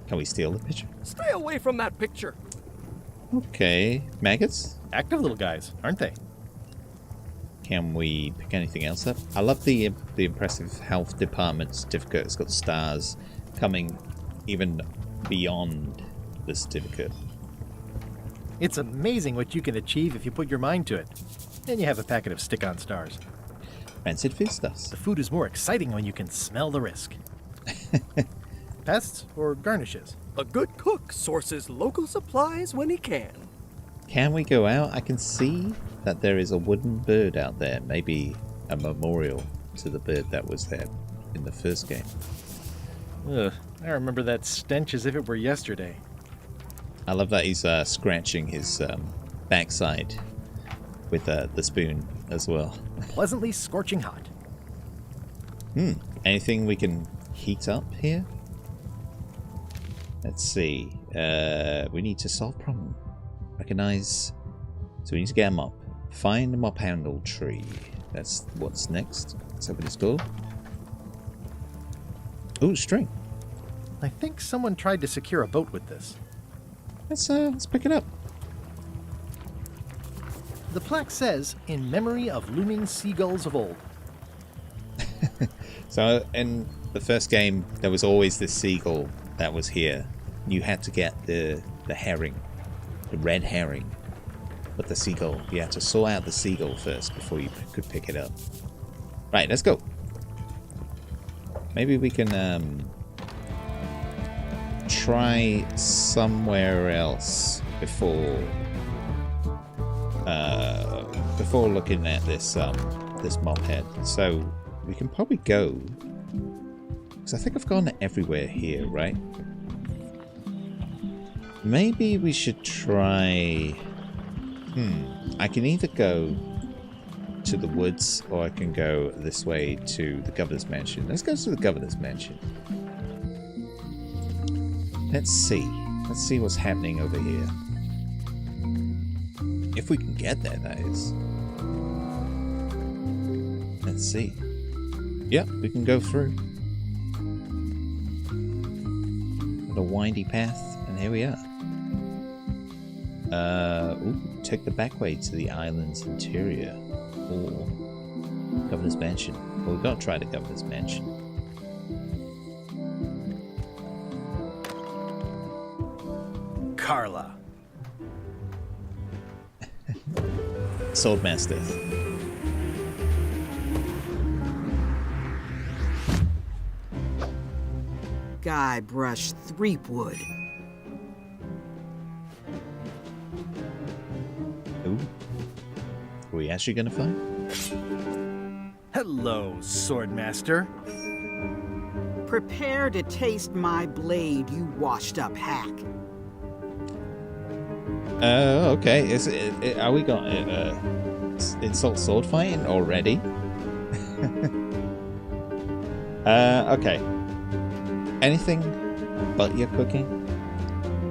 [SPEAKER 1] Can we steal the picture?
[SPEAKER 18] Stay away from that picture.
[SPEAKER 1] Okay, maggots?
[SPEAKER 2] Active little guys, aren't they?
[SPEAKER 1] Can we pick anything else up? I love the impressive health department certificate. It's got stars coming even beyond the certificate.
[SPEAKER 2] It's amazing what you can achieve if you put your mind to it. Then you have a packet of stick-on stars.
[SPEAKER 1] Rancid food stuffs.
[SPEAKER 2] The food is more exciting when you can smell the risk. Pests or garnishes?
[SPEAKER 18] A good cook sources local supplies when he can.
[SPEAKER 1] Can we go out? I can see that there is a wooden bird out there. Maybe a memorial to the bird that was there in the first game.
[SPEAKER 2] Ugh, I remember that stench as if it were yesterday.
[SPEAKER 1] I love that he's scratching his backside with the spoon as well.
[SPEAKER 2] Pleasantly scorching hot.
[SPEAKER 1] Anything we can heat up here? Let's see. We need to solve problem. Recognize. So we need to get a mop. Find the mop handle tree. That's what's next. Let's open this door. Ooh, string.
[SPEAKER 2] I think someone tried to secure a boat with this.
[SPEAKER 1] Let's pick it up.
[SPEAKER 2] The plaque says, "In memory of looming seagulls of old."
[SPEAKER 1] So in the first game, there was always this seagull that was here. You had to get the herring, the red herring. But the seagull, you had to sort out the seagull first before you could pick it up. Right, let's go. Maybe we can try somewhere else before looking at this this mop head. So we can probably go, because I think I've gone everywhere here, right? Maybe we should try. I can either go to the woods or I can go this way to the governor's mansion. Let's go to the governor's mansion. Let's see what's happening over here. If we can get there, that is. Let's see. Yep, we can go through. Got a windy path, and here we are. Take the back way to the island's interior. Or Governor's Mansion. Well, we've got to try the Governor's Mansion.
[SPEAKER 2] Carla.
[SPEAKER 1] Swordmaster.
[SPEAKER 13] Guybrush Threepwood.
[SPEAKER 1] Ooh. Are we actually going to fight?
[SPEAKER 2] Hello, Swordmaster.
[SPEAKER 13] Prepare to taste my blade, you washed-up hack.
[SPEAKER 1] Okay. Are we got insult sword fighting already? Okay. Anything but your cooking?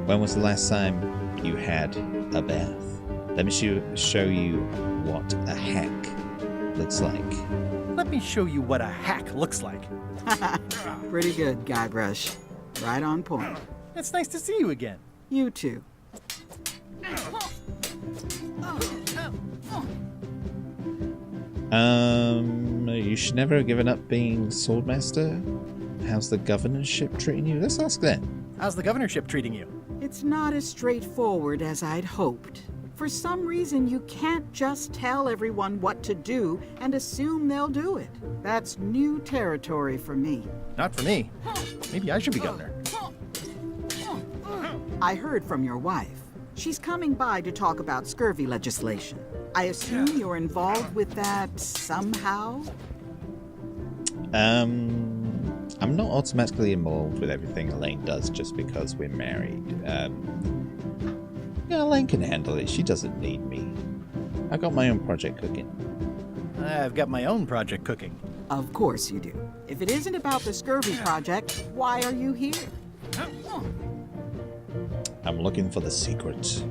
[SPEAKER 1] When was the last time you had a bath? Let me show you what a hack looks like.
[SPEAKER 2] Let me show you what a hack looks like.
[SPEAKER 13] Pretty good, Guybrush. Right on point.
[SPEAKER 2] It's nice to see you again.
[SPEAKER 13] You too.
[SPEAKER 1] You should never have given up being Swordmaster. How's the governorship treating you? Let's ask that.
[SPEAKER 2] How's the governorship treating you?
[SPEAKER 13] It's not as straightforward as I'd hoped. For some reason, you can't just tell everyone what to do and assume they'll do it. That's new territory for me.
[SPEAKER 2] Not for me. Maybe I should be governor.
[SPEAKER 13] I heard from your wife. She's coming by to talk about scurvy legislation. I assume you're involved with that somehow?
[SPEAKER 1] I'm not automatically involved with everything Elaine does just because we're married. Yeah, Elaine can handle it. She doesn't need me. I got my own project cooking.
[SPEAKER 2] I've got my own project cooking.
[SPEAKER 13] Of course you do. If it isn't about the scurvy project, why are you here?
[SPEAKER 1] I'm looking for the secret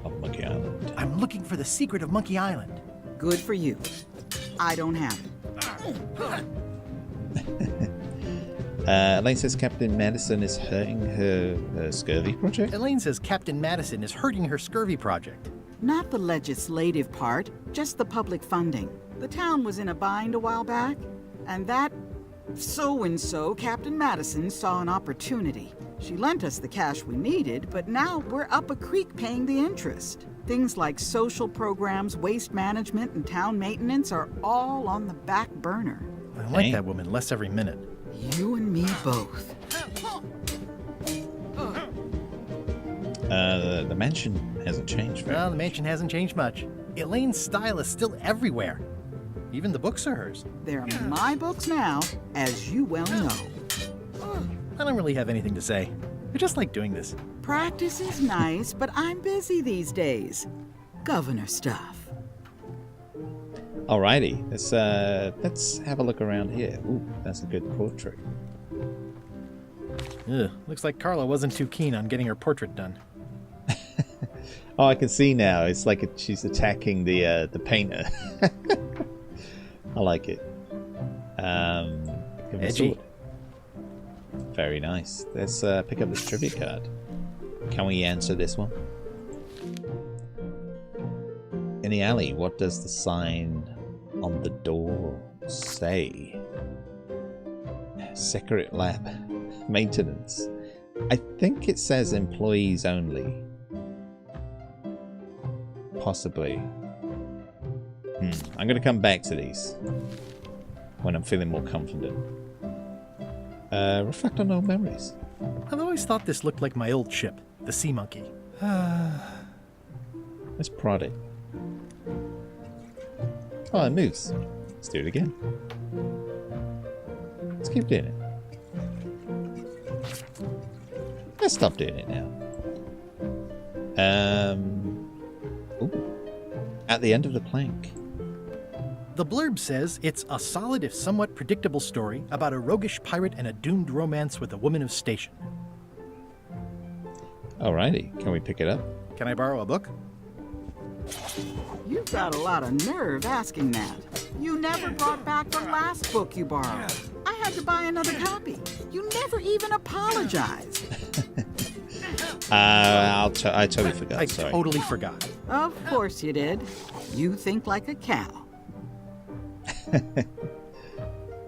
[SPEAKER 1] of Monkey Island.
[SPEAKER 2] I'm looking for the secret of Monkey Island.
[SPEAKER 13] Good for you. I don't have it.
[SPEAKER 1] Elaine says Captain Madison is hurting her scurvy project?
[SPEAKER 2] Elaine says Captain Madison is hurting her scurvy project.
[SPEAKER 13] Not the legislative part, just the public funding. The town was in a bind a while back, and that so-and-so, Captain Madison, saw an opportunity. She lent us the cash we needed, but now we're up a creek paying the interest. Things like social programs, waste management, and town maintenance are all on the back burner.
[SPEAKER 2] I like that woman less every minute.
[SPEAKER 13] You and me both.
[SPEAKER 1] The mansion hasn't changed very
[SPEAKER 2] Well, the mansion hasn't changed much. Elaine's style is still everywhere. Even the books are hers.
[SPEAKER 13] They're my books now, as you well know.
[SPEAKER 2] I don't really have anything to say. I just like doing this.
[SPEAKER 13] Practice is nice, but I'm busy these days. Governor stuff.
[SPEAKER 1] Alrighty, let's have a look around here. Ooh, that's a good portrait.
[SPEAKER 2] Ugh, looks like Carla wasn't too keen on getting her portrait done.
[SPEAKER 1] Oh, I can see now. It's like she's attacking the painter. I like it. Give him a sword. Very nice. Let's pick up this trivia card. Can we answer this one? In the alley, what does the sign on the door say? Secret lab. Maintenance. I think it says employees only. Possibly. I'm going to come back to these when I'm feeling more confident. Reflect on old memories.
[SPEAKER 2] I've always thought this looked like my old ship, the Sea Monkey.
[SPEAKER 1] Let's prod it. Oh, it moves. Let's do it again. Let's keep doing it. Let's stop doing it now. Ooh. At the end of the plank.
[SPEAKER 2] The blurb says it's a solid if somewhat predictable story about a roguish pirate and a doomed romance with a woman of station.
[SPEAKER 1] Alrighty, can we pick it up?
[SPEAKER 2] Can I borrow a book?
[SPEAKER 13] You've got a lot of nerve asking that. You never brought back the last book you borrowed. I had to buy another copy. You never even apologized.
[SPEAKER 1] I totally forgot. Sorry.
[SPEAKER 2] Totally forgot.
[SPEAKER 13] Of course you did. You think like a cow.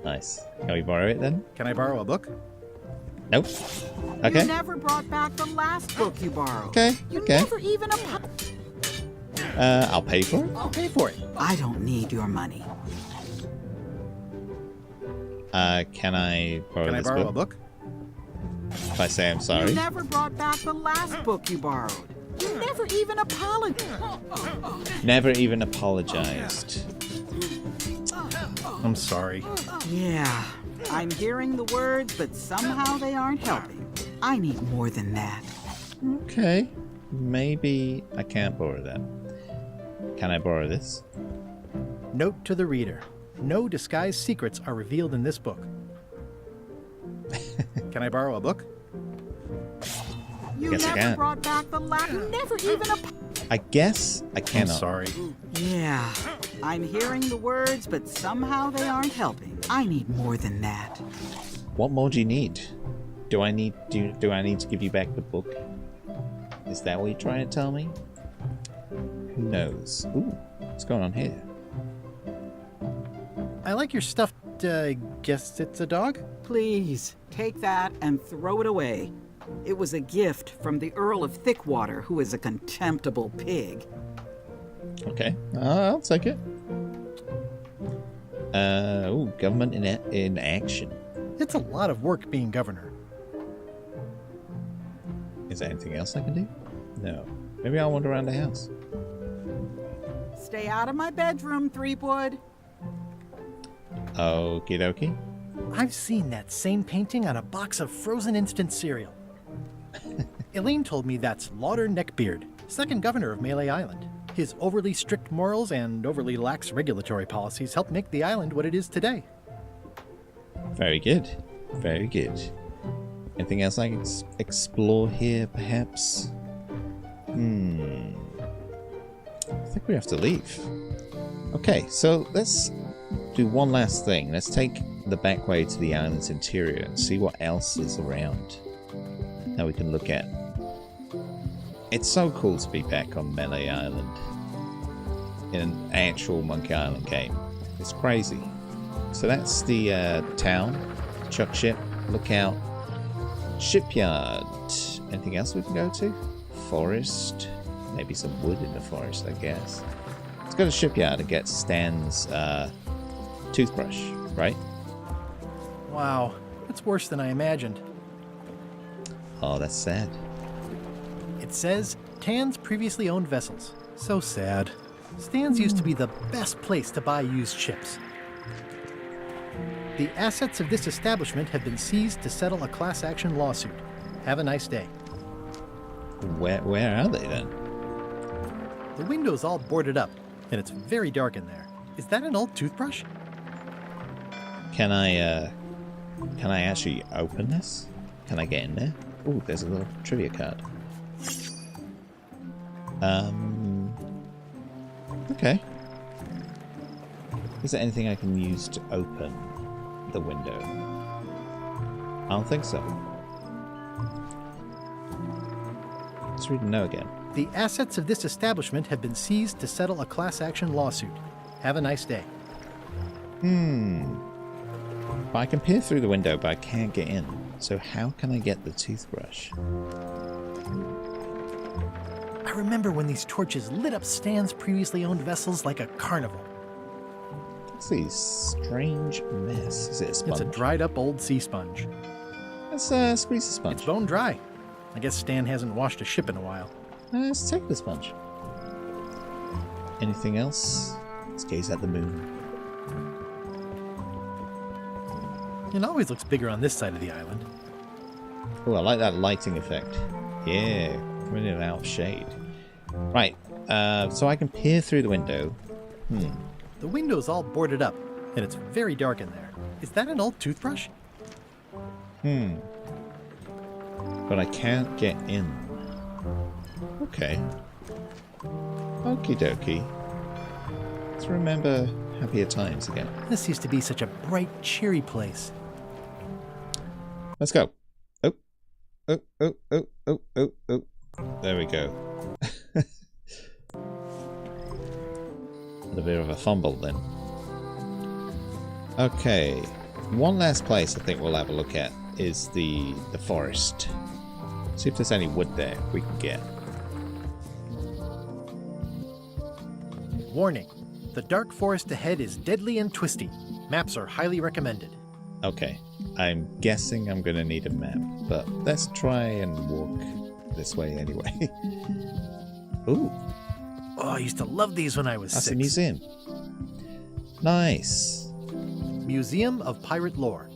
[SPEAKER 1] Nice. Can we borrow it then?
[SPEAKER 2] Can I borrow a book?
[SPEAKER 1] Nope. Okay.
[SPEAKER 13] You never brought back the last book you borrowed.
[SPEAKER 1] Okay.
[SPEAKER 13] You
[SPEAKER 1] Okay.
[SPEAKER 13] never even
[SPEAKER 1] I'll pay for it.
[SPEAKER 2] I'll pay for it.
[SPEAKER 13] I don't need your money.
[SPEAKER 1] Can I borrow this
[SPEAKER 2] a book?
[SPEAKER 1] If I say I'm sorry.
[SPEAKER 13] You never brought back the last book you borrowed. You never even apologized.
[SPEAKER 1] Never even apologized.
[SPEAKER 2] I'm sorry.
[SPEAKER 13] Yeah, I'm hearing the words, but somehow they aren't helping. I need more than that.
[SPEAKER 1] Okay. Maybe I can't borrow that. Can I borrow this?
[SPEAKER 2] Note to the reader. No disguised secrets are revealed in this book. Can I borrow a book?
[SPEAKER 13] You
[SPEAKER 1] Guess I
[SPEAKER 13] never
[SPEAKER 1] can.
[SPEAKER 13] brought back the last. You never even
[SPEAKER 1] I guess I cannot.
[SPEAKER 2] I'm sorry.
[SPEAKER 13] Yeah, I'm hearing the words, but somehow they aren't helping. I need more than that.
[SPEAKER 1] What more do you need? Do I need to give you back the book? Is that what you're trying to tell me? Who knows? Ooh, what's going on here?
[SPEAKER 2] I like your stuffed, guess it's a dog?
[SPEAKER 13] Please, take that and throw it away. It was a gift from the Earl of Thickwater, who is a contemptible pig.
[SPEAKER 1] Okay, I'll take it. Ooh, government in action.
[SPEAKER 2] It's a lot of work being governor.
[SPEAKER 1] Is there anything else I can do? No. Maybe I'll wander around the house.
[SPEAKER 13] Stay out of my bedroom, Threepwood.
[SPEAKER 1] Okie dokie.
[SPEAKER 2] I've seen that same painting on a box of frozen instant cereal. Elaine told me that's Lauder Neckbeard, second governor of Melee Island. His overly strict morals and overly lax regulatory policies helped make the island what it is today.
[SPEAKER 1] Very good. Very good. Anything else I can explore here, perhaps? I think we have to leave. Okay, so let's do one last thing. Let's take the back way to the island's interior and see what else is around that we can look at. It's so cool to be back on Melee Island in an actual Monkey Island game. It's crazy. So that's the town, Chuck Ship, Lookout, Shipyard. Anything else we can go to? Forest. Maybe some wood in the forest, I guess. Let's go to Shipyard and get Stan's toothbrush, right?
[SPEAKER 2] Wow, it's worse than I imagined.
[SPEAKER 1] Oh, that's sad.
[SPEAKER 2] It says, Tan's previously owned vessels. So sad. Stan's used to be the best place to buy used ships. The assets of this establishment have been seized to settle a class action lawsuit. Have a nice day.
[SPEAKER 1] Where are they then?
[SPEAKER 2] The window's all boarded up, and it's very dark in there. Is that an old toothbrush?
[SPEAKER 1] Can I actually open this? Can I get in there? Ooh, there's a little trivia card. Okay. Is there anything I can use to open the window? I don't think so. Let's read no again.
[SPEAKER 2] The assets of this establishment have been seized to settle a class action lawsuit. Have a nice day.
[SPEAKER 1] But I can peer through the window, but I can't get in. So how can I get the toothbrush?
[SPEAKER 2] I remember when these torches lit up Stan's previously owned vessels like a carnival.
[SPEAKER 1] What's this strange mess? Is it a sponge?
[SPEAKER 2] It's a dried up old sea sponge.
[SPEAKER 1] Let's squeeze the sponge.
[SPEAKER 2] It's bone dry. I guess Stan hasn't washed a ship in a while.
[SPEAKER 1] Let's take the sponge. Anything else? Let's gaze at the moon.
[SPEAKER 2] It always looks bigger on this side of the island.
[SPEAKER 1] Oh, I like that lighting effect. Yeah, coming in and out of shade. Right, so I can peer through the window.
[SPEAKER 2] The window's all boarded up, and it's very dark in there. Is that an old toothbrush?
[SPEAKER 1] But I can't get in. Okay. Okie dokie. Let's remember happier times again.
[SPEAKER 2] This used to be such a bright, cheery place.
[SPEAKER 1] Let's go. Oh. There we go. A bit of a fumble then. Okay. One last place I think we'll have a look at is the forest. See if there's any wood there we can get.
[SPEAKER 2] Warning. The dark forest ahead is deadly and twisty. Maps are highly recommended.
[SPEAKER 1] Okay. I'm guessing I'm going to need a map, but let's try and walk this way anyway. Ooh.
[SPEAKER 2] Oh, I used to love these when I was 6.
[SPEAKER 1] That's a museum. Nice.
[SPEAKER 2] Museum of Pirate Lore.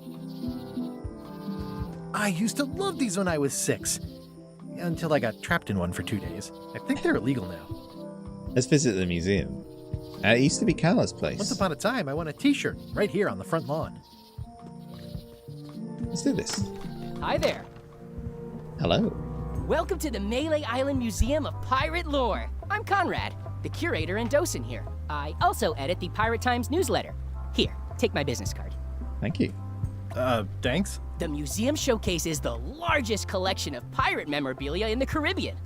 [SPEAKER 2] I used to love these when I was 6. Until I got trapped in one for 2 days. I think they're illegal now.
[SPEAKER 1] Let's visit the museum. It used to be Carla's place.
[SPEAKER 2] Once upon a time, I won a t-shirt right here on the front lawn.
[SPEAKER 1] Let's do this.
[SPEAKER 19] Hi there.
[SPEAKER 1] Hello.
[SPEAKER 19] Welcome to the Melee Island Museum of Pirate Lore. I'm Conrad, the curator and docent here. I also edit the Pirate Times newsletter. Here, take my business card.
[SPEAKER 1] Thank you.
[SPEAKER 2] Thanks.
[SPEAKER 19] The museum showcases the largest collection of pirate memorabilia in the Caribbean.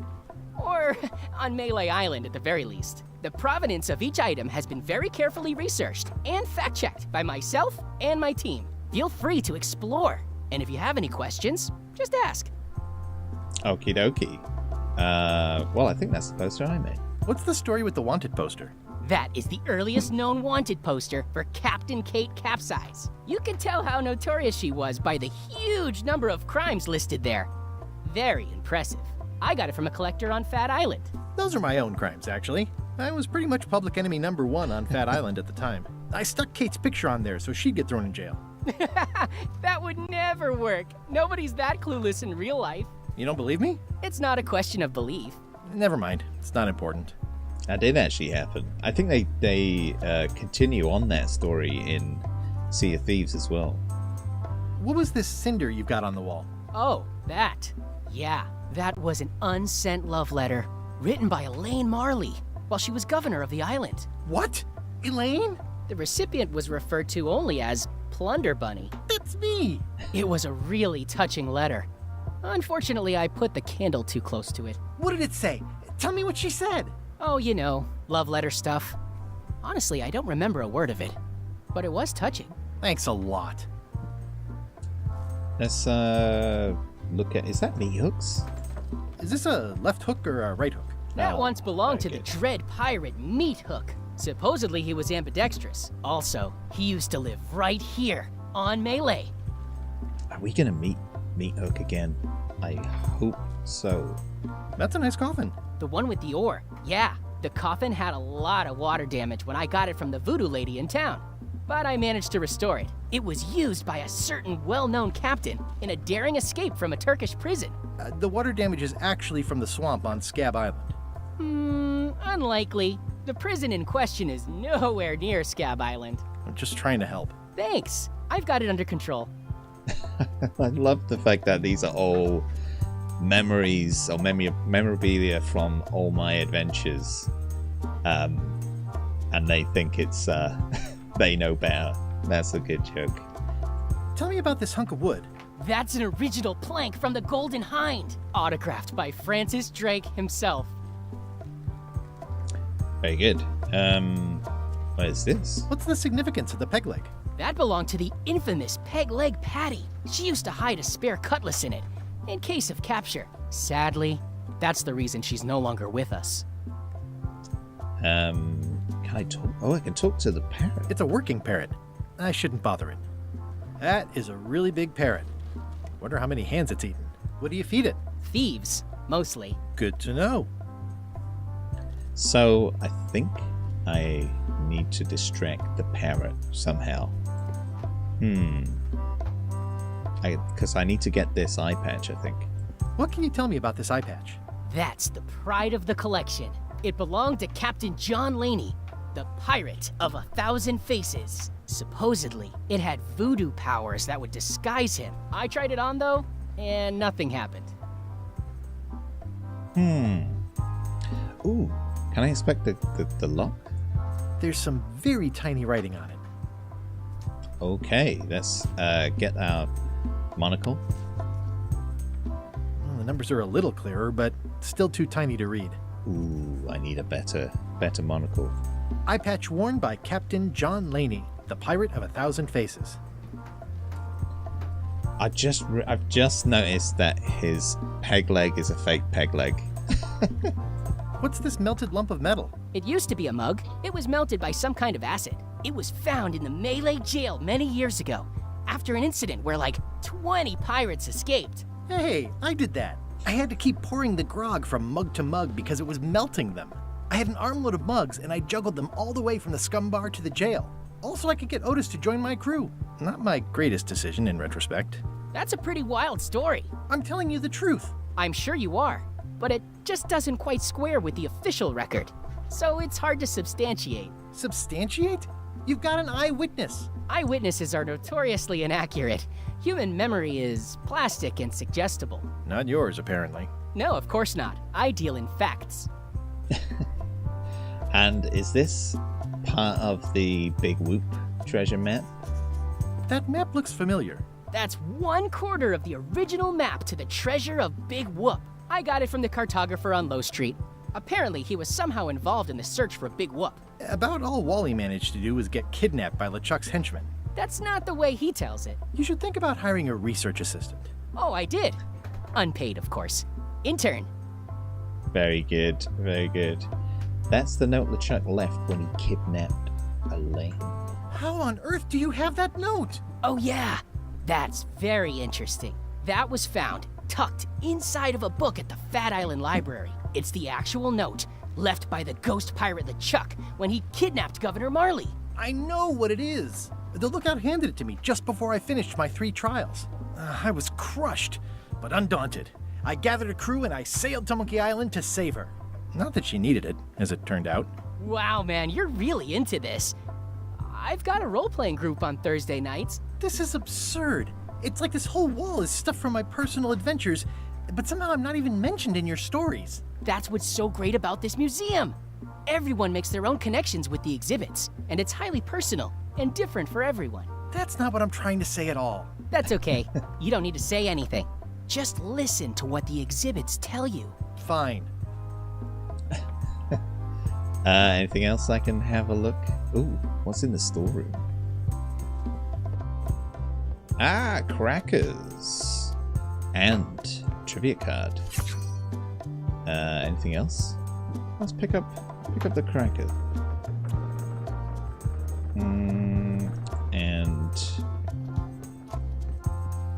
[SPEAKER 19] Or on Melee Island at the very least. The provenance of each item has been very carefully researched and fact-checked by myself and my team. Feel free to explore. And if you have any questions, just ask.
[SPEAKER 1] Okie dokie. Well, I think that's the poster I made.
[SPEAKER 2] What's the story with the wanted poster?
[SPEAKER 19] That is the earliest known wanted poster for Captain Kate Capsize. You can tell how notorious she was by the huge number of crimes listed there. Very impressive. I got it from a collector on Fat Island.
[SPEAKER 2] Those are my own crimes, actually. I was pretty much public enemy #1 on Fat Island at the time. I stuck Kate's picture on there so she'd get thrown in jail.
[SPEAKER 19] That would never work. Nobody's that clueless in real life.
[SPEAKER 2] You don't believe me?
[SPEAKER 19] It's not a question of belief.
[SPEAKER 2] Never mind. It's not important.
[SPEAKER 1] That did actually happen. I think they continue on that story in Sea of Thieves as well.
[SPEAKER 2] What was this cinder you've got on the wall?
[SPEAKER 19] Oh, that. Yeah, that was an unsent love letter written by Elaine Marley while she was governor of the island.
[SPEAKER 2] What? Elaine?
[SPEAKER 19] The recipient was referred to only as Plunder Bunny.
[SPEAKER 2] That's me!
[SPEAKER 19] It was a really touching letter. Unfortunately, I put the candle too close to it.
[SPEAKER 2] What did it say? Tell me what she said.
[SPEAKER 19] Oh, you know, love letter stuff. Honestly, I don't remember a word of it, but it was touching.
[SPEAKER 2] Thanks a lot.
[SPEAKER 1] Let's look at... Is that meat hooks?
[SPEAKER 2] Is this a left hook or a right hook?
[SPEAKER 19] That once belonged to the dread pirate Meat Hook. Supposedly he was ambidextrous. Also, he used to live right here on Melee.
[SPEAKER 1] Are we gonna meet Meat Hook again? I hope so.
[SPEAKER 2] That's a nice coffin.
[SPEAKER 19] The one with the ore. Yeah, the coffin had a lot of water damage when I got it from the voodoo lady in town. But I managed to restore it. It was used by a certain well-known captain in a daring escape from a Turkish prison.
[SPEAKER 2] The water damage is actually from the swamp on Scab Island.
[SPEAKER 19] Unlikely. The prison in question is nowhere near Scab Island.
[SPEAKER 2] I'm just trying to help.
[SPEAKER 19] Thanks. I've got it under control.
[SPEAKER 1] I love the fact that these are all memories or memorabilia from all my adventures, and they think it's they know better. That's a good joke.
[SPEAKER 2] Tell me about this hunk of wood.
[SPEAKER 19] That's an original plank from the Golden Hind, autographed by Francis Drake himself.
[SPEAKER 1] Very good. What is this?
[SPEAKER 2] What's the significance of the peg leg?
[SPEAKER 19] That belonged to the infamous Peg Leg Patty. She used to hide a spare cutlass in it, in case of capture. Sadly, that's the reason she's no longer with us.
[SPEAKER 1] Can I talk? Oh, I can talk to the parrot.
[SPEAKER 2] It's a working parrot. I shouldn't bother it. That is a really big parrot. Wonder how many hands it's eaten. What do you feed it?
[SPEAKER 19] Thieves, mostly.
[SPEAKER 2] Good to know.
[SPEAKER 1] So, I think I need to distract the parrot somehow. Because I need to get this eye patch, I think.
[SPEAKER 2] What can you tell me about this eye patch?
[SPEAKER 19] That's the pride of the collection. It belonged to Captain John Laney, the pirate of 1,000 Faces. Supposedly, it had voodoo powers that would disguise him. I tried it on, though, and nothing happened.
[SPEAKER 1] Ooh, can I inspect the lock?
[SPEAKER 2] There's some very tiny writing on it.
[SPEAKER 1] Okay, let's get our monocle.
[SPEAKER 2] Well, the numbers are a little clearer, but still too tiny to read.
[SPEAKER 1] Ooh, I need a better monocle.
[SPEAKER 2] Eye patch worn by Captain John Laney, the pirate of 1,000 Faces.
[SPEAKER 1] I've just noticed that his peg leg is a fake peg leg.
[SPEAKER 2] What's this melted lump of metal?
[SPEAKER 19] It used to be a mug. It was melted by some kind of acid. It was found in the Malay jail many years ago, after an incident where like 20 pirates escaped.
[SPEAKER 2] Hey, I did that. I had to keep pouring the grog from mug to mug because it was melting them. I had an armload of mugs and I juggled them all the way from the scum bar to the jail. Also, I could get Otis to join my crew. Not my greatest decision in retrospect.
[SPEAKER 19] That's a pretty wild story.
[SPEAKER 2] I'm telling you the truth.
[SPEAKER 19] I'm sure you are, but it just doesn't quite square with the official record. So it's hard to substantiate.
[SPEAKER 2] Substantiate? You've got an eyewitness.
[SPEAKER 19] Eyewitnesses are notoriously inaccurate. Human memory is plastic and suggestible.
[SPEAKER 2] Not yours, apparently.
[SPEAKER 19] No, of course not. I deal in facts.
[SPEAKER 1] And is this part of the Big Whoop treasure map?
[SPEAKER 2] That map looks familiar.
[SPEAKER 19] That's 1/4 of the original map to the treasure of Big Whoop. I got it from the cartographer on Low Street. Apparently, he was somehow involved in the search for Big Whoop.
[SPEAKER 2] About all Wally managed to do was get kidnapped by LeChuck's henchmen.
[SPEAKER 19] That's not the way he tells it.
[SPEAKER 2] You should think about hiring a research assistant.
[SPEAKER 19] Oh, I did. Unpaid, of course. Intern.
[SPEAKER 1] Very good, very good. That's the note LeChuck left when he kidnapped Elaine.
[SPEAKER 2] How on earth do you have that note?
[SPEAKER 19] Oh, yeah. That's very interesting. That was found tucked inside of a book at the Fat Island Library. It's the actual note left by the ghost pirate LeChuck when he kidnapped Governor Marley.
[SPEAKER 2] I know what it is. The lookout handed it to me just before I finished my 3 trials. I was crushed, but undaunted. I gathered a crew and I sailed to Monkey Island to save her. Not that she needed it, as it turned out.
[SPEAKER 19] Wow, man, you're really into this. I've got a role-playing group on Thursday nights.
[SPEAKER 2] This is absurd. It's like this whole wall is stuff from my personal adventures, but somehow I'm not even mentioned in your stories.
[SPEAKER 19] That's what's so great about this museum. Everyone makes their own connections with the exhibits, and it's highly personal and different for everyone.
[SPEAKER 2] That's not what I'm trying to say at all.
[SPEAKER 19] That's okay. You don't need to say anything. Just listen to what the exhibits tell you.
[SPEAKER 2] Fine.
[SPEAKER 1] Anything else I can have a look? Ooh, what's in the storeroom? Ah, crackers. And trivia card. Anything else? Let's pick up the cracker. And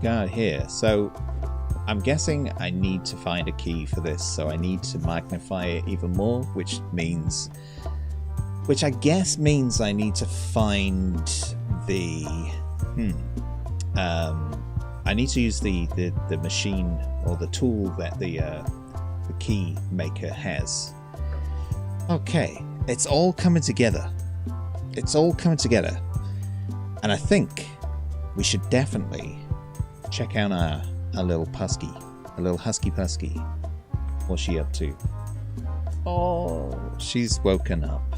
[SPEAKER 1] got here. So I'm guessing I need to find a key for this, so I need to magnify it even more, which I guess means I need to find the I need to use the machine or the tool that the key maker has. Okay, it's all coming together. It's all coming together. And I think we should definitely check out our little Pusky A little husky pusky. What's she up to? Oh, she's woken up.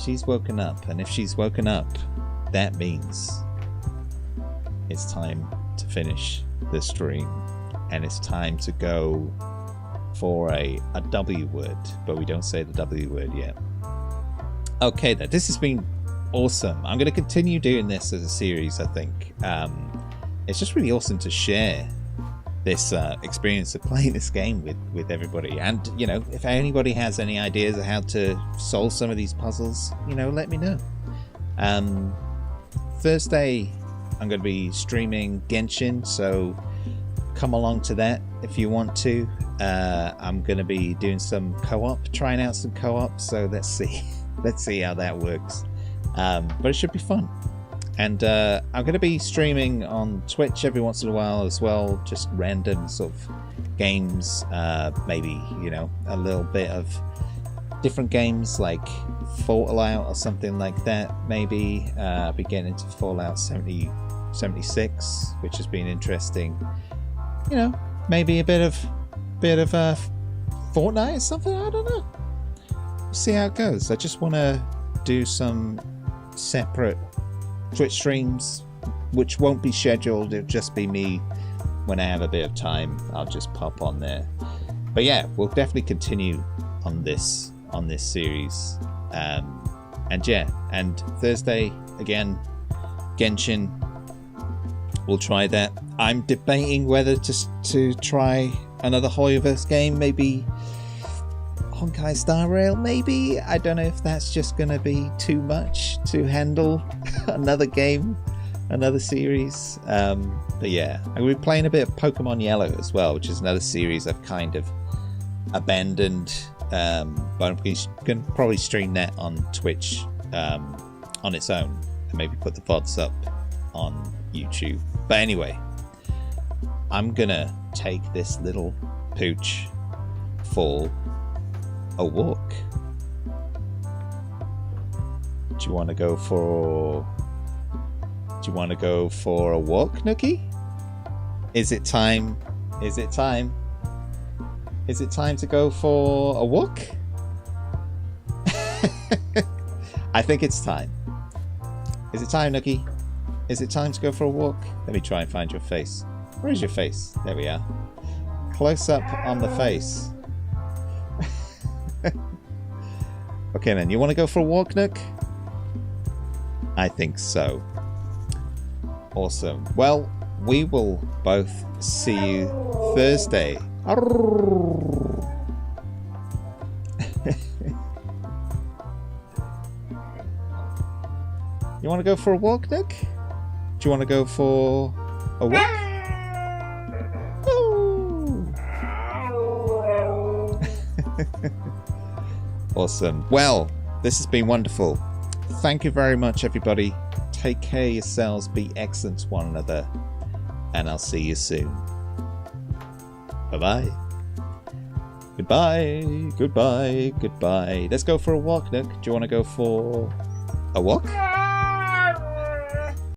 [SPEAKER 1] She's woken up, and if she's woken up, that means it's time to finish the stream, and it's time to go for a W word, but we don't say the W word yet. Okay, then, this has been awesome. I'm going to continue doing this as a series, I think. It's just really awesome to share this experience of playing this game with everybody. And, you know, if anybody has any ideas of how to solve some of these puzzles, you know, let me know. Thursday, I'm going to be streaming Genshin, so come along to that if you want to. I'm going to be doing some co-op, trying out some co-op, so let's see how that works. But it should be fun. And I'm going to be streaming on Twitch every once in a while as well, just random sort of games, maybe, you know, a little bit of different games like Fallout or something like that, maybe. I'll be getting into Fallout 76, which has been interesting. You know, maybe a bit of Fortnite or something, I don't know. We'll see how it goes. I just want to do some separate Twitch streams, which won't be scheduled. It'll just be me when I have a bit of time. I'll just pop on there. But yeah, we'll definitely continue on this series. And yeah, and Thursday again, Genshin. We'll try that. I'm debating whether to try another Hoyoverse game, maybe Honkai Star Rail, maybe. I don't know if that's just going to be too much to handle. Another game, another series. But yeah, I'm going to be playing a bit of Pokemon Yellow as well, which is another series I've kind of abandoned. But I'm going to probably stream that on Twitch on its own, and maybe put the VODs up on YouTube. But anyway, I'm going to take this little pooch for a walk. Do you want to go for a walk, Nookie? Is it time? Is it time to go for a walk? I think it's time. Is it time, Nookie? Is it time to go for a walk? Let me try and find your face. Where is your face? There we are. Close up on the face. Okay then, you want to go for a walk, Nook? I think so. Awesome. Well, we will both see you Thursday. You want to go for a walk, Nick? Do you want to go for a walk? Awesome. Well, this has been wonderful. Thank you very much, everybody. Take care of yourselves. Be excellent to one another. And I'll see you soon. Bye-bye. Goodbye. Goodbye. Goodbye. Let's go for a walk, Nick. Do you want to go for a walk?